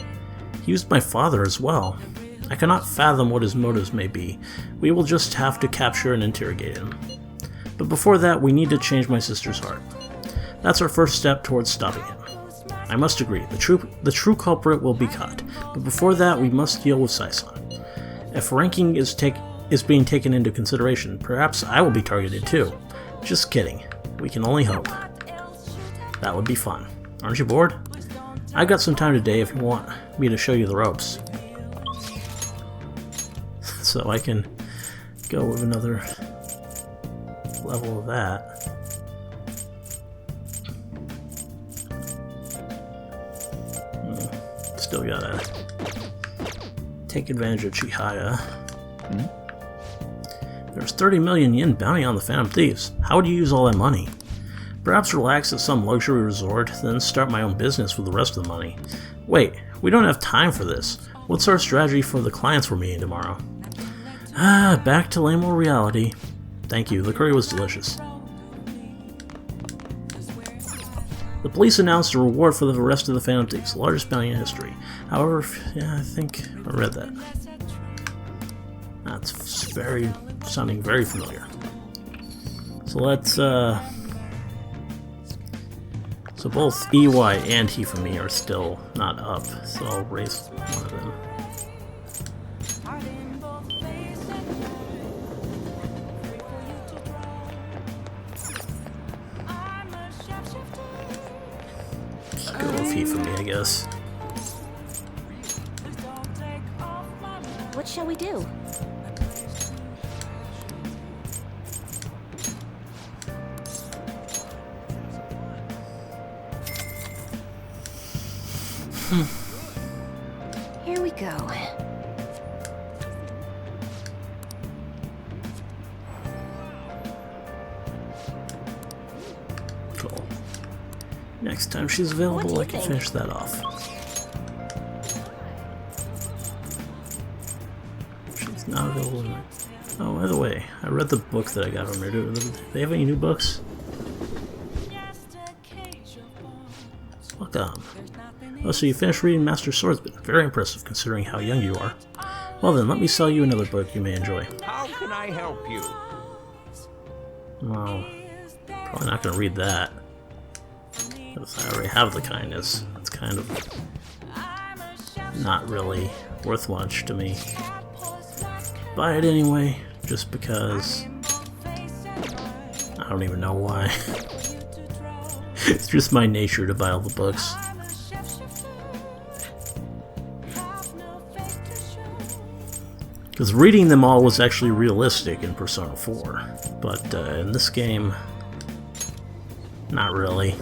He used my father as well. I cannot fathom what his motives may be. We will just have to capture and interrogate him. But before that, we need to change my sister's heart. That's our first step towards stopping him. I must agree, the true culprit will be caught. But before that, we must deal with Sai-san. If ranking is being taken into consideration, perhaps I will be targeted too. Just kidding. We can only hope. That would be fun. Aren't you bored? I've got some time today if you want me to show you the ropes. So I can go with another level of that. Still gotta take advantage of Chihaya. There's 30 million yen bounty on the Phantom Thieves. How would you use all that money? Perhaps relax at some luxury resort, then start my own business with the rest of the money. Wait, we don't have time for this. What's our strategy for the clients we're meeting tomorrow? Back to lame old reality. Thank you, the curry was delicious. The police announced a reward for the rest of the Phantom Thieves, the largest bounty in history. However, yeah, I think I read that. That's sounding very familiar. So let's, so both EY and Hifumi are still not up, so I'll raise one of them. Go with Hifumi, I guess. What shall we do? Here we go. Cool. Next time she's available, I can finish that off. She's not available tonight. Oh, by the way, I read the book that I got from her. Do they have any new books? Welcome. Oh, so you finished reading Master Swordsman. Very impressive considering how young you are. Well then, let me sell you another book you may enjoy. How can I help you? Well, probably not going to read that. Because I already have the kindness. It's kind of not really worth much to me. Buy it anyway, just because. I don't even know why. It's just my nature to buy all the books. Because reading them all was actually realistic in Persona 4, but in this game, not really.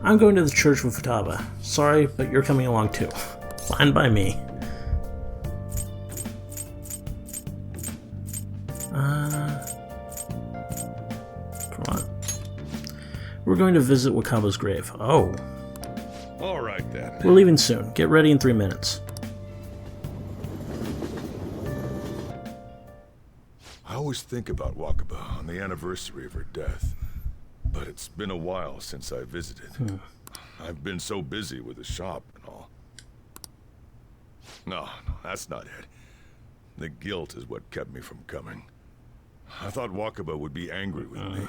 I'm going to the church with Futaba. Sorry, but you're coming along too. Fine by me. We're going to visit Wakaba's grave. Oh. Alright then. We're leaving soon. Get ready in 3 minutes. I always think about Wakaba on the anniversary of her death. But it's been a while since I visited. I've been so busy with the shop and all. No, that's not it. The guilt is what kept me from coming. I thought Wakaba would be angry with me.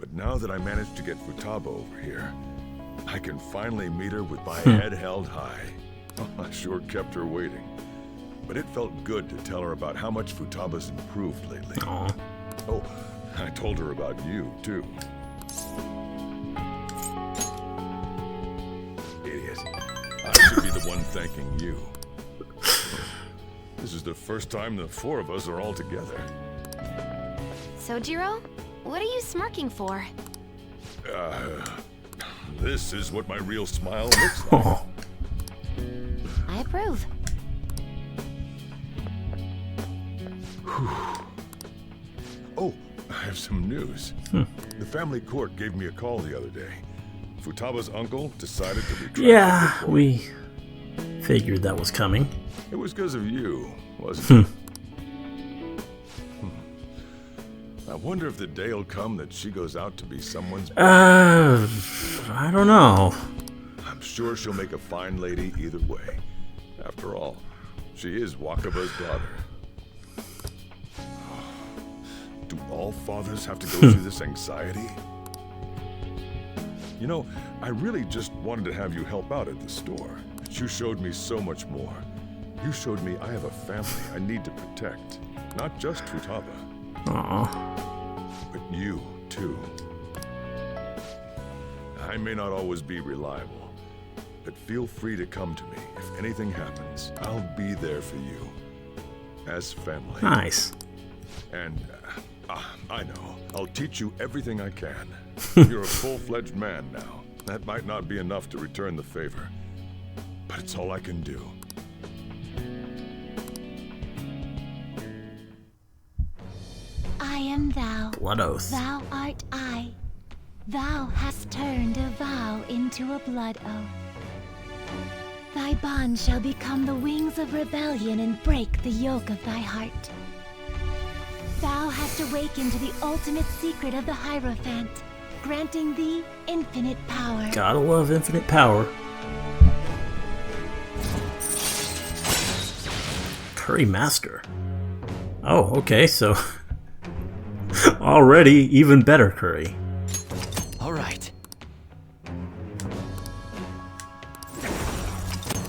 But now that I managed to get Futaba over here, I can finally meet her with my head held high. I sure kept her waiting. But it felt good to tell her about how much Futaba's improved lately. Oh, I told her about you, too. Idiot. I should be the one thanking you. This is the first time the four of us are all together. Sojiro, what are you smirking for? This is what my real smile looks like. I approve. Oh, I have some news. The family court gave me a call the other day. Futaba's uncle decided to retract. Yeah, we figured that was coming. It was because of you, wasn't it? I wonder if the day will come that she goes out to be someone's... I don't know. I'm sure she'll make a fine lady either way. After all, she is Wakaba's daughter. Do all fathers have to go through this anxiety? You know, I really just wanted to have you help out at the store. But you showed me so much more. You showed me I have a family I need to protect. Not just Futaba. But you, too. I may not always be reliable, but feel free to come to me if anything happens. I'll be there for you. As family. Nice. And I know. I'll teach you everything I can. You're a full-fledged man now. That might not be enough to return the favor, but it's all I can do. I am thou. Blood oath. Thou art I. Thou hast turned a vow into a blood oath. Thy bond shall become the wings of rebellion and break the yoke of thy heart. Thou hast awakened to the ultimate secret of the Hierophant, granting thee infinite power. Gotta love infinite power. Curry Master. Oh, okay, so already even better curry. All right.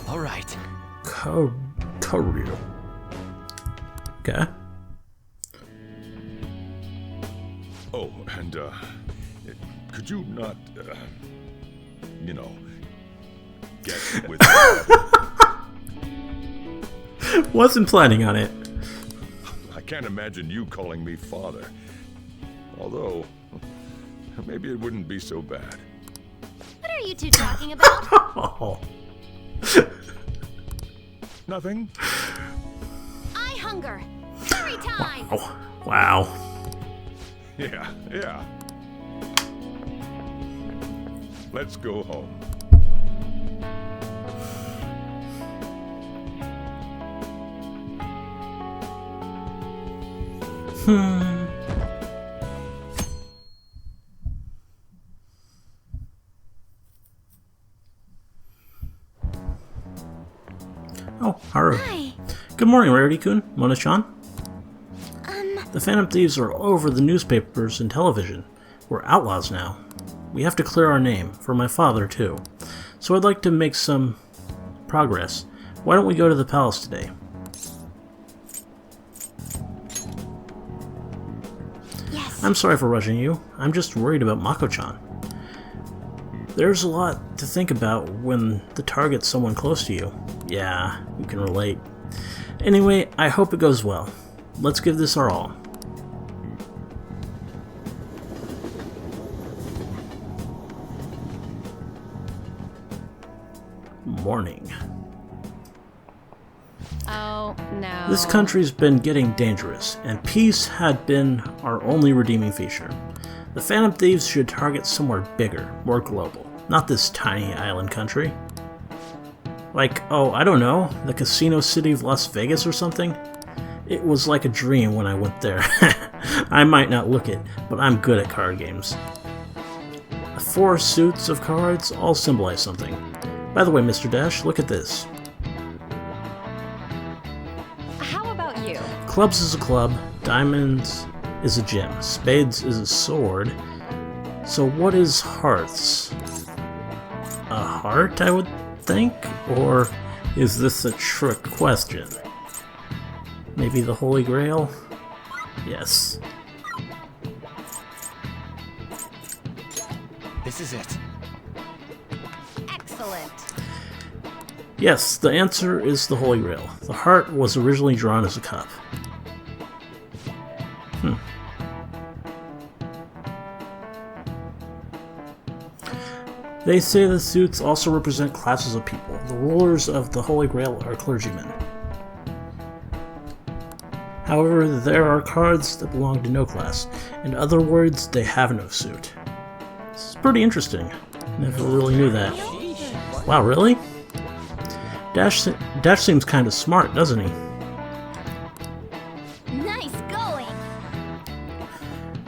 All right. Curry. Okay. Oh, and, could you not, you know, get with Wasn't planning on it. I can't imagine you calling me father. Although, maybe it wouldn't be so bad. What are you two talking about? Oh. Nothing. I hunger. Curry time. Oh, wow. Yeah. Let's go home. Oh, Haru. Hi. Good morning, Rarity-kun, Mona-chan. The Phantom Thieves are all over the newspapers and television. We're outlaws now. We have to clear our name, for my father too. So I'd like to make some progress. Why don't we go to the palace today? Yes. I'm sorry for rushing you. I'm just worried about Mako-chan. There's a lot to think about when the target's someone close to you. Yeah, you can relate. Anyway, I hope it goes well. Let's give this our all. Morning. Oh, no. This country's been getting dangerous, and peace had been our only redeeming feature. The Phantom Thieves should target somewhere bigger, more global, not this tiny island country. Like, oh, I don't know, the casino city of Las Vegas or something? It was like a dream when I went there. I might not look it, but I'm good at card games. The 4 suits of cards all symbolize something. By the way, Mr. Dash, look at this. How about you? Clubs is a club, diamonds is a gem, spades is a sword. So what is hearts? A heart, I would think? Or is this a trick question? Maybe the Holy Grail? Yes. This is it. Excellent. Yes, the answer is the Holy Grail. The heart was originally drawn as a cup. They say the suits also represent classes of people. The rulers of the Holy Grail are clergymen. However, there are cards that belong to no class. In other words, they have no suit. This is pretty interesting. Never really knew that. Wow, really? Dash seems kind of smart, doesn't he? Nice going.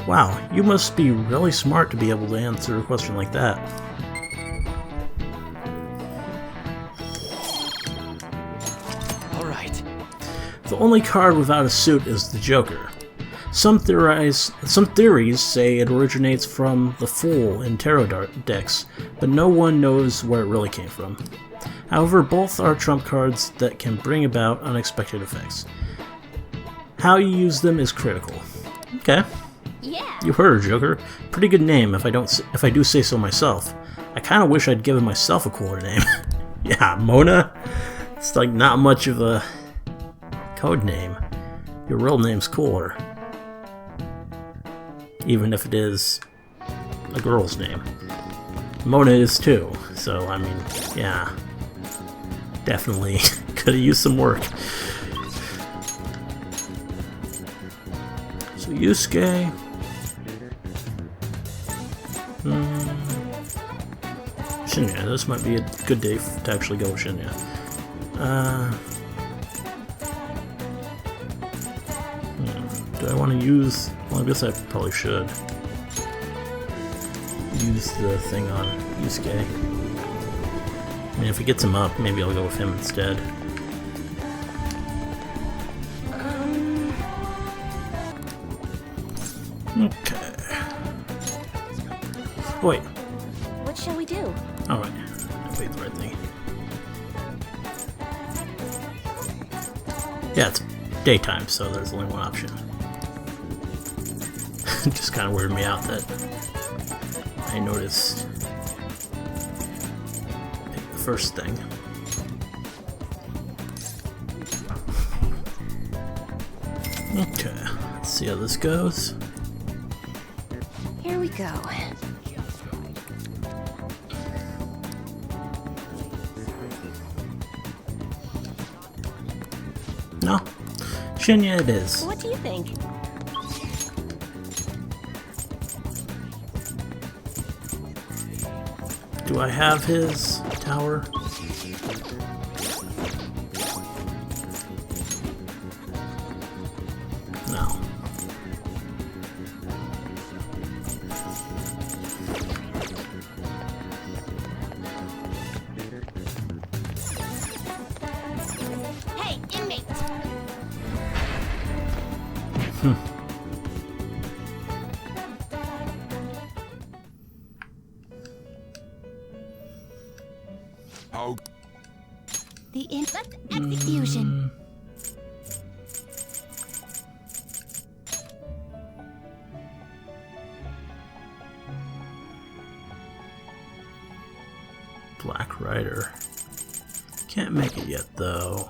Wow, you must be really smart to be able to answer a question like that. All right. The only card without a suit is the Joker. Some theories say it originates from the Fool in tarot decks, but no one knows where it really came from. However, both are trump cards that can bring about unexpected effects. How you use them is critical. Okay. Yeah. You heard her, Joker. Pretty good name if I do say so myself. I kind of wish I'd given myself a cooler name. Yeah, Mona. It's like not much of a code name. Your real name's cooler. even if it is a girl's name. Mona is too, so I mean, yeah, definitely could have used some work. So Yusuke. Shinya, this might be a good day to actually go with Shinya. Do I want to use... Well, I guess I probably should use the thing on Yusuke. I mean, if he gets him up, maybe I'll go with him instead. Okay. Wait. What shall we do? Alright. I played the right thing. Yeah, it's daytime, so there's only one option. It just kind of weirded me out that I noticed the first thing. Okay, let's see how this goes. Here we go. No, Shinya it is. What do you think? Do I have his tower? No. Hey, inmate! How? The execution. Black Rider. Can't make it yet, though.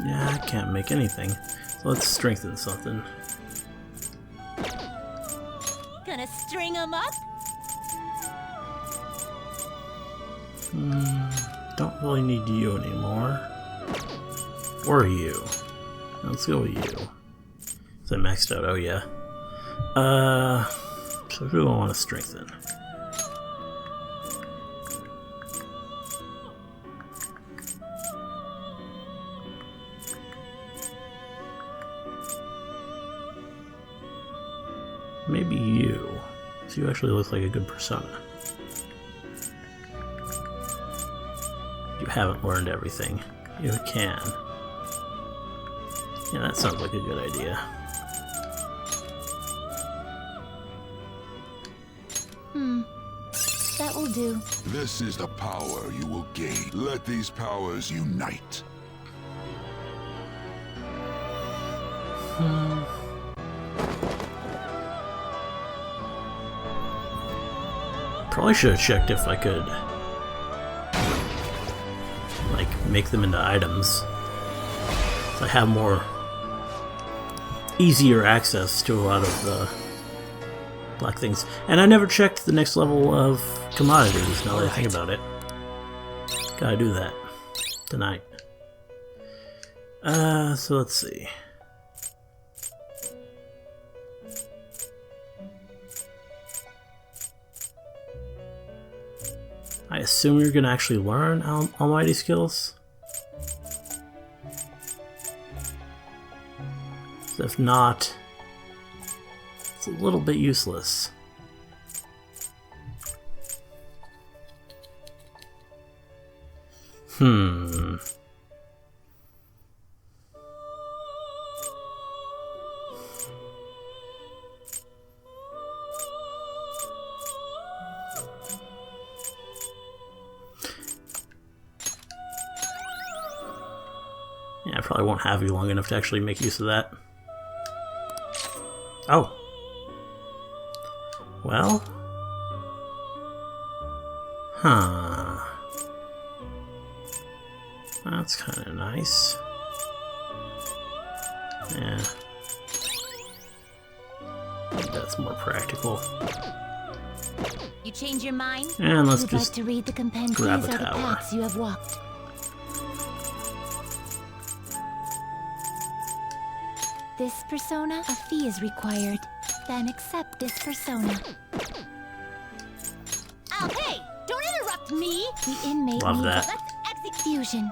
Yeah, I can't make anything. So let's strengthen something. Gonna string 'em up? Don't really need you anymore. Or you. Let's go with you. So I maxed out, oh yeah. So who do I want to strengthen? Maybe you. So you actually look like a good persona. You haven't learned everything. You can. Yeah, that sounds like a good idea. That will do. This is the power you will gain. Let these powers unite. Probably should have checked if I could, like, make them into items. So I have more easier access to a lot of the black things. And I never checked the next level of commodities, now that I think about it. Gotta do that tonight. So let's see. I assume you're gonna actually learn almighty skills? If not, it's a little bit useless. Yeah, I probably won't have you long enough to actually make use of that. Oh. Well. Huh. That's kind of nice. Yeah. I think that's more practical. You change your mind? And let's You'd just like to read the compendiums grab or a the tower. paths you have walked. This persona, a fee is required. Then accept this persona. Oh, hey! Don't interrupt me! The inmate Love needs that. Let's execution.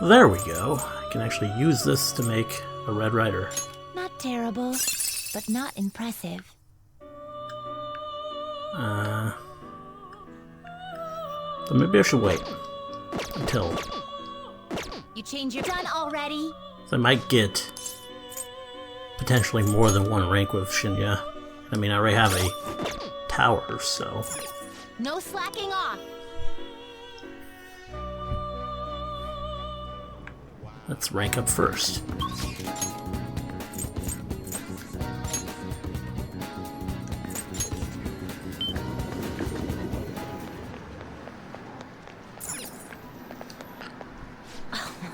There we go. I can actually use this to make a Red Rider. Not terrible, but not impressive. So maybe I should wait until You change your done already? I might get potentially more than one rank with Shinya. I mean, I already have a tower, so No slacking off. let's rank up first.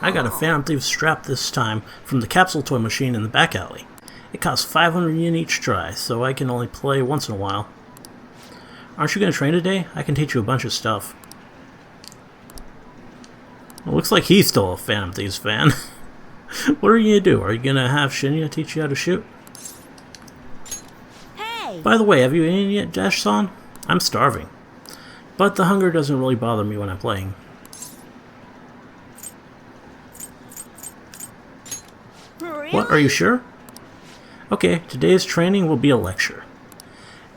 I got a Phantom Thief strap this time from the capsule toy machine in the back alley. It costs 500 yen each try, so I can only play once in a while. Aren't you going to train today? I can teach you a bunch of stuff. It looks like he's still a Phantom Thieves fan. What are you going to do? Are you going to have Shinya teach you how to shoot? Hey! By the way, have you eaten yet, Dash-san? I'm starving. But the hunger doesn't really bother me when I'm playing. What, are you sure? Okay, today's training will be a lecture.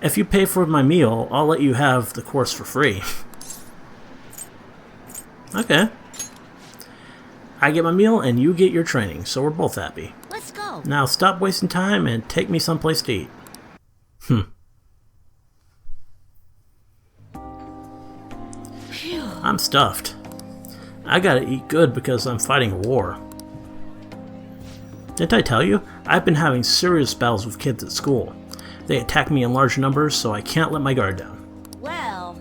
If you pay for my meal, I'll let you have the course for free. Okay. I get my meal and you get your training, so we're both happy. Let's go. Now stop wasting time and take me someplace to eat. I'm stuffed. I gotta eat good because I'm fighting a war. Didn't I tell you? I've been having serious battles with kids at school. They attack me in large numbers, so I can't let my guard down. Well,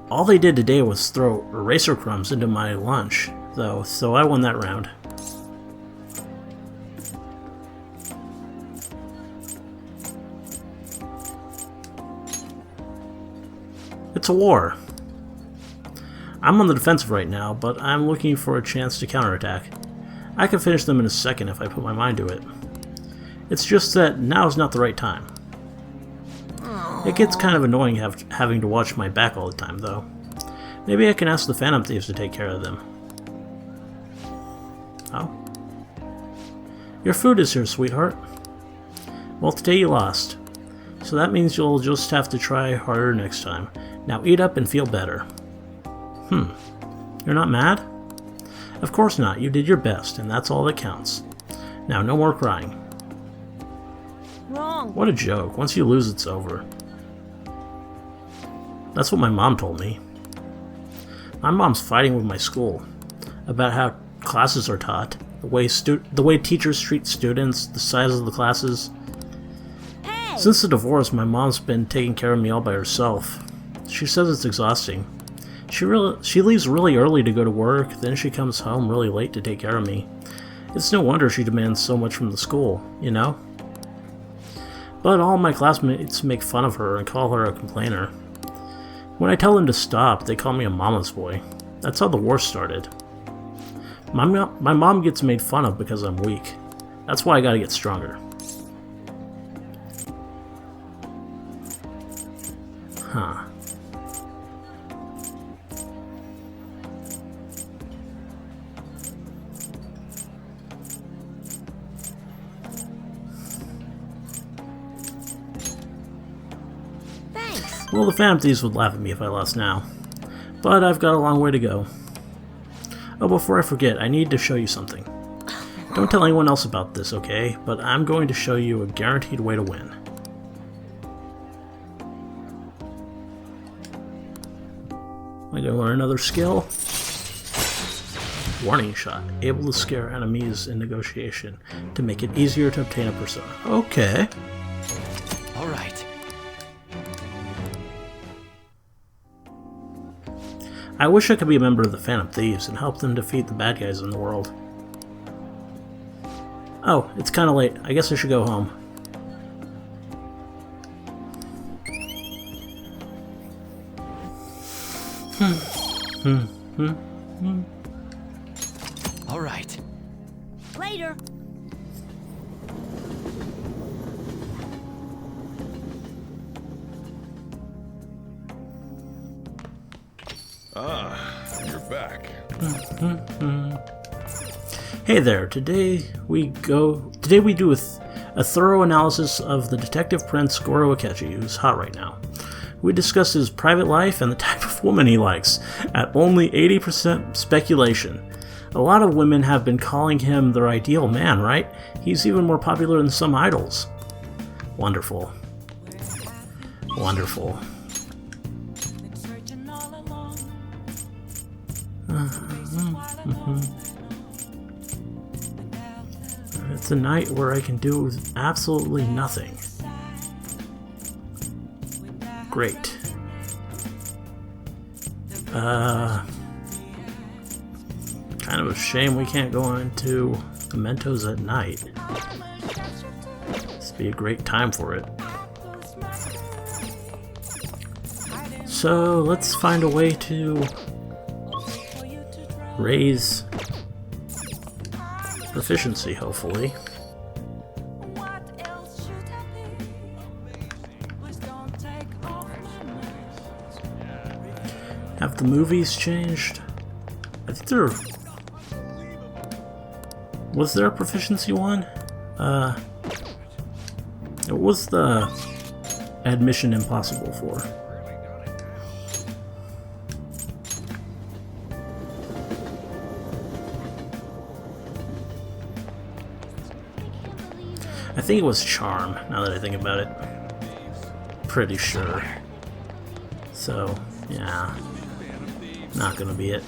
All they did today was throw eraser crumbs into my lunch, though, so I won that round. It's a war. I'm on the defensive right now, but I'm looking for a chance to counterattack. I can finish them in a second if I put my mind to it. It's just that now's not the right time. It gets kind of annoying having to watch my back all the time, though. Maybe I can ask the Phantom Thieves to take care of them. Oh? Your food is here, sweetheart. Well, today you lost. So that means you'll just have to try harder next time. Now eat up and feel better. You're not mad? Of course not. You did your best, and that's all that counts. Now, no more crying. wrong. What a joke. Once you lose, it's over. That's what my mom told me. My mom's fighting with my school about how classes are taught, the way teachers treat students, the size of the classes. Hey! Since the divorce, my mom's been taking care of me all by herself. She says it's exhausting. She leaves really early to go to work, then she comes home really late to take care of me. It's no wonder she demands so much from the school, you know? But all my classmates make fun of her and call her a complainer. When I tell them to stop, they call me a mama's boy. That's how the war started. My mom gets made fun of because I'm weak. That's why I gotta get stronger. Huh. Thanks. Well, the Phantom Thieves would laugh at me if I lost now. But I've got a long way to go. Oh, before I forget, I need to show you something. Don't tell anyone else about this, okay? But I'm going to show you a guaranteed way to win. Am I going to learn another skill? Warning shot. Able to scare enemies in negotiation to make it easier to obtain a persona. Okay. All right. I wish I could be a member of the Phantom Thieves and help them defeat the bad guys in the world. Oh, it's kind of late. I guess I should go home. All right. Later. Ah, you're back. Hey there. Today we do a thorough analysis of the detective prince Goro Akechi, who's hot right now. We discuss his private life and the type of woman he likes, at only 80% speculation. A lot of women have been calling him their ideal man, right? He's even more popular than some idols. Wonderful. Wonderful. It's a night where I can do absolutely nothing. Great. Kind of a shame we can't go into mementos at night. This would be a great time for it. So let's find a way to raise proficiency, hopefully. Have the movies changed? I think there... Was there a proficiency one? What was the Admission Impossible for? I think it was Charm, now that I think about it. Pretty sure. So, yeah. Not gonna be it.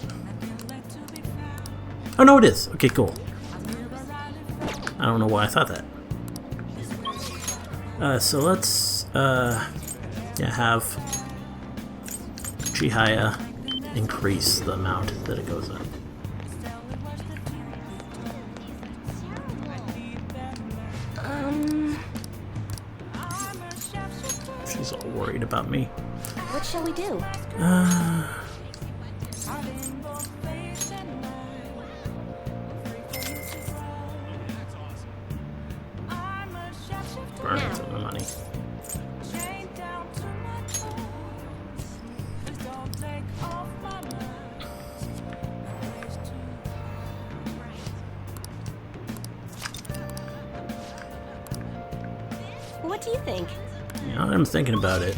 Oh no, it is! Okay, cool. I don't know why I thought that. So let's, have Chihaya increase the amount that it goes in. She's all worried about me. What shall we do? Burn it for the money. What do you think? Yeah, I'm thinking about it.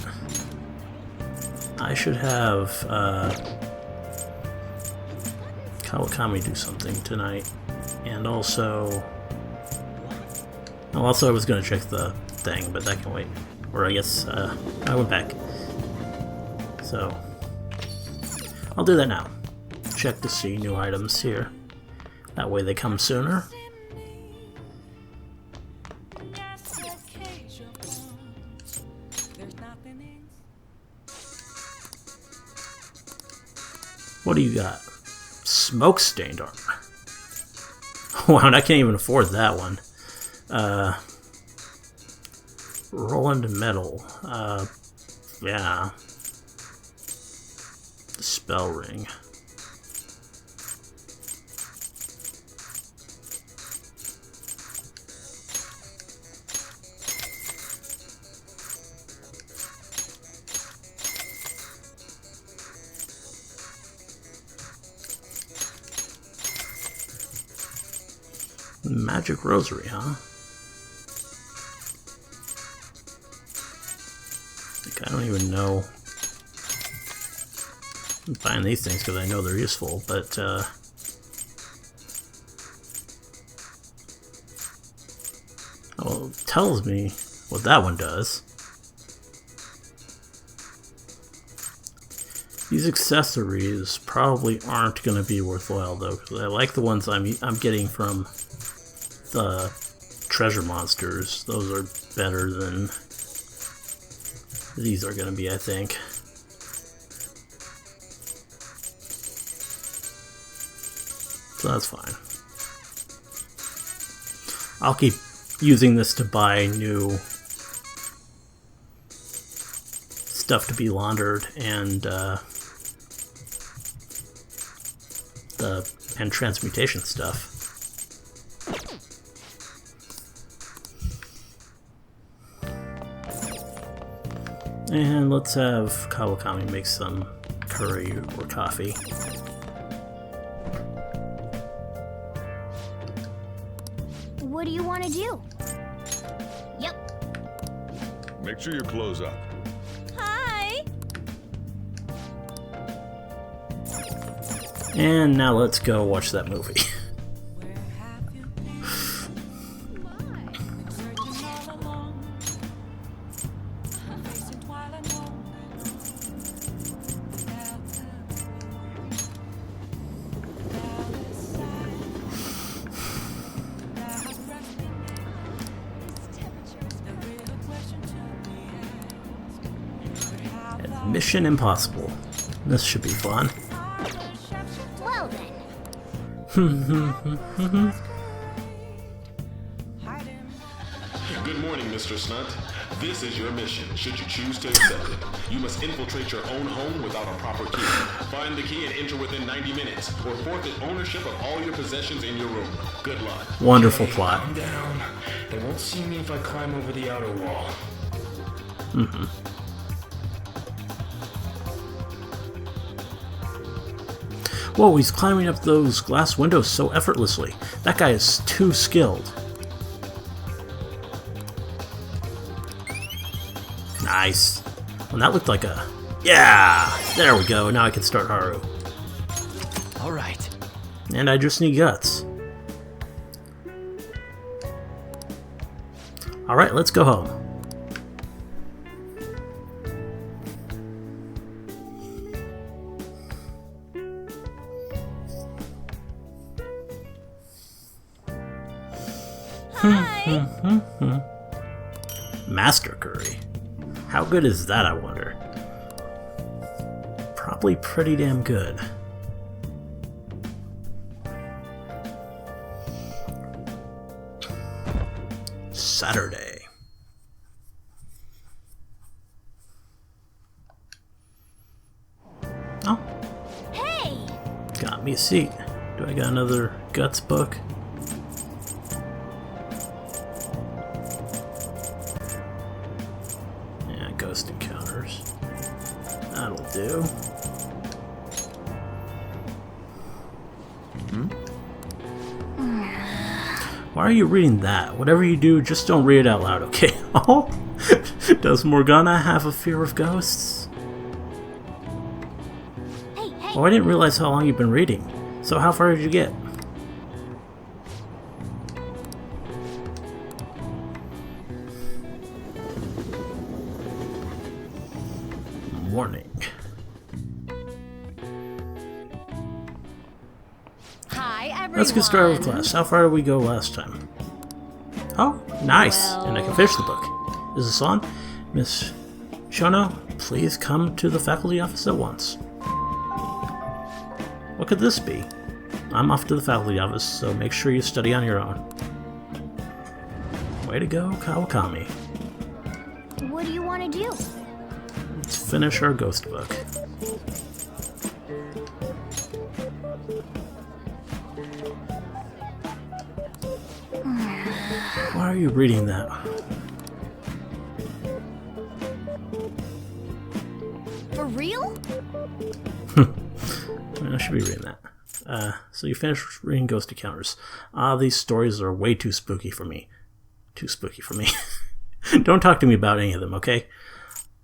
I should have Kawakami do something tonight, and also. Oh, also, I was gonna check the thing, but that can wait. Or I guess I went back. So I'll do that now. Check to see new items here. That way they come sooner. What do you got? Smoke-stained armor. Wow, I can't even afford that one. Roland metal. Yeah. Spell ring. Magic rosary, huh? Like, I don't even know. I'm buying these things because I know they're useful, but well, it tells me what that one does. These accessories probably aren't going to be worthwhile though, because I like the ones I'm getting from the treasure monsters. Those are better than these are going to be, I think. So that's fine. I'll keep using this to buy new stuff to be laundered and transmutation stuff. And let's have Kawakami make some curry or coffee. What do you want to do? Yep. Make sure you close up. Hi. And now let's go watch that movie. Mission Impossible. This should be fun. Well then. Good morning, Mr. Snunt. This is your mission, should you choose to accept it. You must infiltrate your own home without a proper key. Find the key and enter within 90 minutes, or forfeit ownership of all your possessions in your room. Good luck. Wonderful plot. Calm down. They won't see me if I climb over the outer wall. Whoa, he's climbing up those glass windows so effortlessly. That guy is too skilled. Nice. And that looked like a... Yeah! There we go. Now I can start Haru. Alright. And I just need guts. Alright, let's go home. Master curry. How good is that, I wonder? Probably pretty damn good. Saturday. Oh. Hey! Got me a seat. Do I got another guts book? Ghost encounters. That'll do. Why are you reading that? Whatever you do, just don't read it out loud, okay? Oh? Does Morgana have a fear of ghosts? Hey, hey. Oh, I didn't realize how long you've been reading. So how far did you get? Morning. Hi, everyone. Let's get started with class. How far did we go last time? Oh, nice. And I can finish the book. Is this on? Miss Shono, please come to the faculty office at once. What could this be? I'm off to the faculty office, so make sure you study on your own. Way to go, Kawakami. What do you want to do? Let's finish our ghost book. Why are you reading that? For real? I should be reading that. So you finished reading Ghost Encounters. These stories are way too spooky for me. Too spooky for me. Don't talk to me about any of them, okay?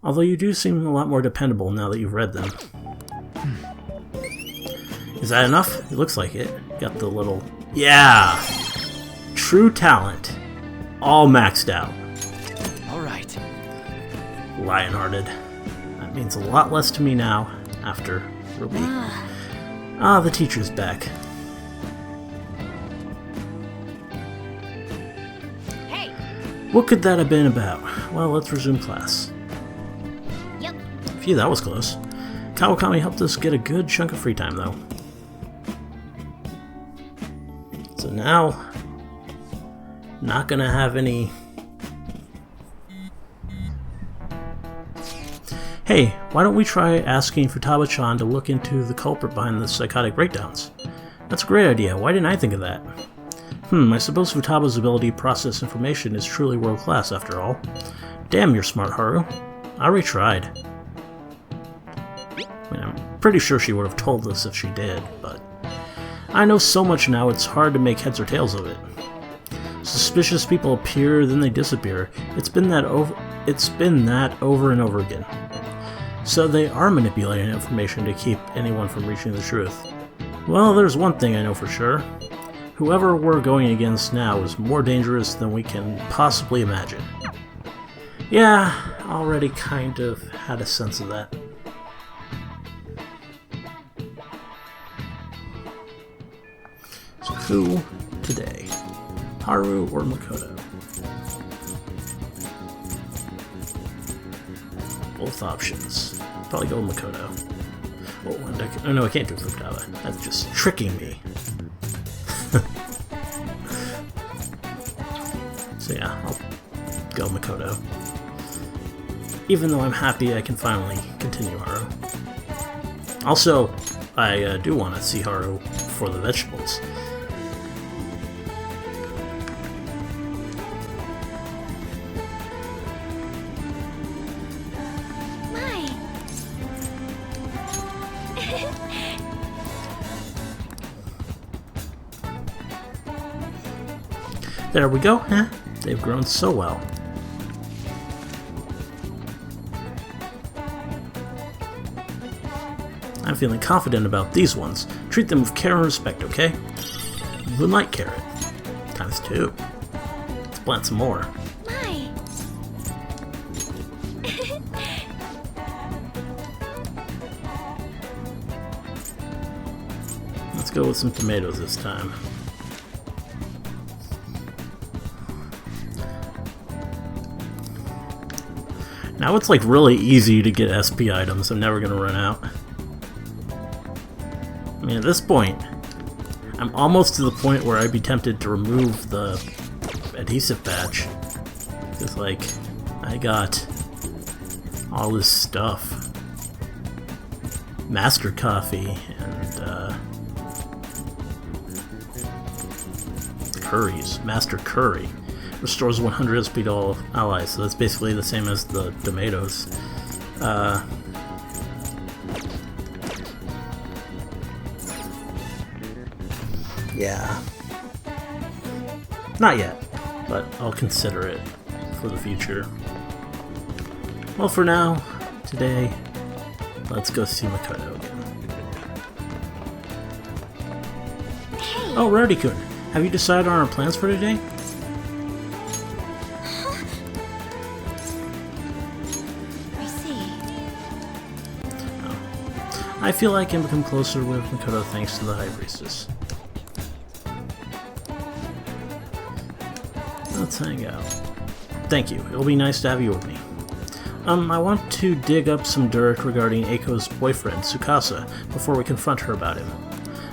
Although you do seem a lot more dependable now that you've read them. Is that enough? It looks like it. Got the little... Yeah! True talent. All maxed out. Alright. Lionhearted. That means a lot less to me now, after Ruby. The teacher's back. Hey! What could that have been about? Well, let's resume class. Yep. Phew, that was close. Kawakami helped us get a good chunk of free time, though. So now, not gonna have any... Hey, why don't we try asking Futaba-chan to look into the culprit behind the psychotic breakdowns? That's a great idea. Why didn't I think of that? I suppose Futaba's ability to process information is truly world-class, after all. Damn, you're smart, Haru. I already tried. I mean, I'm pretty sure she would have told us if she did, but... I know so much now, it's hard to make heads or tails of it. Suspicious people appear, then they disappear. It's been that over and over again. So they are manipulating information to keep anyone from reaching the truth. Well, there's one thing I know for sure. Whoever we're going against now is more dangerous than we can possibly imagine. Yeah, already kind of had a sense of that. So who today? Haru or Makoto? Both options. Probably go with Makoto. Oh no, I can't do Futaba. That's just tricking me. So yeah, I'll go Makoto. Even though I'm happy I can finally continue Haru. Also, I do want to see Haru for the vegetables. There we go. They've grown so well. I'm feeling confident about these ones. Treat them with care and respect, okay? The night carrot. Times 2. Let's plant some more. Let's go with some tomatoes this time. Now it's like really easy to get SP items. I'm never gonna run out. I mean, at this point, I'm almost to the point where I'd be tempted to remove the adhesive patch. Because, like, I got all this stuff. Master Coffee and curries. Master Curry. Restores 100 SP to all allies, so that's basically the same as the tomatoes. Yeah. Not yet, but I'll consider it for the future. Well, for now, today, let's go see Makoto again. Oh, Rarity-kun, have you decided on our plans for today? I feel I can become closer with Makoto thanks to the High Priestess. Let's hang out. Thank you. It'll be nice to have you with me. I want to dig up some dirt regarding Eiko's boyfriend, Tsukasa, before we confront her about him.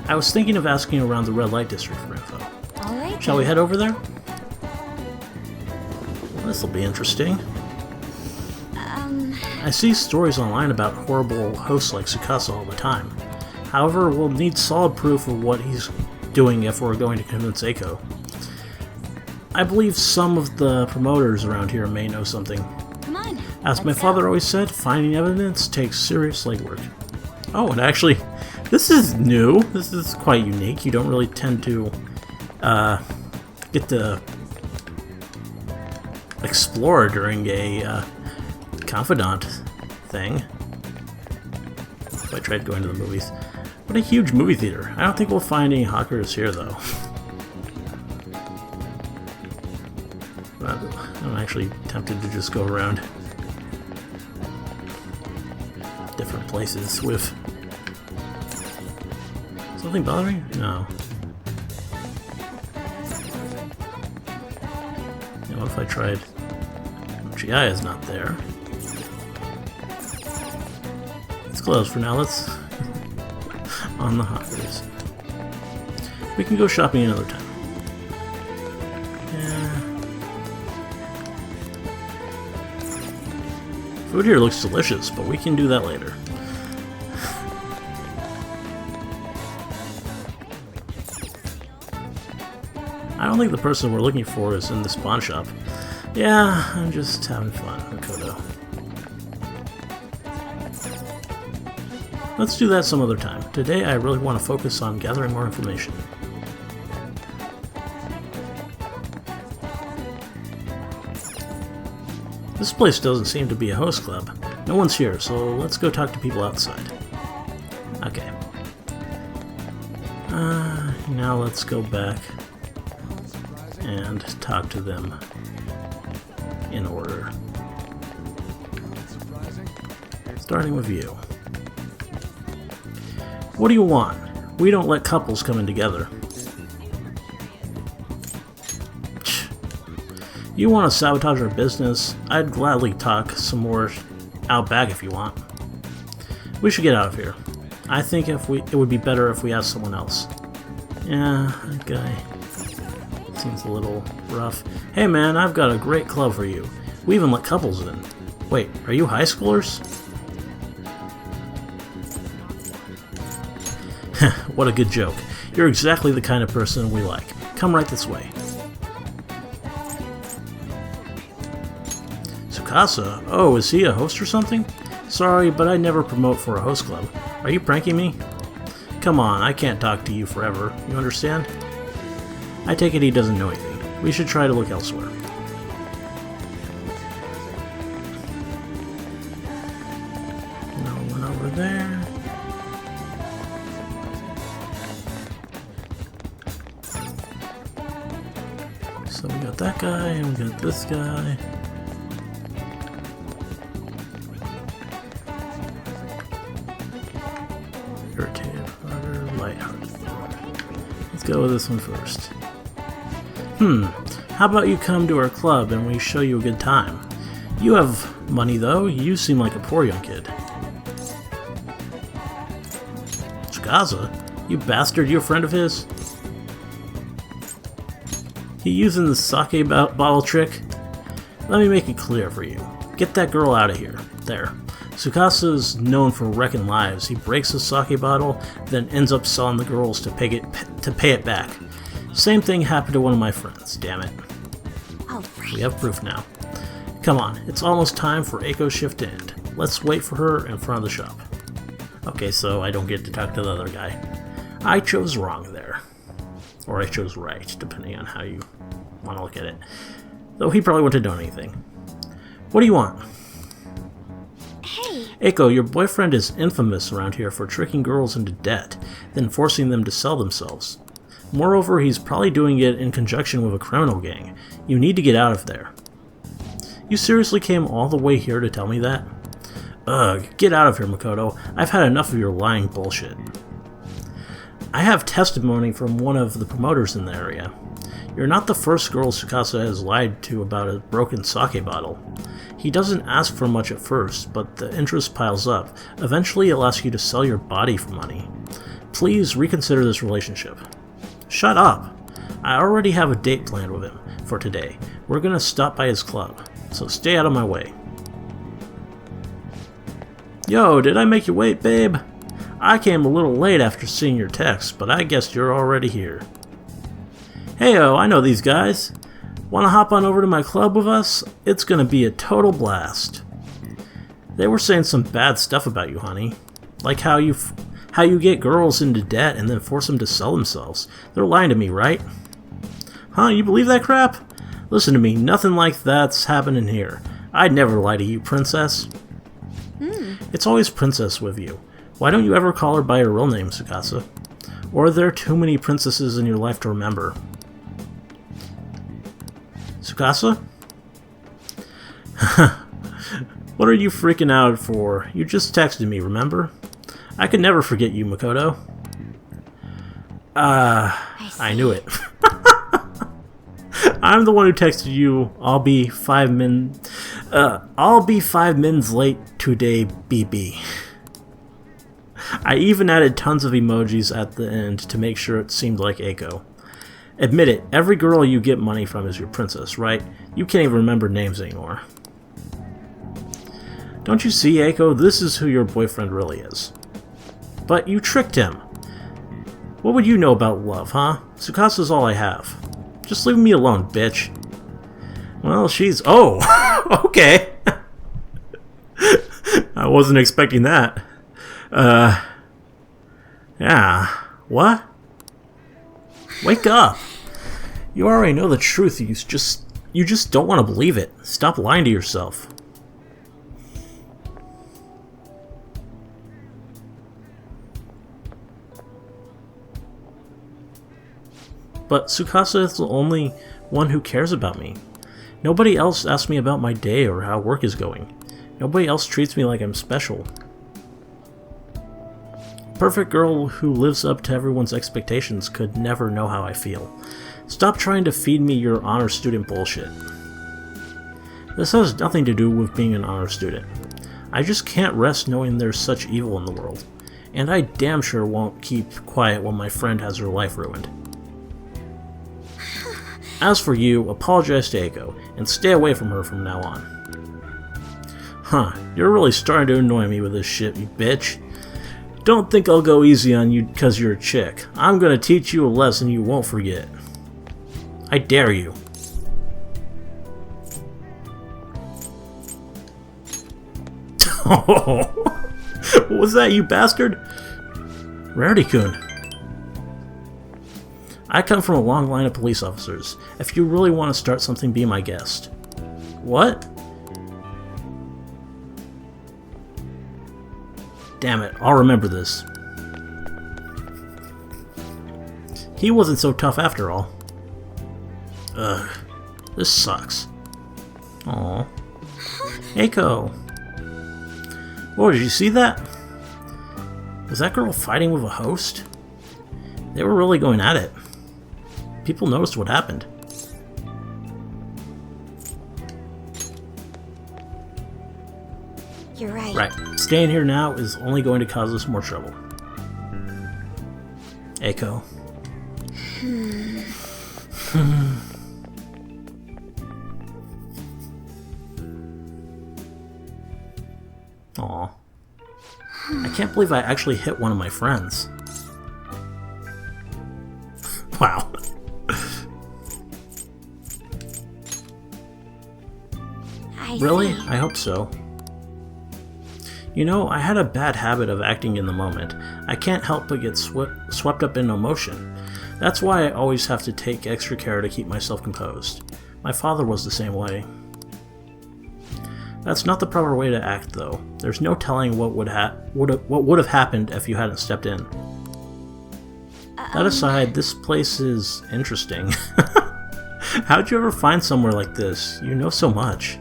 I was thinking of asking around the Red Light District for info. Alright. Shall we head over there? Well, this'll be interesting. I see stories online about horrible hosts like Tsukasa all the time. However, we'll need solid proof of what he's doing if we're going to convince Eiko. I believe some of the promoters around here may know something. Come on. As my father always said, finding evidence takes serious legwork. Oh, and actually, This is new. This is quite unique. You don't really tend to get to explore during a confidant thing. If I tried going to the movies. What a huge movie theater. I don't think we'll find any hawkers here, though. I'm actually tempted to just go around different places with... Something bothering me? No. Yeah, what if I tried... GI is not there. It's closed for now. Let's... on the hawkers. We can go shopping another time. Food here looks delicious, but we can do that later. I don't think the person we're looking for is in the spawn shop. Yeah, I'm just having fun, Makoto. Let's do that some other time. Today I really want to focus on gathering more information. This place doesn't seem to be a host club. No one's here, so let's go talk to people outside. Okay. Now let's go back and talk to them in order. Starting with you. What do you want? We don't let couples come in together. You want to sabotage our business? I'd gladly talk some more out back if you want. We should get out of here. I think it would be better if we asked someone else. Yeah, that guy seems a little rough. Hey man, I've got a great club for you. We even let couples in. Wait, are you high schoolers? What a good joke. You're exactly the kind of person we like. Come right this way. Tsukasa? Oh, is he a host or something? Sorry, but I never promote for a host club. Are you pranking me? Come on, I can't talk to you forever. You understand? I take it he doesn't know anything. We should try to look elsewhere. No one over there. So we got that guy, and we got this guy. Let's go with this one first. How about you come to our club and we show you a good time? You have money though, you seem like a poor young kid. Tsukasa? You bastard, you a friend of his? He using the sake bottle trick? Let me make it clear for you. Get that girl out of here. There. Tsukasa's known for wrecking lives. He breaks a sake bottle, then ends up selling the girls to pay it back. Same thing happened to one of my friends, damn it. We have proof now. Come on, it's almost time for Aiko's shift to end. Let's wait for her in front of the shop. Okay, so I don't get to talk to the other guy. I chose wrong there. Or I chose right, depending on how you want to look at it. Though he probably wouldn't have done anything. What do you want? Aiko, your boyfriend is infamous around here for tricking girls into debt, then forcing them to sell themselves. Moreover, he's probably doing it in conjunction with a criminal gang. You need to get out of there. You seriously came all the way here to tell me that? Ugh, get out of here, Makoto. I've had enough of your lying bullshit. I have testimony from one of the promoters in the area. You're not the first girl Tsukasa has lied to about a broken sake bottle. He doesn't ask for much at first, but the interest piles up. Eventually he'll ask you to sell your body for money. Please reconsider this relationship. Shut up! I already have a date planned with him for today. We're gonna stop by his club, so stay out of my way. Yo, did I make you wait, babe? I came a little late after seeing your text, but I guess you're already here. Heyo, I know these guys. Want to hop on over to my club with us? It's gonna be a total blast. They were saying some bad stuff about you, honey. Like how how you get girls into debt and then force them to sell themselves. They're lying to me, right? Huh, you believe that crap? Listen to me, nothing like that's happening here. I'd never lie to you, princess. It's always princess with you. Why don't you ever call her by her real name, Tsukasa? Or are there too many princesses in your life to remember? Tsukasa? What are you freaking out for? You just texted me, remember? I could never forget you, Makoto. I knew it. I'm the one who texted you, I'll be 5 minutes late today, BB. I even added tons of emojis at the end to make sure it seemed like Eiko. Admit it, every girl you get money from is your princess, right? You can't even remember names anymore. Don't you see, Eiko? This is who your boyfriend really is. But you tricked him. What would you know about love, huh? Tsukasa's all I have. Just leave me alone, bitch. Well, she's... Oh! Okay! I wasn't expecting that. Yeah. What? Wake up! You already know the truth, you just don't want to believe it. Stop lying to yourself. But Tsukasa is the only one who cares about me. Nobody else asks me about my day or how work is going. Nobody else treats me like I'm special. A perfect girl who lives up to everyone's expectations could never know how I feel. Stop trying to feed me your honor student bullshit. This has nothing to do with being an honor student. I just can't rest knowing there's such evil in the world. And I damn sure won't keep quiet when my friend has her life ruined. As for you, apologize to Eiko, and stay away from her from now on. Huh, you're really starting to annoy me with this shit, you bitch. Don't think I'll go easy on you because you're a chick. I'm gonna teach you a lesson you won't forget. I dare you. Oh, what was that, you bastard? Rarity-kun. I come from a long line of police officers. If you really want to start something, be my guest. What? Damn it, I'll remember this. He wasn't so tough after all. Ugh, this sucks. Aww. Eiko! Whoa, did you see that? Was that girl fighting with a host? They were really going at it. People noticed what happened. You're right. Right. Staying here now is only going to cause us more trouble. Eiko. Aw. I can't believe I actually hit one of my friends. Wow. Really? I hope so. You know, I had a bad habit of acting in the moment. I can't help but get swept up in emotion. That's why I always have to take extra care to keep myself composed. My father was the same way. That's not the proper way to act, though. There's no telling what would have happened if you hadn't stepped in. That aside, this place is interesting. How'd you ever find somewhere like this? You know so much.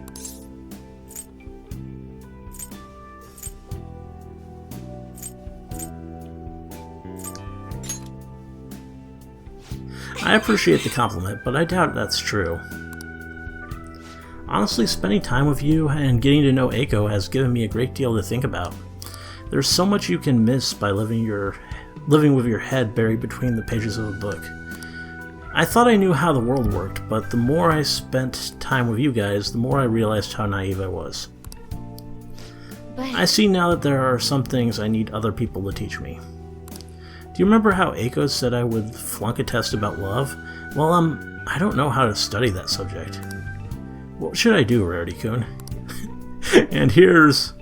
I appreciate the compliment, but I doubt that's true. Honestly, spending time with you and getting to know Eiko has given me a great deal to think about. There's so much you can miss by living with your head buried between the pages of a book. I thought I knew how the world worked, but the more I spent time with you guys, the more I realized how naive I was. I see now that there are some things I need other people to teach me. Do you remember how Eiko said I would flunk a test about love? Well, I don't know how to study that subject. What should I do, Rarity-kun? And here's...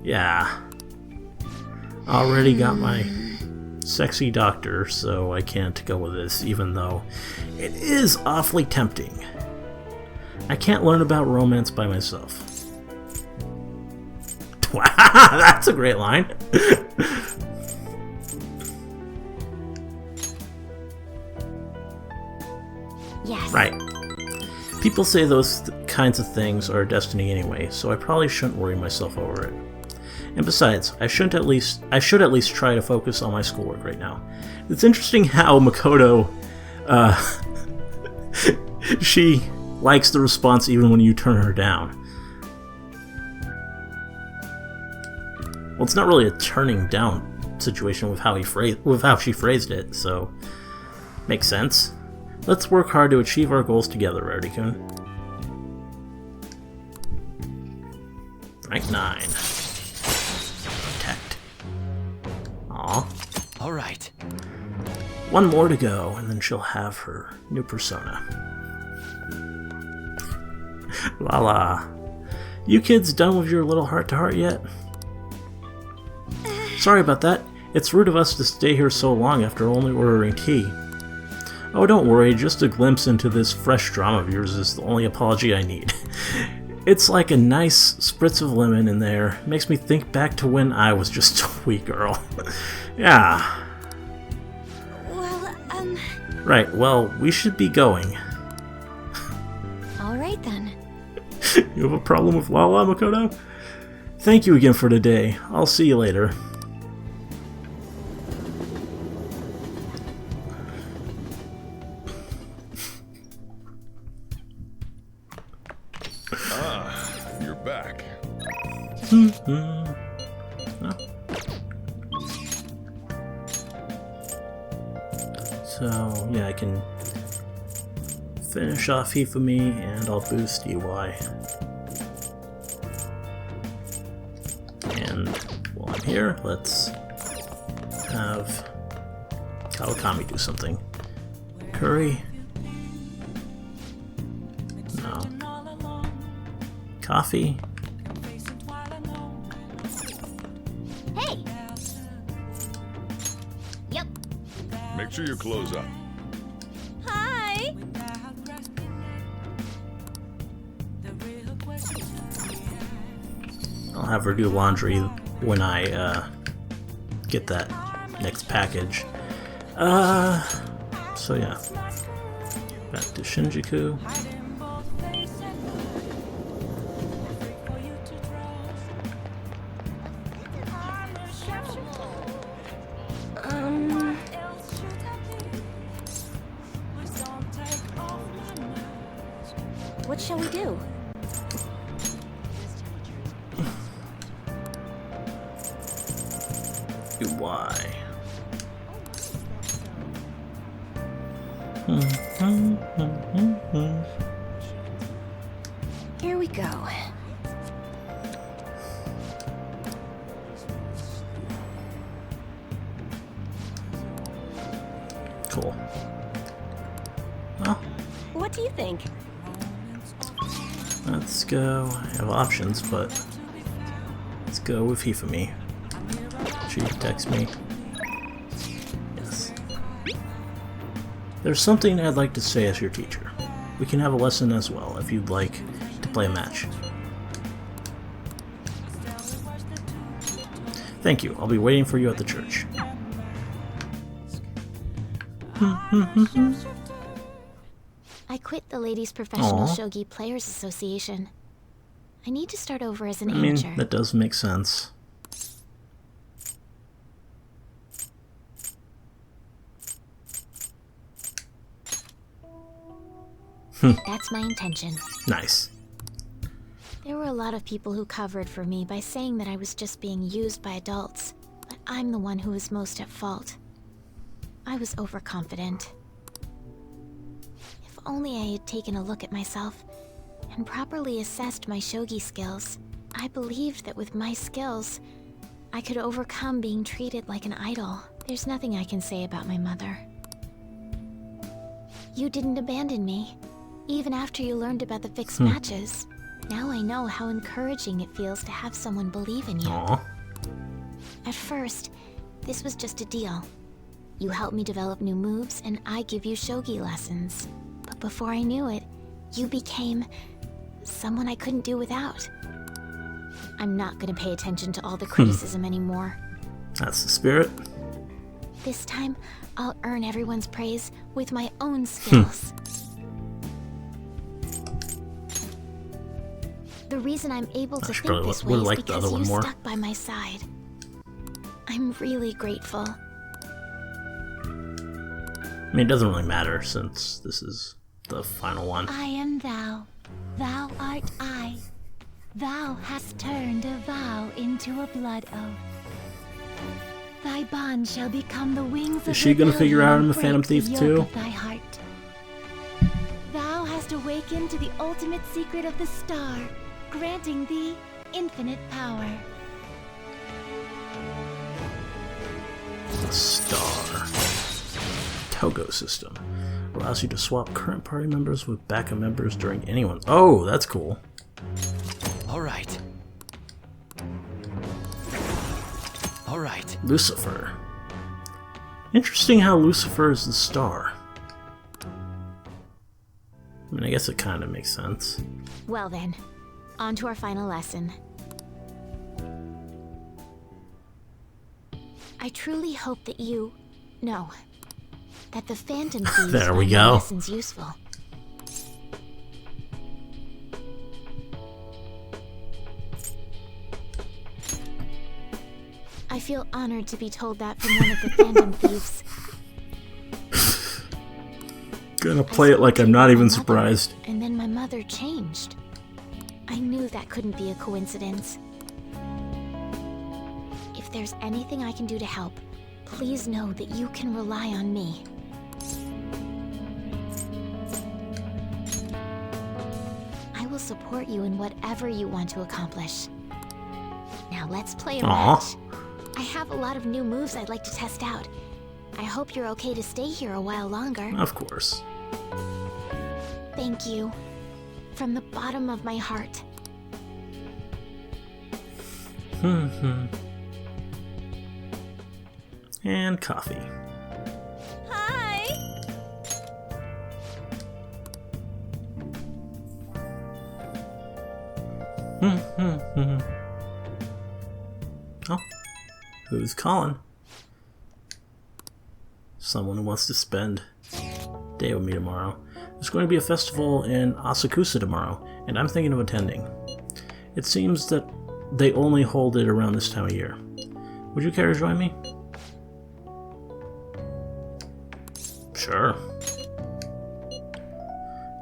yeah. Already got my sexy doctor, so I can't go with this, even though it is awfully tempting. I can't learn about romance by myself. Wow, that's a great line. Yes. Right. People say those kinds of things are destiny anyway, so I probably shouldn't worry myself over it. And besides, I should at least try to focus on my schoolwork right now. It's interesting how Makoto, she likes the response even when you turn her down. Well, it's not really a turning down situation with how she phrased it, so makes sense. Let's work hard to achieve our goals together, Rarity-kun. Rank 9. Protect. Aw. Alright. One more to go, and then she'll have her new persona. Voila. You kids done with your little heart-to-heart yet? Sorry about that. It's rude of us to stay here so long after only ordering tea. Oh, don't worry, just a glimpse into this fresh drama of yours is the only apology I need. It's like a nice spritz of lemon in there. Makes me think back to when I was just a wee girl. Yeah. Well, Right, well, we should be going. Alright then. You have a problem with Lala, Makoto? Thank you again for today. I'll see you later. You're back. Oh. So, yeah, I can finish off Hifumi and I'll boost EY. And while I'm here, let's have Kawakami do something. Curry? No. Coffee? Hey! Yep. Make sure you close up. Hi! I'll have her do laundry when I get that next package. So yeah. Back to Shinjuku. What shall we do? Why? Here we go. Cool. Well, What do you think? let's go. I have options, but let's go with Hifumi. She texts me. Yes. There's something I'd like to say as your teacher. We can have a lesson as well if you'd like to play a match. Thank you. I'll be waiting for you at the church. I quit the Ladies Professional Aw. Shogi Players Association. I need to start over as an I mean, amateur. that does make sense. That's my intention. Nice. There were a lot of people who covered for me by saying that I was just being used by adults, but I'm the one who was most at fault. I was overconfident. If only I had taken a look at myself and properly assessed my shogi skills. I believed that with my skills, I could overcome being treated like an idol. There's nothing I can say about my mother. You didn't abandon me, even after you learned about the fixed matches. Now I know how encouraging it feels to have someone believe in you. Aww. At first, this was just a deal. You help me develop new moves, and I give you shogi lessons. But before I knew it, you became someone I couldn't do without. I'm not gonna pay attention to all the criticism anymore. That's the spirit. This time, I'll earn everyone's praise with my own skills. The reason I'm able to think this way is because you stuck by my side. I'm really grateful. I mean, it doesn't really matter since this is the final one. I am thou, thou art I. Thou hast turned a vow into a blood oath. Thy bond shall become the wings of Is she gonna figure out I'm a Phantom Thief too? Thy heart. Thou hast awakened to the ultimate secret of the star, granting thee infinite power. The star. Togo system. Allows you to swap current party members with backup members during anyone's... Oh, that's cool. Alright. Alright. Lucifer. Interesting how Lucifer is the star. I mean, I guess it kind of makes sense. Well then, on to our final lesson. I truly hope that you... No. That the Phantom Thieves there we find go. the lessons useful. I feel honored to be told that from one of the Phantom Thieves. Gonna play it like I'm not even surprised. And then my mother changed. I knew that couldn't be a coincidence. If there's anything I can do to help, please know that you can rely on me. I will support you in whatever you want to accomplish. Now let's play a match. I have a lot of new moves I'd like to test out. I hope you're okay to stay here a while longer. Of course. Thank you. From the bottom of my heart. And coffee. Hi! Oh. Who's calling? Someone who wants to spend day with me tomorrow. There's going to be a festival in Asakusa tomorrow, and I'm thinking of attending. It seems that they only hold it around this time of year. Would you care to join me? Sure.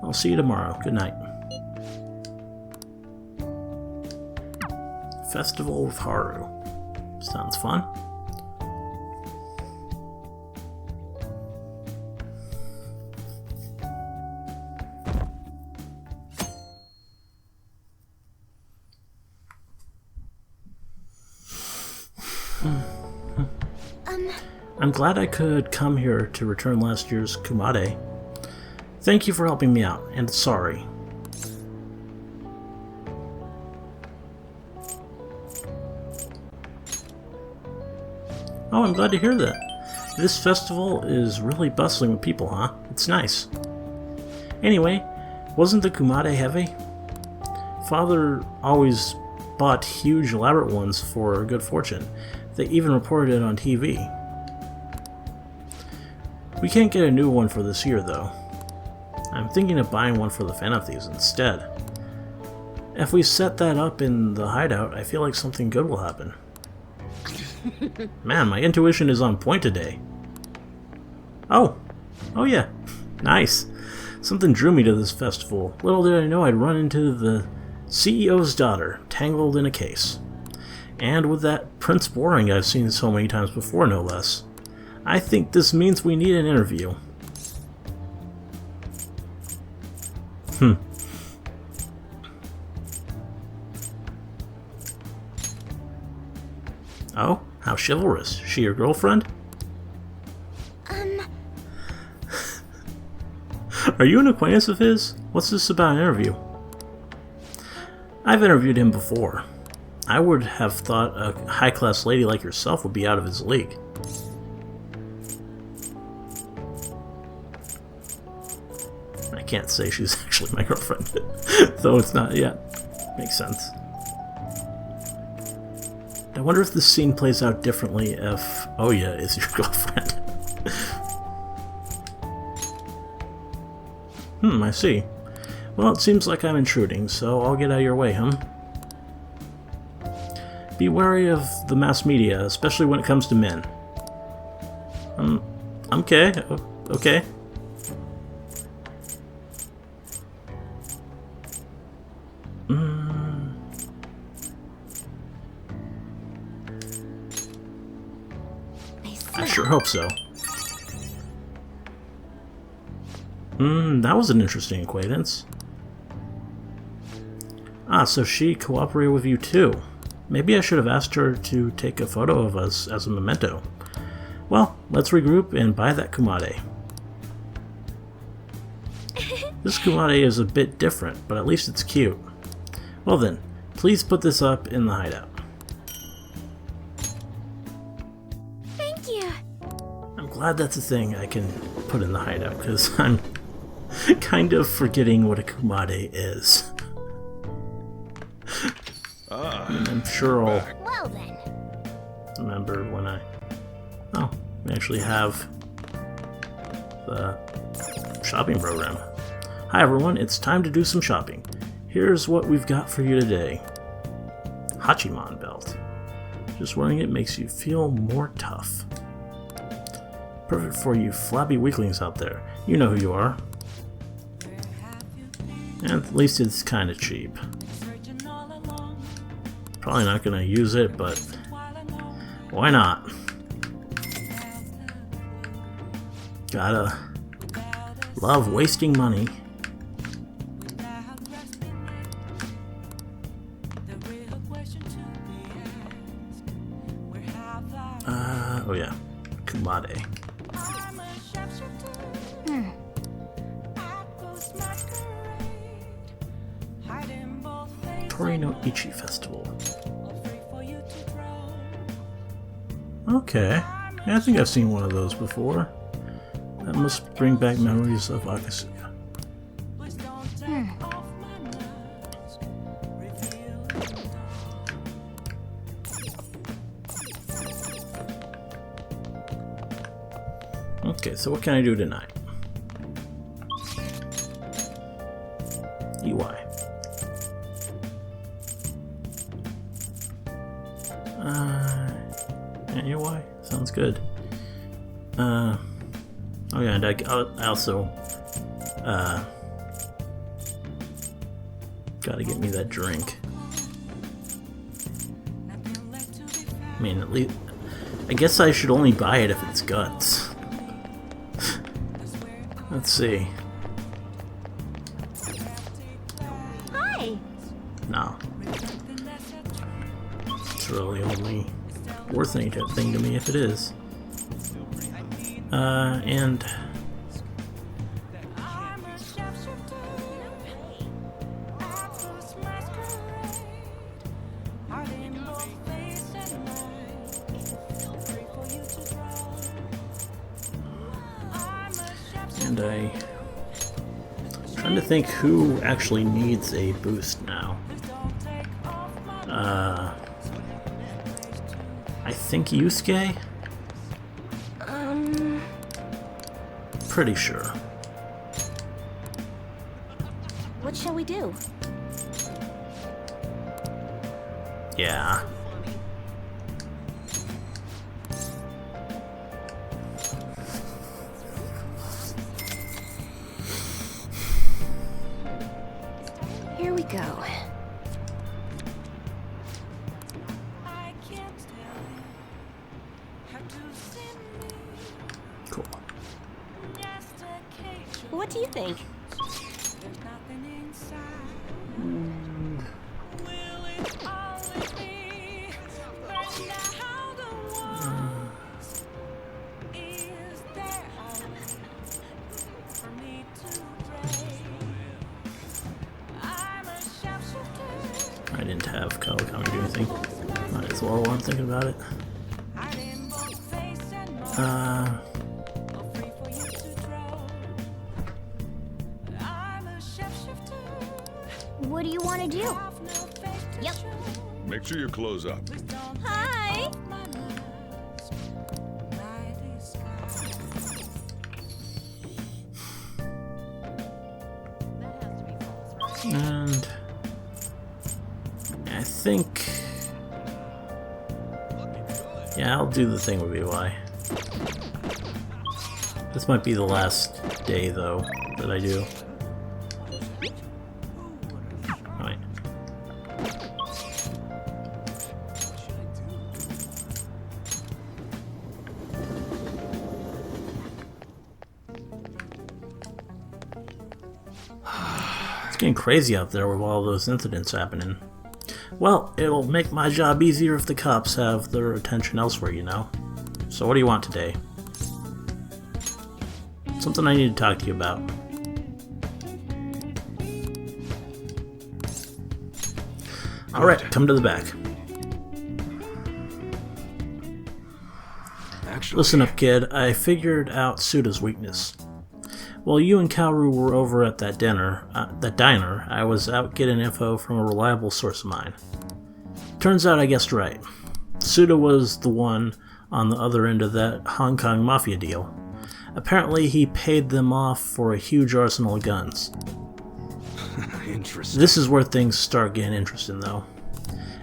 I'll see you tomorrow. Good night. Festival with Haru. Sounds fun. I'm glad I could come here to return last year's Kumade. Thank you for helping me out, and sorry. Oh, I'm glad to hear that. This festival is really bustling with people, huh? It's nice. Anyway, wasn't the Kumade heavy? Father always bought huge, elaborate ones for good fortune. They even reported it on TV. We can't get a new one for this year, though. I'm thinking of buying one for the Phantom Thieves instead. If we set that up in the hideout, I feel like something good will happen. Man, my intuition is on point today. Oh yeah, nice. Something drew me to this festival. Little did I know I'd run into the CEO's daughter, tangled in a case. And with that Prince Boring I've seen so many times before, no less. I think this means we need an interview. Oh, how chivalrous. She your girlfriend? Are you an acquaintance of his? What's this about an interview? I've interviewed him before. I would have thought a high-class lady like yourself would be out of his league. I can't say she's actually my girlfriend, though it's not yet. Makes sense. I wonder if this scene plays out differently if Oya is your girlfriend. I see. Well, it seems like I'm intruding, so I'll get out of your way, huh? Be wary of the mass media, especially when it comes to men. Okay. Okay. I sure hope so. That was an interesting acquaintance. Ah, so she cooperated with you too. Maybe I should have asked her to take a photo of us as a memento. Well, let's regroup and buy that kumade. This kumade is a bit different, but at least it's cute. Well then, please put this up in the hideout. Thank you. I'm glad that's a thing I can put in the hideout, because I'm kind of forgetting what a kumade is. And I'm sure I'll remember when I... Oh, we actually have the shopping program. Hi everyone, it's time to do some shopping. Here's what we've got for you today. Hachiman belt. Just wearing it makes you feel more tough. Perfect for you flabby weaklings out there. You know who you are. And at least it's kind of cheap. Probably not gonna use it, but why not? Gotta love wasting money. Oh yeah, kumade. Torino Ichi Festival. Okay, yeah, I think I've seen one of those before. That must bring back memories of Akechi. Okay, so what can I do tonight? EY. EY? Sounds good. Oh yeah, and I also gotta get me that drink. I mean, at least I guess I should only buy it if it's guts. Let's see. Hi. No. It's really only worth anything to me if it is. And I'm trying to think who actually needs a boost now. I think Yusuke? Pretty sure. What shall we do? Yeah. Here we go. Cool. What do you think? I didn't have Kawakami do anything anything. Might as well while I'm thinking about it. What do you want to do? Yep. Make sure you close up. Hi. And I think, yeah, I'll do the thing with BY. This might be the last day, though, that I do. Right. It's getting crazy out there with all those incidents happening. Well, it'll make my job easier if the cops have their attention elsewhere, you know? So what do you want today? Something I need to talk to you about. Alright, come to the back. Listen up, kid. I figured out Suda's weakness. While you and Haru were over at that diner, I was out getting info from a reliable source of mine. Turns out I guessed right. Suda was the one on the other end of that Hong Kong mafia deal. Apparently he paid them off for a huge arsenal of guns. Interesting. This is where things start getting interesting, though.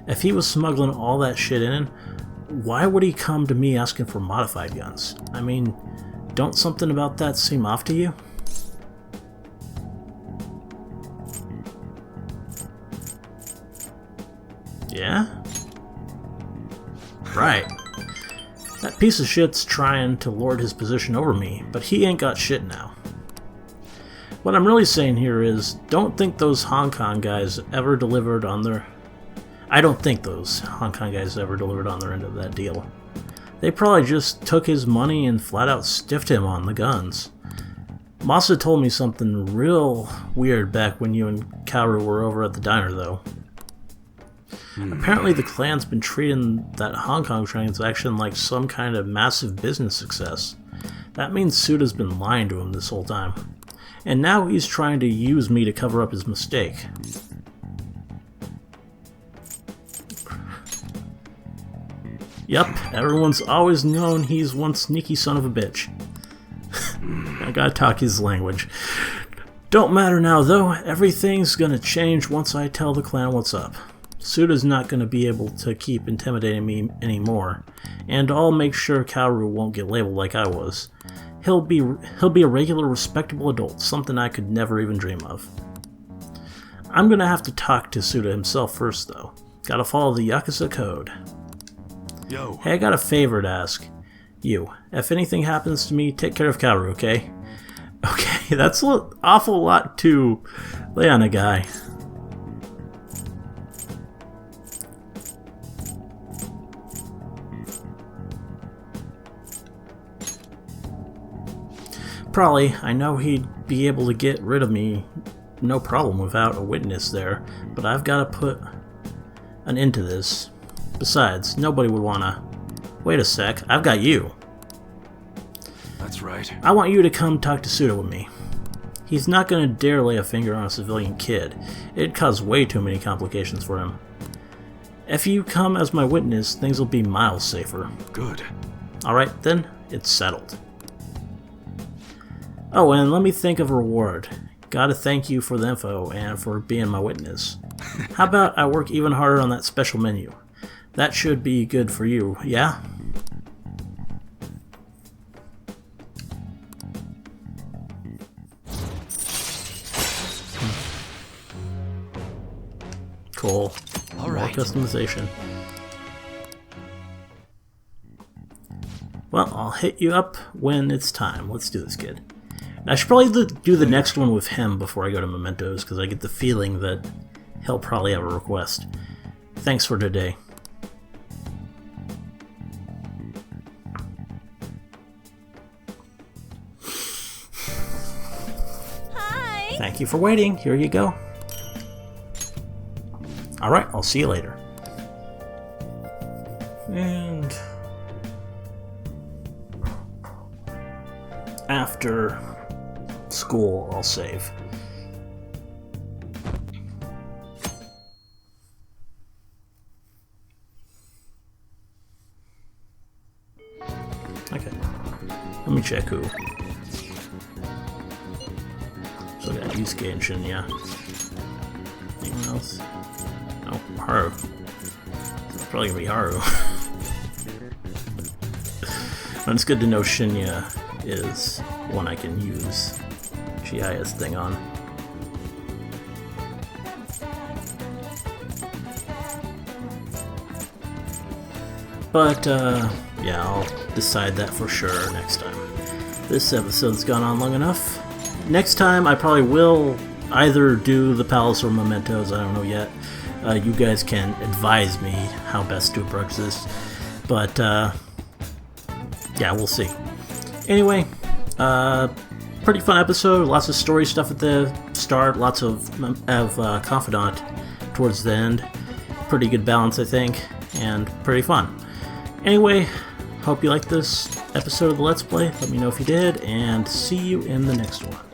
If he was smuggling all that shit in, why would he come to me asking for modified guns? I mean, don't something about that seem off to you? Yeah? Right. That piece of shit's trying to lord his position over me, but he ain't got shit now. What I'm really saying here is, don't think those Hong Kong guys ever delivered on their... I don't think those Hong Kong guys ever delivered on their end of that deal. They probably just took his money and flat out stiffed him on the guns. Masa told me something real weird back when you and Haru were over at the diner, though. Apparently the clan's been treating that Hong Kong transaction like some kind of massive business success. That means Suda's been lying to him this whole time. And now he's trying to use me to cover up his mistake. Yep, everyone's always known he's one sneaky son of a bitch. I gotta talk his language. Don't matter now though, everything's gonna change once I tell the clan what's up. Suda's not gonna be able to keep intimidating me anymore, and I'll make sure Haru won't get labeled like I was. He'll be a regular, respectable adult, something I could never even dream of. I'm gonna have to talk to Suda himself first though. Gotta follow the Yakuza code. Yo. Hey, I got a favor to ask. You, if anything happens to me, take care of Haru, okay? Okay, that's an awful lot to lay on a guy. Probably, I know he'd be able to get rid of me no problem without a witness there, but I've got to put an end to this. Besides, nobody would wanna... Wait a sec, I've got you. That's right. I want you to come talk to Suda with me. He's not gonna dare lay a finger on a civilian kid. It'd cause way too many complications for him. If you come as my witness, things will be miles safer. Good. Alright, then, it's settled. Oh, and let me think of a reward. Gotta thank you for the info and for being my witness. How about I work even harder on that special menu? That should be good for you, yeah? Cool. All More right. customization. Well, I'll hit you up when it's time. Let's do this, kid. I should probably do the next one with him before I go to Mementos, because I get the feeling that he'll probably have a request. Thanks for today. Hi. Thank you for waiting. Here you go. Alright, I'll see you later. after school, I'll save. Okay. Let me check who. So I got Yusuke and Shinya. Anyone else? No, Haru. It's probably gonna be Haru. But it's good to know Shinya is one I can use Chihiya's thing on. But, yeah, I'll decide that for sure next time. This episode's gone on long enough. Next time, I probably will either do the Palace or Mementos, I don't know yet. You guys can advise me how best to approach this. But, yeah, we'll see. Anyway, pretty fun episode. Lots of story stuff at the start. Lots of confidant towards the end. Pretty good balance, I think, and pretty fun. Anyway, hope you liked this episode of the Let's Play. Let me know if you did, and see you in the next one.